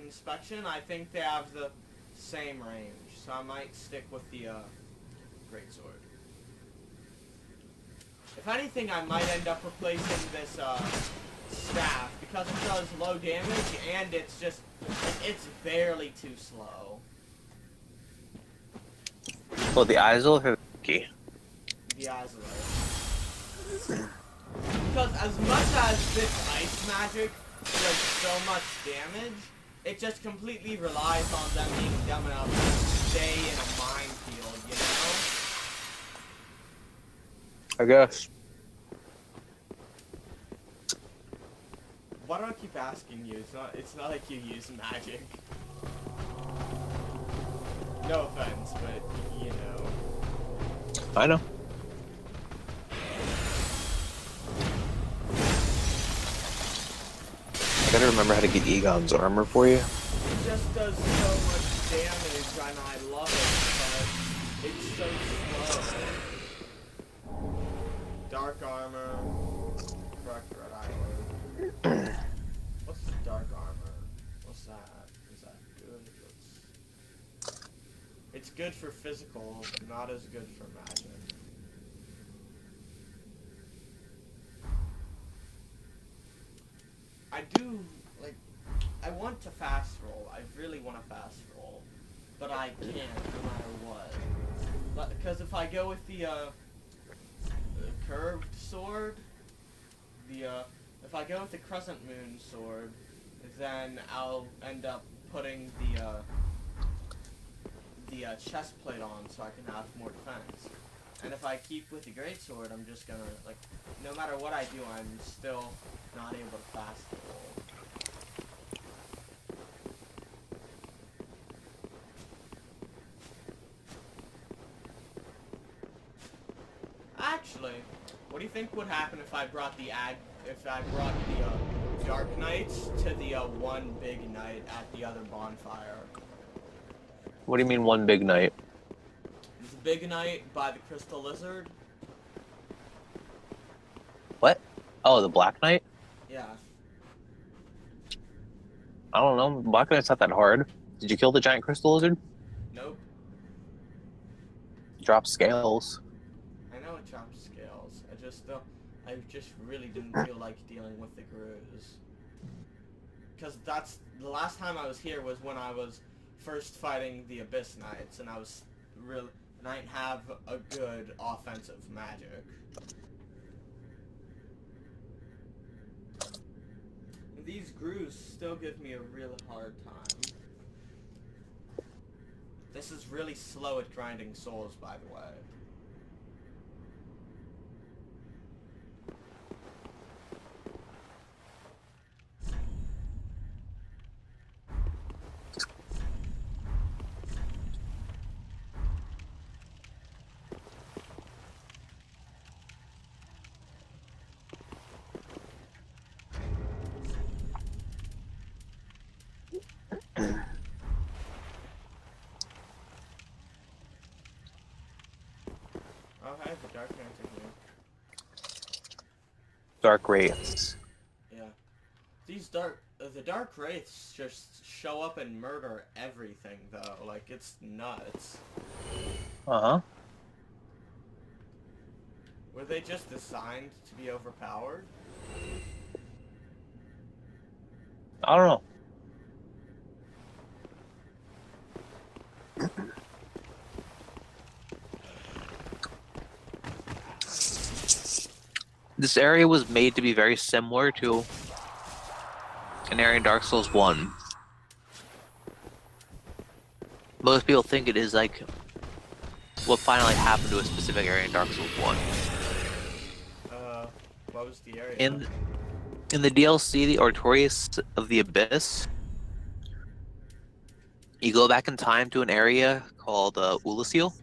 inspection, I think they have the same range, so I might stick with the greatsword. If anything, I might end up replacing this staff, because it does low damage, and it's barely too slow. Well, the Isle or the key? The Isolate. Because as much as this ice magic does so much damage, it just completely relies on them being dumb enough to stay in a minefield, you know? I guess. Why do I keep asking you? It's not like you use magic. No offense, but you know. I know. I gotta remember how to get Egon's armor for you. It just does so much damage, and I love it, but it's so slow. Dark armor. Correct, red island. What's the dark armor? What's that? Is that good? It's good for physical, not as good for magic. I do, like, I want to fast roll. I really want to fast roll. But I can't, no matter what. Because if I go with the curved sword, if I go with the crescent moon sword, then I'll end up putting the chest plate on so I can have more defense. And if I keep with the great sword, I'm just gonna, like, no matter what I do, I'm still not able to fast roll. Actually, what do you think would happen if I brought the Dark Knights to the one big night at the other bonfire? What do you mean one big night? The big night by the Crystal Lizard? What? Oh, the Black Knight? Yeah. I don't know. Black Knight's not that hard. Did you kill the giant crystal lizard? Nope. Drop scales. I know it chops scales. I just really didn't feel like dealing with the Grus. Because that's, the last time I was here was when I was first fighting the Abyss Knights, and I didn't have a good offensive magic. These Grus still give me a really hard time. This is really slow at grinding souls, by the way. Oh, hey, the Dark Knights are here. Dark Wraiths. Yeah. The Dark Wraiths just show up and murder everything, though. Like, it's nuts. Uh-huh. Were they just designed to be overpowered? I don't know. This area was made to be very similar to an area in Dark Souls 1. Most people think it is like what finally happened to a specific area in Dark Souls 1. What was the area? In the DLC, the Artorias of the Abyss, you go back in time to an area called Ulasil.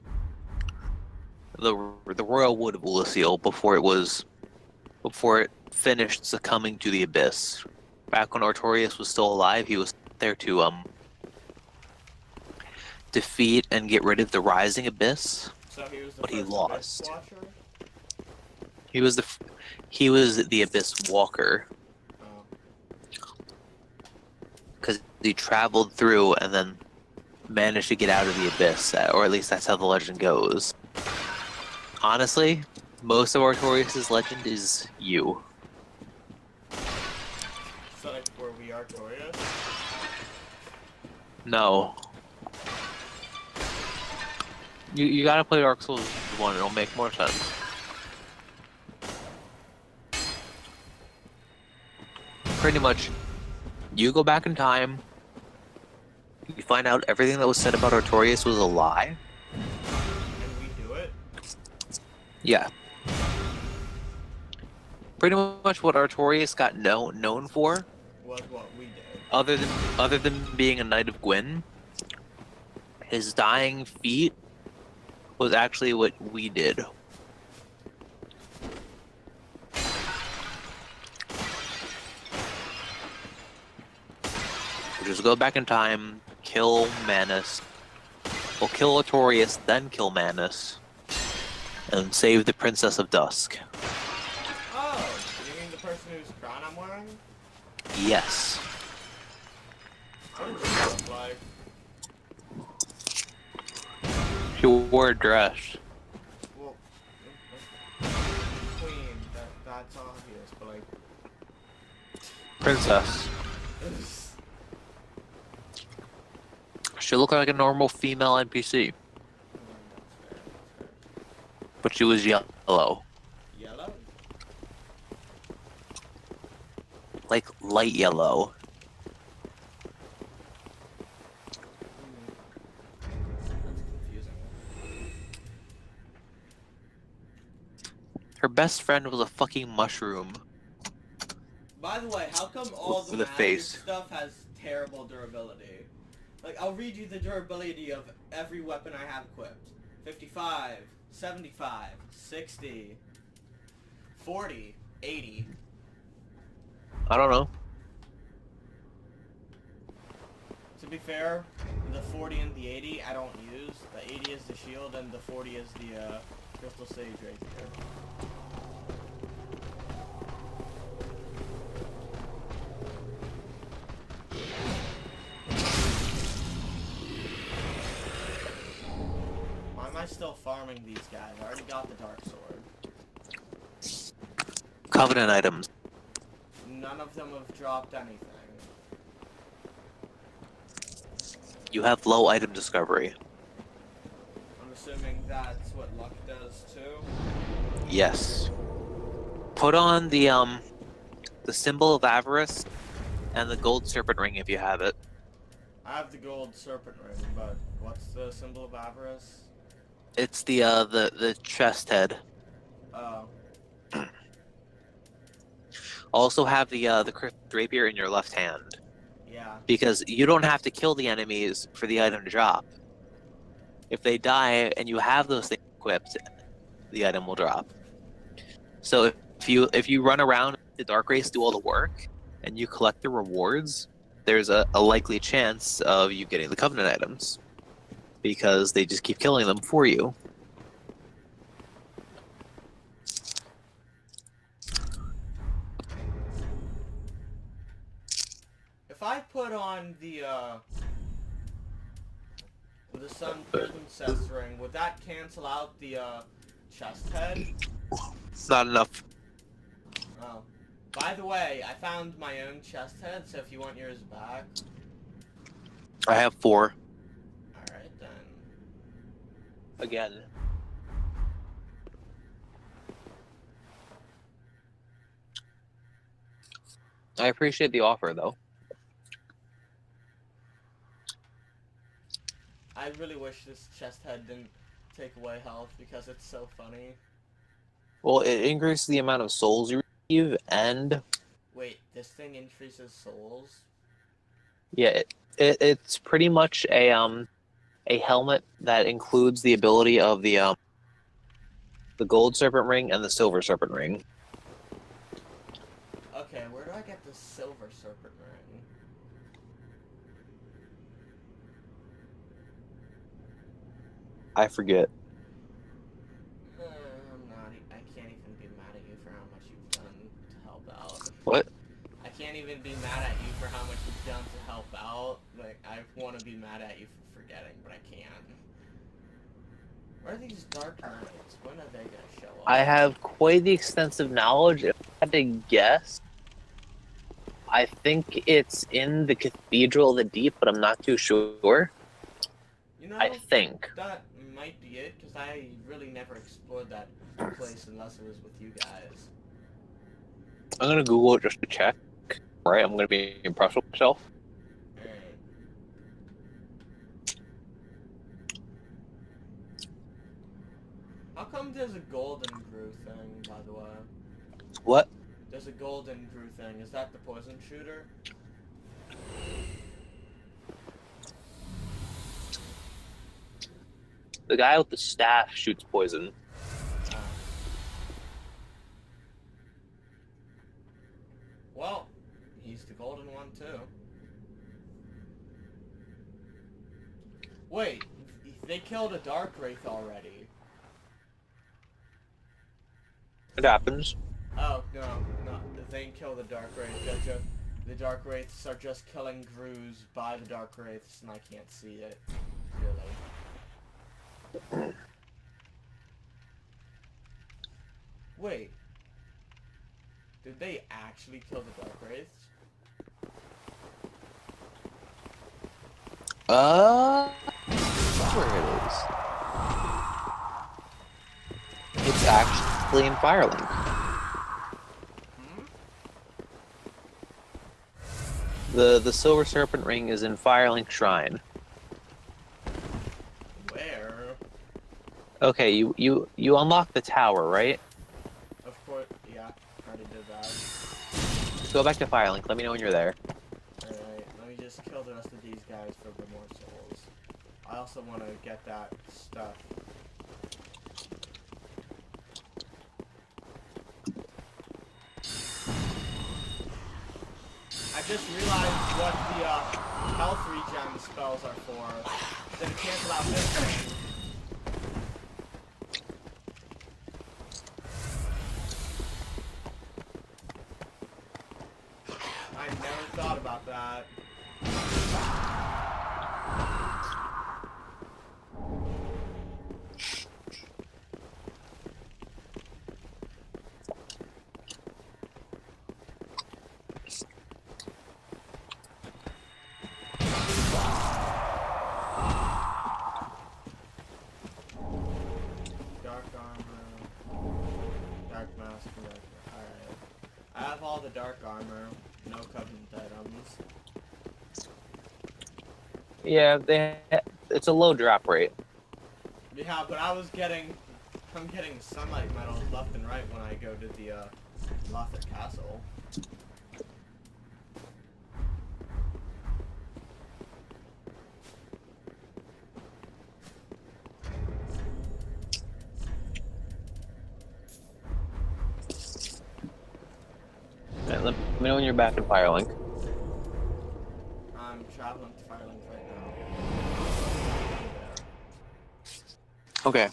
The Royal Wood of Ulasil before it finished succumbing to the Abyss. Back when Artorias was still alive, he was there to defeat and get rid of the Rising Abyss. So he was the but he first lost. Abyss Watcher? He was the Abyss Walker. Oh. Because he traveled through and then managed to get out of the Abyss, or at least that's how the legend goes. Honestly, most of Artorias' legend is you. So, like, were we Artorias? No. You gotta play Dark Souls 1, it'll make more sense. Pretty much, you go back in time, you find out everything that was said about Artorias was a lie. And we do it? Yeah. Pretty much what Artorias got known for was what we did. Other than being a Knight of Gwyn, his dying feat was actually what we did. Just go back in time, kill Manus. Well, kill Artorias, then kill Manus, and save the Princess of Dusk. Oh, you mean the person whose crown I'm wearing? Yes. What did she look like? She wore a dress. Well, queen. That's obvious, but like. Princess. She looked like a normal female NPC, but she was yellow. Yellow? Like light yellow. That's confusing. Her best friend was a fucking mushroom. By the way, how come all the With a magic face. stuff has terrible durability? Like, I'll read you the durability of every weapon I have equipped. 55, 75, 60, 40, 80. I don't know. To be fair, the 40 and the 80 I don't use. The 80 is the shield and the 40 is the crystal sage right there. Why am I still farming these guys? I already got the dark sword. Covenant items. None of them have dropped anything. You have low item discovery. I'm assuming that's what luck does too. Yes. Put on the symbol of avarice and the gold serpent ring if you have it. I have the gold serpent ring, but what's the symbol of avarice? It's the chest head. Oh. Also have the crystal rapier in your left hand. Yeah. Because you don't have to kill the enemies for the item to drop. If they die and you have those things equipped, the item will drop. So if you run around the dark race, do all the work, and you collect the rewards, there's a likely chance of you getting the covenant items. Because they just keep killing them for you. If I put on the Sun Princess ring, would that cancel out the chest head? It's not enough. Oh. By the way, I found my own chest head, so if you want yours back. I have 4. Alright then. Again. I appreciate the offer, though. I really wish this chest head didn't take away health because it's so funny. Well, it increases the amount of souls you receive, and Wait, this thing increases souls? yeah, it's pretty much a helmet that includes the ability of the gold serpent ring and the silver serpent ring. Okay, where do I get the silver serpent ring? I forget. I can't even be mad at you for how much you've done to help out. What? I can't even be mad at you for how much you've done to help out. Like, I want to be mad at you for forgetting, but I can't. Where are these dark knights? When are they gonna show up? I have quite the extensive knowledge. If I had to guess, I think it's in the Cathedral of the Deep, but I'm not too sure. You know, I think. that might be it, because I really never explored that place unless it was with you guys. I'm gonna Google it just to check. Right, I'm gonna be impressed with myself. Alright. How come there's a golden brew thing, by the way? What? There's a golden Gru thing. Is that the poison shooter? The guy with the staff shoots poison. Well, he's the golden one too. Wait, they killed a Dark Wraith already. It happens. Oh, no, they didn't kill the Dark Wraith. The Dark Wraiths are just killing Grus by the Dark Wraiths, and I can't see it, really. Wait. Did they actually kill the Dark Wraiths? Where it is. It's actually in Firelink. The Silver Serpent Ring is in Firelink Shrine. Where? Okay, you unlock the tower, right? Of course, yeah, already did that. Go back to Firelink. Let me know when you're there. Alright, let me just kill the rest of these guys for the more souls. I also want to get that stuff. I just realized what the health regen spells are for. Then cancel out this thing. I never thought about that. Dark armor, dark mask, alright. I have all the dark armor, no covenant items. Yeah, it's a low drop rate. Yeah, but I'm getting sunlight medals left and right when I go to the Lothar Castle. Right, let me know when you're back in Firelink. I'm traveling to Firelink right now. Okay.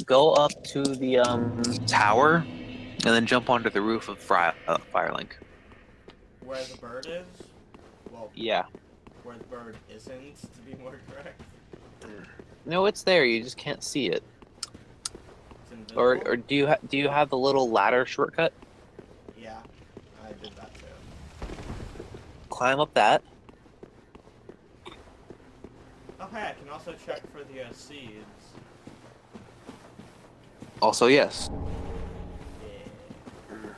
Go up to the tower, and then jump onto the roof of Firelink. Where the bird is? Well, Yeah. where the bird isn't, to be more correct. No, it's there. You just can't see it. It's invisible. Or do you have the little ladder shortcut? Yeah, I did that too. Climb up that. Oh hey, I can also check for the seeds. Also, yes. Yeah.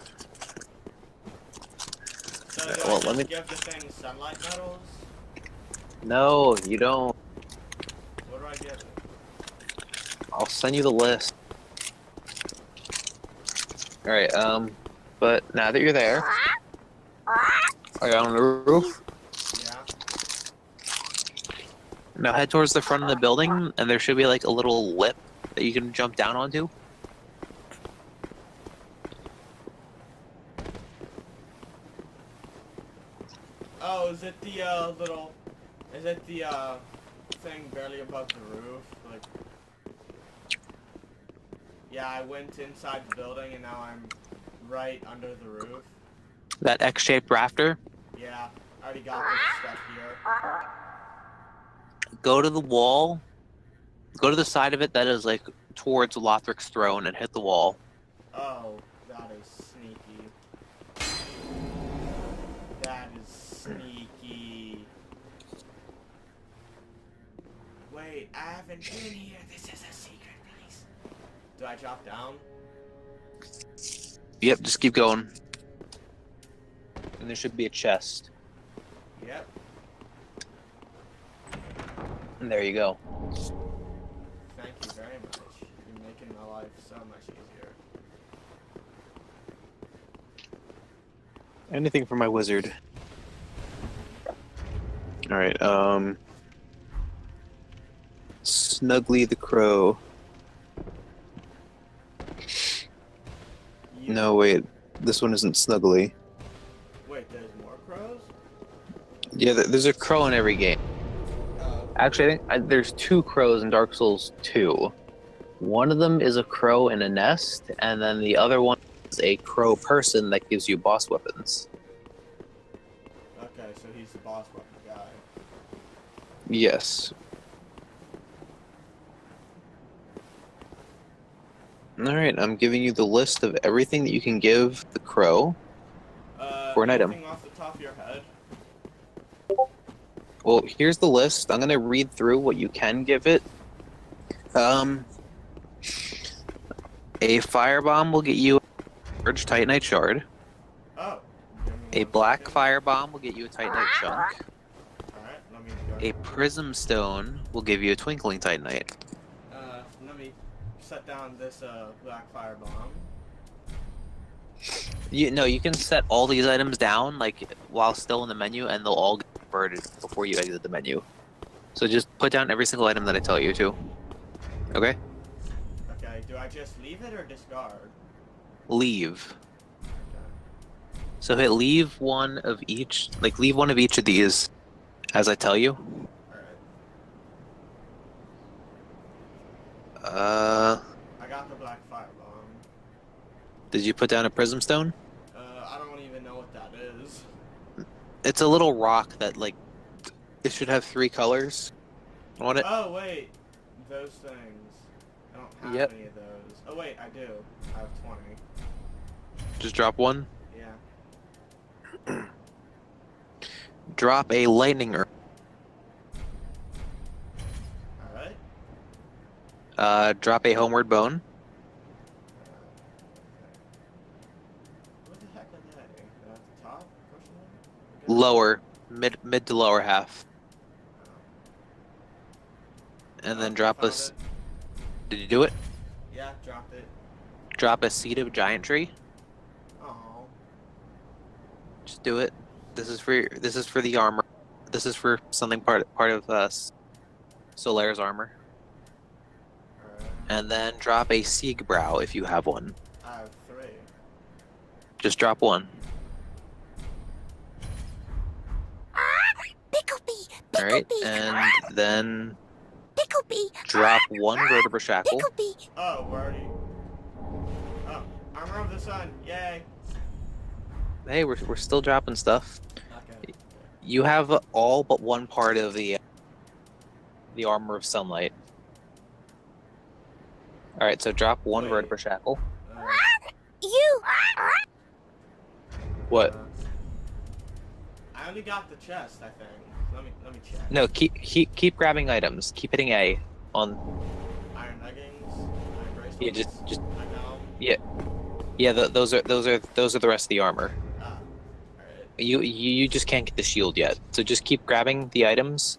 So do Well, I let just me- give the thing sunlight medals? No, you don't. What do I give it? I'll send you the list. Alright, but now that you're there, are you on the roof? Yeah. Now head towards the front of the building, and there should be like a little lip that you can jump down onto. Oh, is it the is it the thing barely above the roof? Like, yeah, I went inside the building and now I'm right under the roof. That X-shaped rafter. Yeah, I already got this stuff here. Go to the wall. Go to the side of it that is like towards Lothric's throne and hit the wall. Oh, that is sneaky. That is sneaky. Wait, I haven't been here. This is a secret place. Do I drop down? Yep, just keep going. And there should be a chest. Yep. And there you go. Thank you very much. You're making my life so much easier. Anything for my wizard. Alright, Snuggly the Crow. No, wait. This one isn't Snuggly. Wait, there's more crows? Yeah, there's a crow in every game. Actually, I think there's 2 crows in Dark Souls 2. One of them is a crow in a nest, and then the other one is a crow person that gives you boss weapons. Okay, so he's the boss weapon guy. Yes. Alright, I'm giving you the list of everything that you can give the crow for an item. Anything off the top of your head? Well, here's the list. I'm gonna read through what you can give it. A firebomb will get you a large Titanite shard. Oh. A black firebomb will get you a Titanite chunk. Alright, let me go. A prism stone will give you a twinkling Titanite. Let me set down this black firebomb. You can set all these items down like while still in the menu, and they'll all get converted before you exit the menu. So just put down every single item that I tell you to. Okay? Okay, do I just leave it or discard? Leave. Okay. So hit leave one of each, like leave one of each of these as I tell you. Alright. I got the black firebomb. Did you put down a prism stone? I don't even know what that is. It's a little rock that like it should have 3 colors on it. Oh wait, those things. I don't have any of those. Oh wait, I do. I have 20. Just drop one. Yeah. Drop a lightning urn. Alright. Drop a homeward bone. What the heck are they? At the top? Lower, mid to lower half. And then drop a. Did you do it? Yeah, dropped it. Drop a seed of giant tree. Oh. Just do it. This is for the armor. This is for something part of Solaire's armor. Alright. And then drop a Siegbrow if you have one. I have 3. Just drop one. Picklebee! Alright, and then Picklebee! drop one vertebra shackle. Picklebee! Oh, we're already. Oh, Armor of the Sun! Yay! Hey, we're still dropping stuff. Okay. You have all but one part of the armor of sunlight. Alright, so drop one Wait. vertebra shackle. You! What? I only got the chest, I think. Let me check. No, keep grabbing items. Keep hitting A on. Iron leggings, iron bracelets. Yeah, just iron yeah. Those are the rest of the armor. Ah, alright. You just can't get the shield yet. So just keep grabbing the items,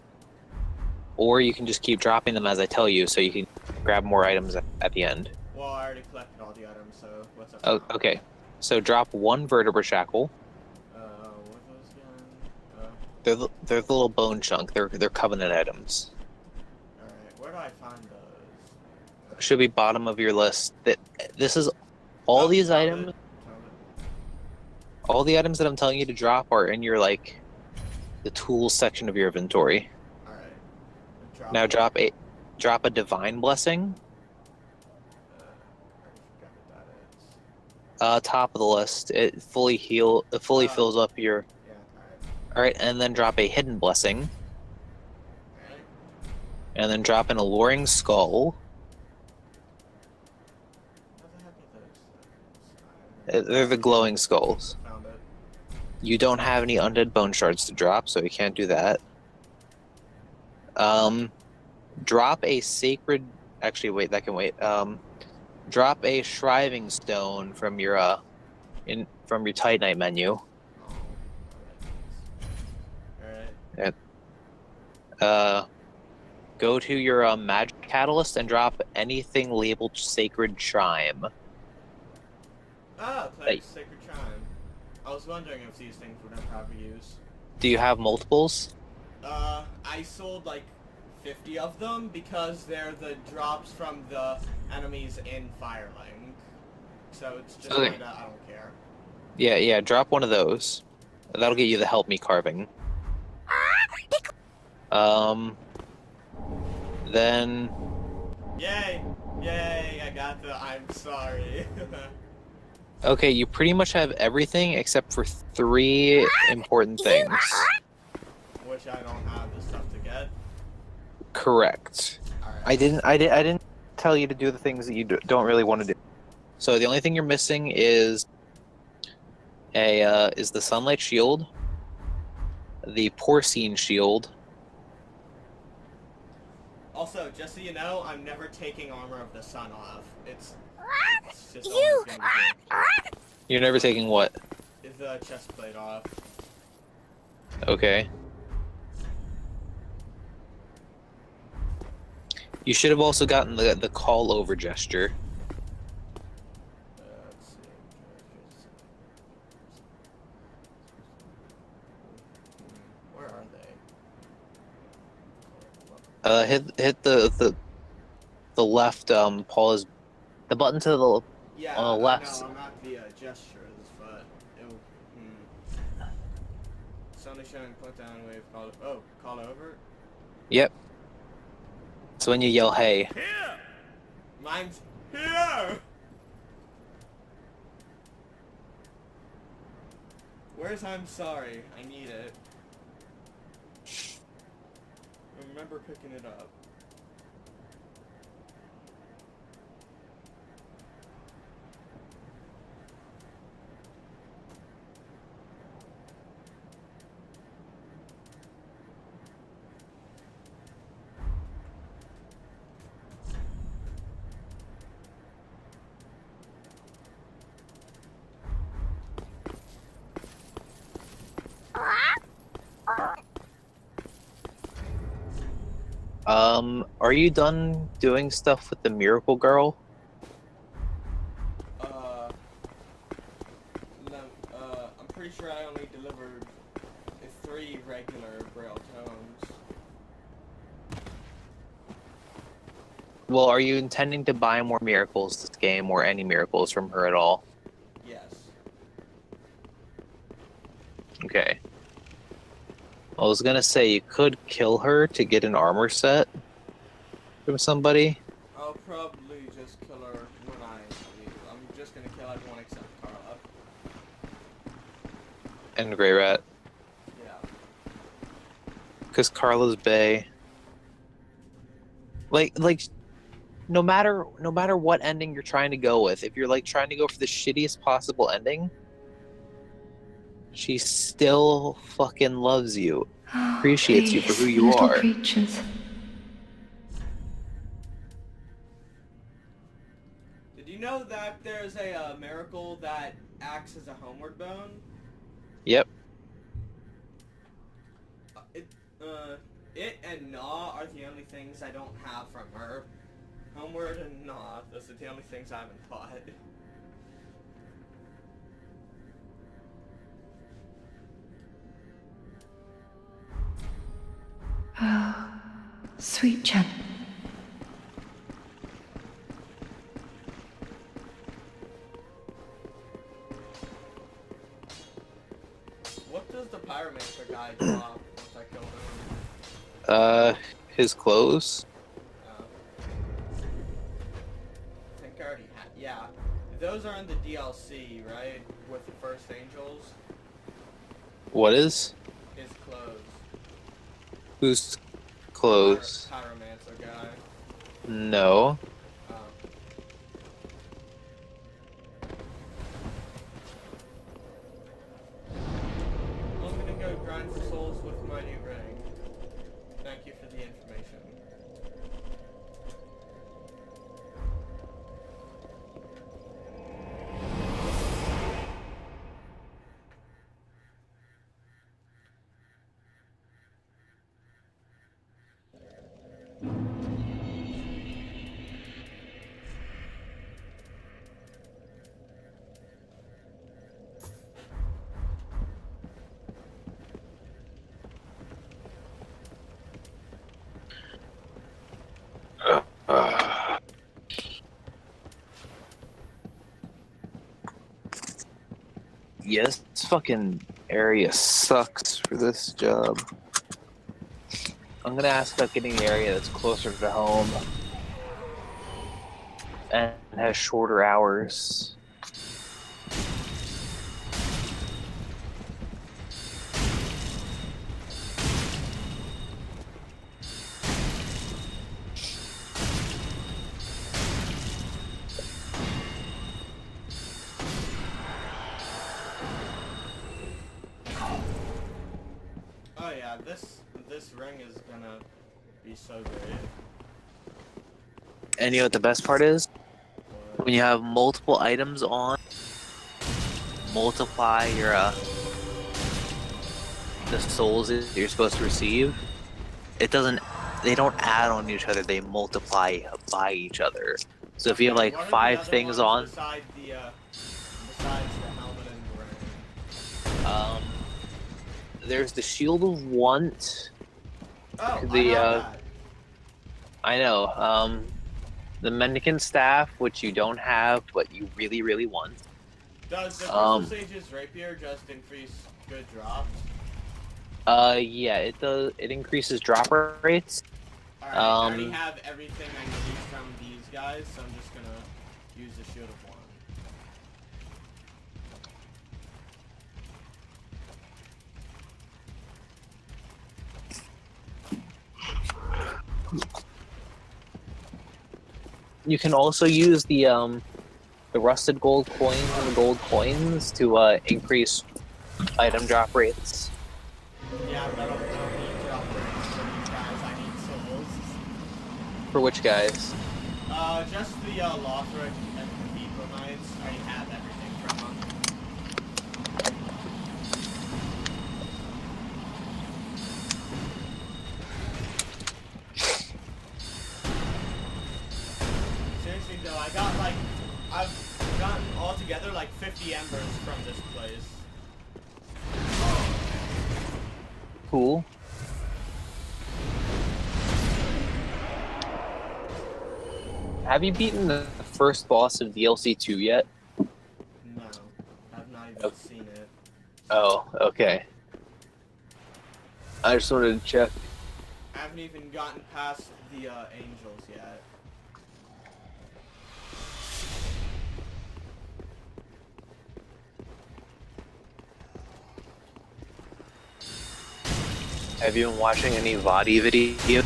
or you can just keep dropping them as I tell you, so you can grab more items at the end. Well, I already collected all the items, so what's up? Oh, now? okay. So drop one vertebra shackle. What are those again? They're the little bone chunk. They're covenant items. Alright, where do I find those? Should be bottom of your list. This is all these found items. it. Found it. All the items that I'm telling you to drop are in your like the tools section of your inventory. Alright. Now drop a divine blessing. I forgot what that is. Top of the list. It fully fills up your. Yeah, alright. All right, and then drop a hidden blessing, Alright. and then drop an alluring skull. What the heck are those? They're the glowing skulls. Found it. You don't have any undead bone shards to drop, so you can't do that. Drop a sacred. Actually, wait. That can wait. Drop a shriving stone from your from your Titanite menu. Alright. Go to your magic catalyst and drop anything labeled sacred chime. Oh, it's like Sacred Chime. I was wondering if these things would ever have use. Do you have multiples? I sold like 50 of them because they're the drops from the enemies in Firelink. So it's just Okay. kinda, I don't care. Yeah, drop one of those. That'll get you the help me carving. Then Yay! Yay! I got the I'm sorry. okay, you pretty much have everything except for 3 important things. Which I don't have the stuff to get. Correct. Alright. I didn't tell you to do the things that you don't really want to do. So the only thing you're missing is the sunlight shield, the porcine shield. Also, just so you know, I'm never taking Armor of the Sun off. It's just always gonna be You're never taking what? the chest plate off. Okay. You should have also gotten the call over gesture. Let's see. Where are they? Hit the left. Paul is the button to the Yeah, on the left. no, I'm not the gestures, but it. Sunday showing, click down, wave, call. Oh, call over. Yep. So when you yell "Hey," Here. Mine's here. Where's I'm sorry? I need it. Remember picking it up. Are you done doing stuff with the Miracle Girl? No, I'm pretty sure I only delivered 3 regular Braille tomes. Well, are you intending to buy more miracles this game, or any miracles from her at all? Yes. Okay. I was gonna say you could kill her to get an armor set from somebody. I'll probably just kill her when I leave. I'm just gonna kill everyone except Carla. And Grey Rat. Yeah. Because Carla's Bay. Like, no matter what ending you're trying to go with, if you're like trying to go for the shittiest possible ending, she still fucking loves you, appreciates you for who you little are. creatures. Did you know that there's a miracle that acts as a homeward bone? Yep. It and Gnaw are the only things I don't have from her. Homeward and Gnaw, those are the only things I haven't taught. Oh, sweet Chen. What does the Pyromancer guy drop once I kill him? His clothes. I think I already had. Yeah. Those are in the DLC, right? With the first angels. What is? His clothes. Whose clothes? Pyromancer guy. No. I'm gonna go grind for souls with my new ring. Thank you for the information. Yes, this fucking area sucks for this job. I'm gonna ask about getting the area that's closer to home and has shorter hours. Oh yeah, this ring is gonna be so great. And you know what the best part is? When you have multiple items on, multiply your the souls that you're supposed to receive. It doesn't. They don't add on each other. They multiply by each other. So if you have like What are the 5 other things ones on, besides the helmet and the ring? there's the Shield of Want. Oh, The I have that. I know. The Mendicant Staff, which you don't have, but you really, really want. Does the Crystal Sage's rapier just increase good drops? Yeah, it does. It increases drop rates. Alright, I already have everything I need from these guys, so I'm just gonna use the Shield of Want. You can also use the rusted gold coins and the gold coins to increase item drop rates. Yeah, but I don't need drop rates for these guys. I need souls. For which guys? Just the Lothric and the Cathedral Knights. I already have everything from them. Seriously though, I've gotten altogether like 50 embers from this place. Cool. Have you beaten the first boss of DLC 2 yet? No, I've not even seen it. Oh, okay. I just wanted to check. I haven't even gotten past the angels yet. Have you been watching any Vati videos?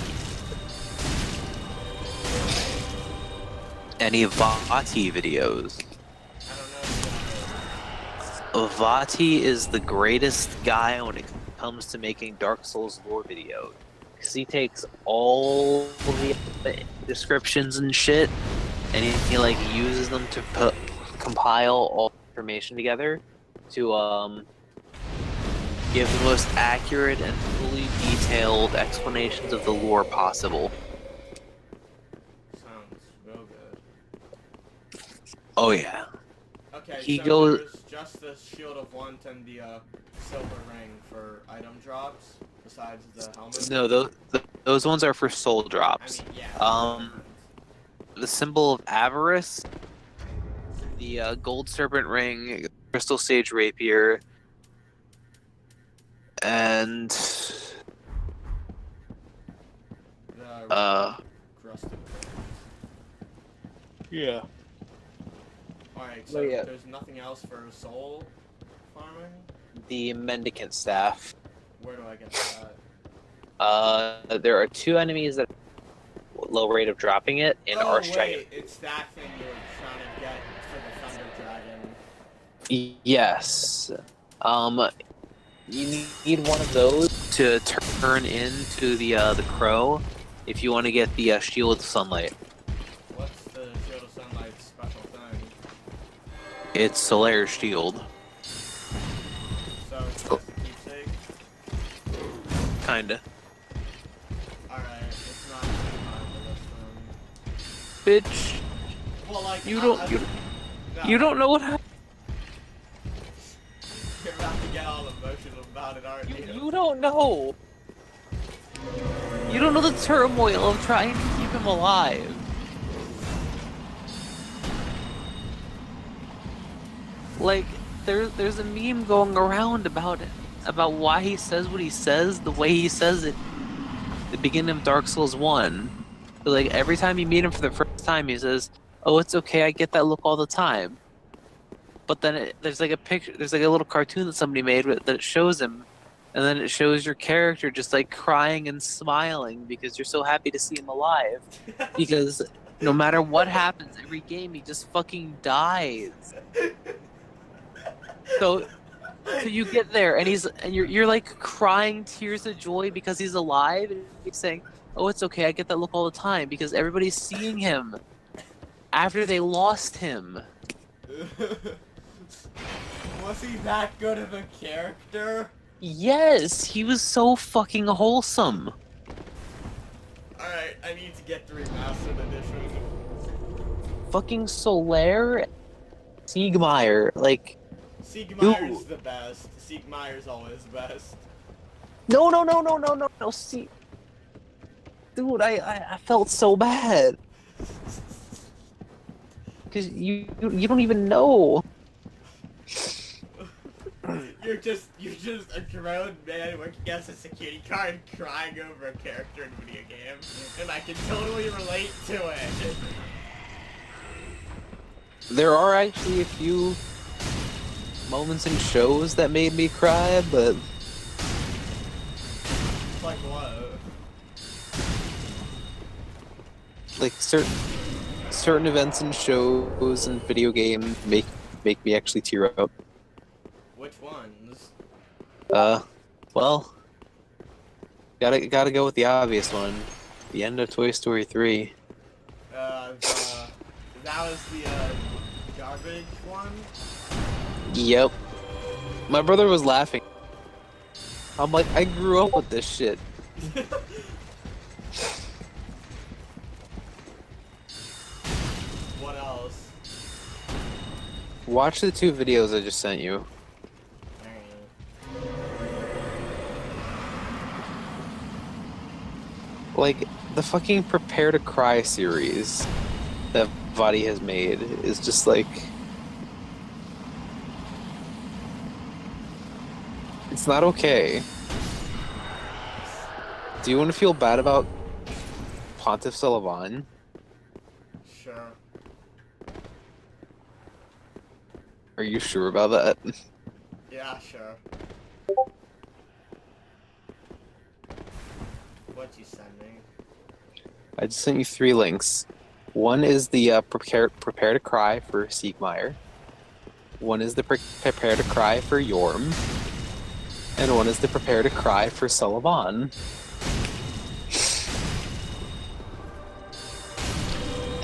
Any Vati videos? I don't know. Vati is the greatest guy when it comes to making Dark Souls lore videos. Because he takes all the descriptions and shit, and he like uses them to compile all the information together to give the most accurate and fully detailed explanations of the lore possible. Sounds real good. Oh yeah. Okay, He so goes. there's just the Shield of Want and the silver ring for item drops, besides the helmet. No, those ones are for soul drops. I mean, yeah. The symbol of avarice, the gold serpent ring, crystal sage rapier, and Crusted Yeah. Alright, so yeah. there's nothing else for soul farming? the mendicant staff. Where do I get that? There are 2 enemies that have low rate of dropping it in Oh, Arch Dragon. wait, it's that thing you were trying to get for the Thunder Dragon. Yes. You need one of those to turn into the crow if you want to get the shield of sunlight. What's the Shield of Sunlight's special thing? It's Solair's shield. So it's just a keepsake? Kinda. Alright, it's not on the list Bitch, Well, like, you no. don't know what happened. You're about to get all emotional about it, aren't you? You don't know. You don't know the turmoil of trying to keep him alive. Like, there's a meme going around about why he says what he says the way he says it. At the beginning of Dark Souls 1, so, like every time you meet him for the first time, he says, "Oh, it's okay. I get that look all the time." But then there's like a picture, there's like a little cartoon that somebody made that shows him, and then it shows your character just like crying and smiling because you're so happy to see him alive. Because no matter what happens, every game he just fucking dies. So you get there and you're like crying tears of joy because he's alive, and he's saying, "Oh, it's okay. I get that look all the time because everybody's seeing him after they lost him." Was he that good of a character? Yes, he was so fucking wholesome. Alright, I need to get the remastered edition. Fucking Solaire, Siegmeyer, like. Siegmeyer's the best. Siegmeyer's always the best. No. See, dude, I felt so bad. Cause you don't even know. You're just a grown man working as a security guard crying over a character in a video game, and I can totally relate to it. There are actually a few moments in shows that made me cry, but Like what? like certain events in shows and video games make me actually tear up. Which ones? Well, gotta go with the obvious one. The end of Toy Story 3. That was the garbage one? Yep. My brother was laughing. I'm like, I grew up with this shit. What else? Watch the 2 videos I just sent you. Like, the fucking Prepare to Cry series that Vadi has made is just like... It's not okay. Do you want to feel bad about Pontiff Sullivan? Sure. Are you sure about that? Yeah, sure. What'd you send me? I just sent you 3 links. One is the Prepare to Cry for Siegmeyer. One is the Prepare to Cry for Yorm. And one is the Prepare to Cry for Sullivan.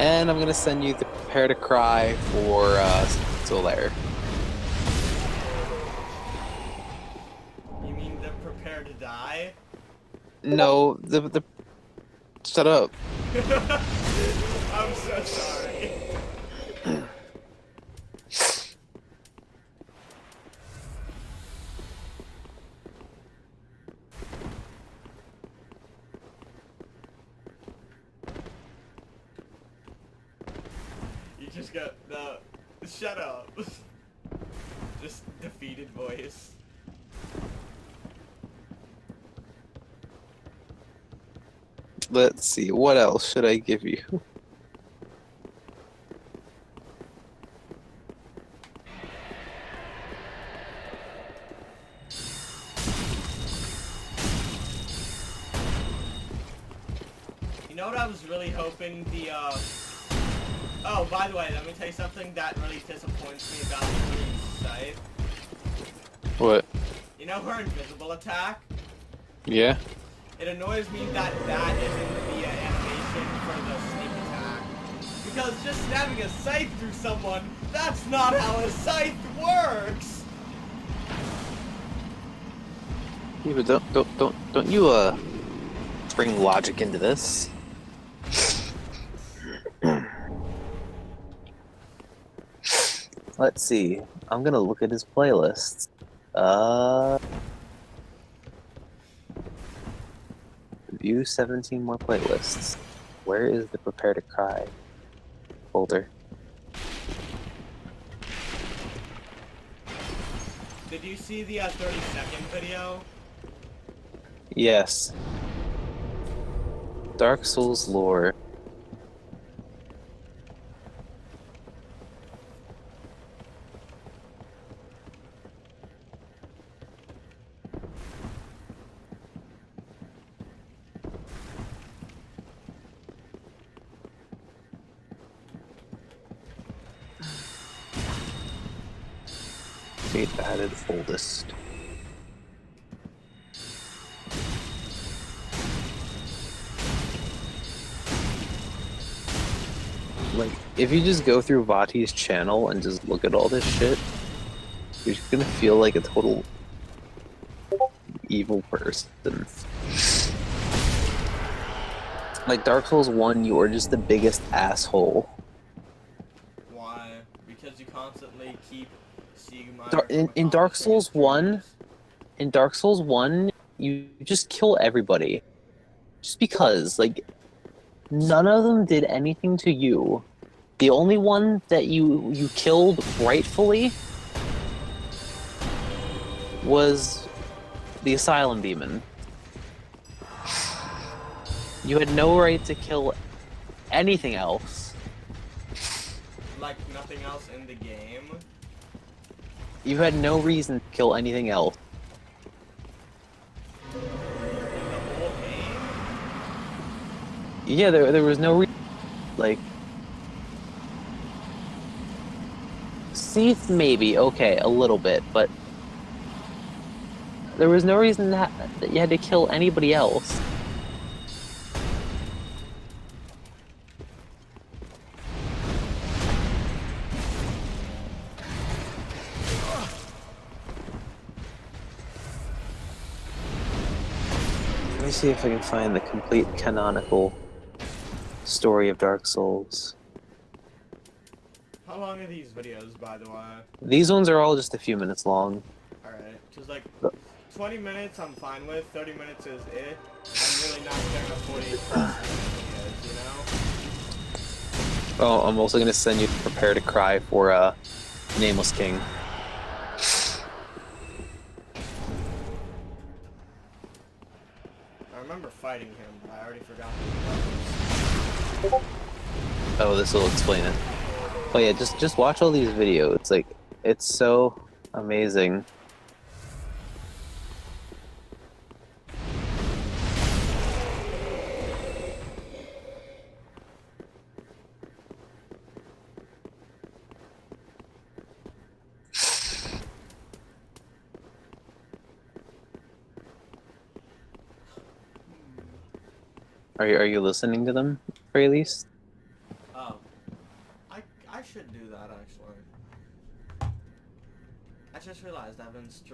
And I'm gonna send you the Prepare to Cry for Solaire. You mean the Prepare to Die? No, the shut up. I'm so sorry. You just got the shut up. Just defeated voice. Let's see, what else should I give you? You know what I was really hoping the, Oh, by the way, let me tell you something that really disappoints me about the site. What? You know her invisible attack? Yeah? It annoys me that that isn't the animation for the sneak attack. Because just stabbing a scythe through someone, that's not how a scythe works! Yeah, but don't you bring logic into this? Let's see. I'm gonna look at his playlists. View 17 more playlists. Where is the Prepare to Cry folder? did you see the 30-second video? Yes. Dark Souls lore. Fate added oldest. Like, if you just go through Vati's channel and just look at all this shit, you're just gonna feel like a total evil person. Like Dark Souls 1, you are just the biggest asshole. Why? Because you constantly keep seeing my In Dark Souls 1, in Dark Souls 1, you just kill everybody. Just because, like, none of them did anything to you. The only one that you killed rightfully was the Asylum Demon. You had no right to kill anything else. Like nothing else in the game? You had no reason to kill anything else. In the whole game? Yeah, there was no reason. Like, Seath maybe, okay, a little bit, but there was no reason that you had to kill anybody else. Let me see if I can find the complete canonical story of Dark Souls. How long are these videos, by the way? These ones are all just a few minutes long. Alright, because like 20 minutes I'm fine with, 30 minutes is it. I'm really not caring about 48 videos, you know? Oh, I'm also gonna send you to Prepare to Cry for Nameless King. I remember fighting him, but I already forgot who he was. Oh, this will explain it. Oh yeah, just watch all these videos. It's like, it's so amazing. Are you listening to them, at the very least? Oh. I should do that, actually. I just realized I've been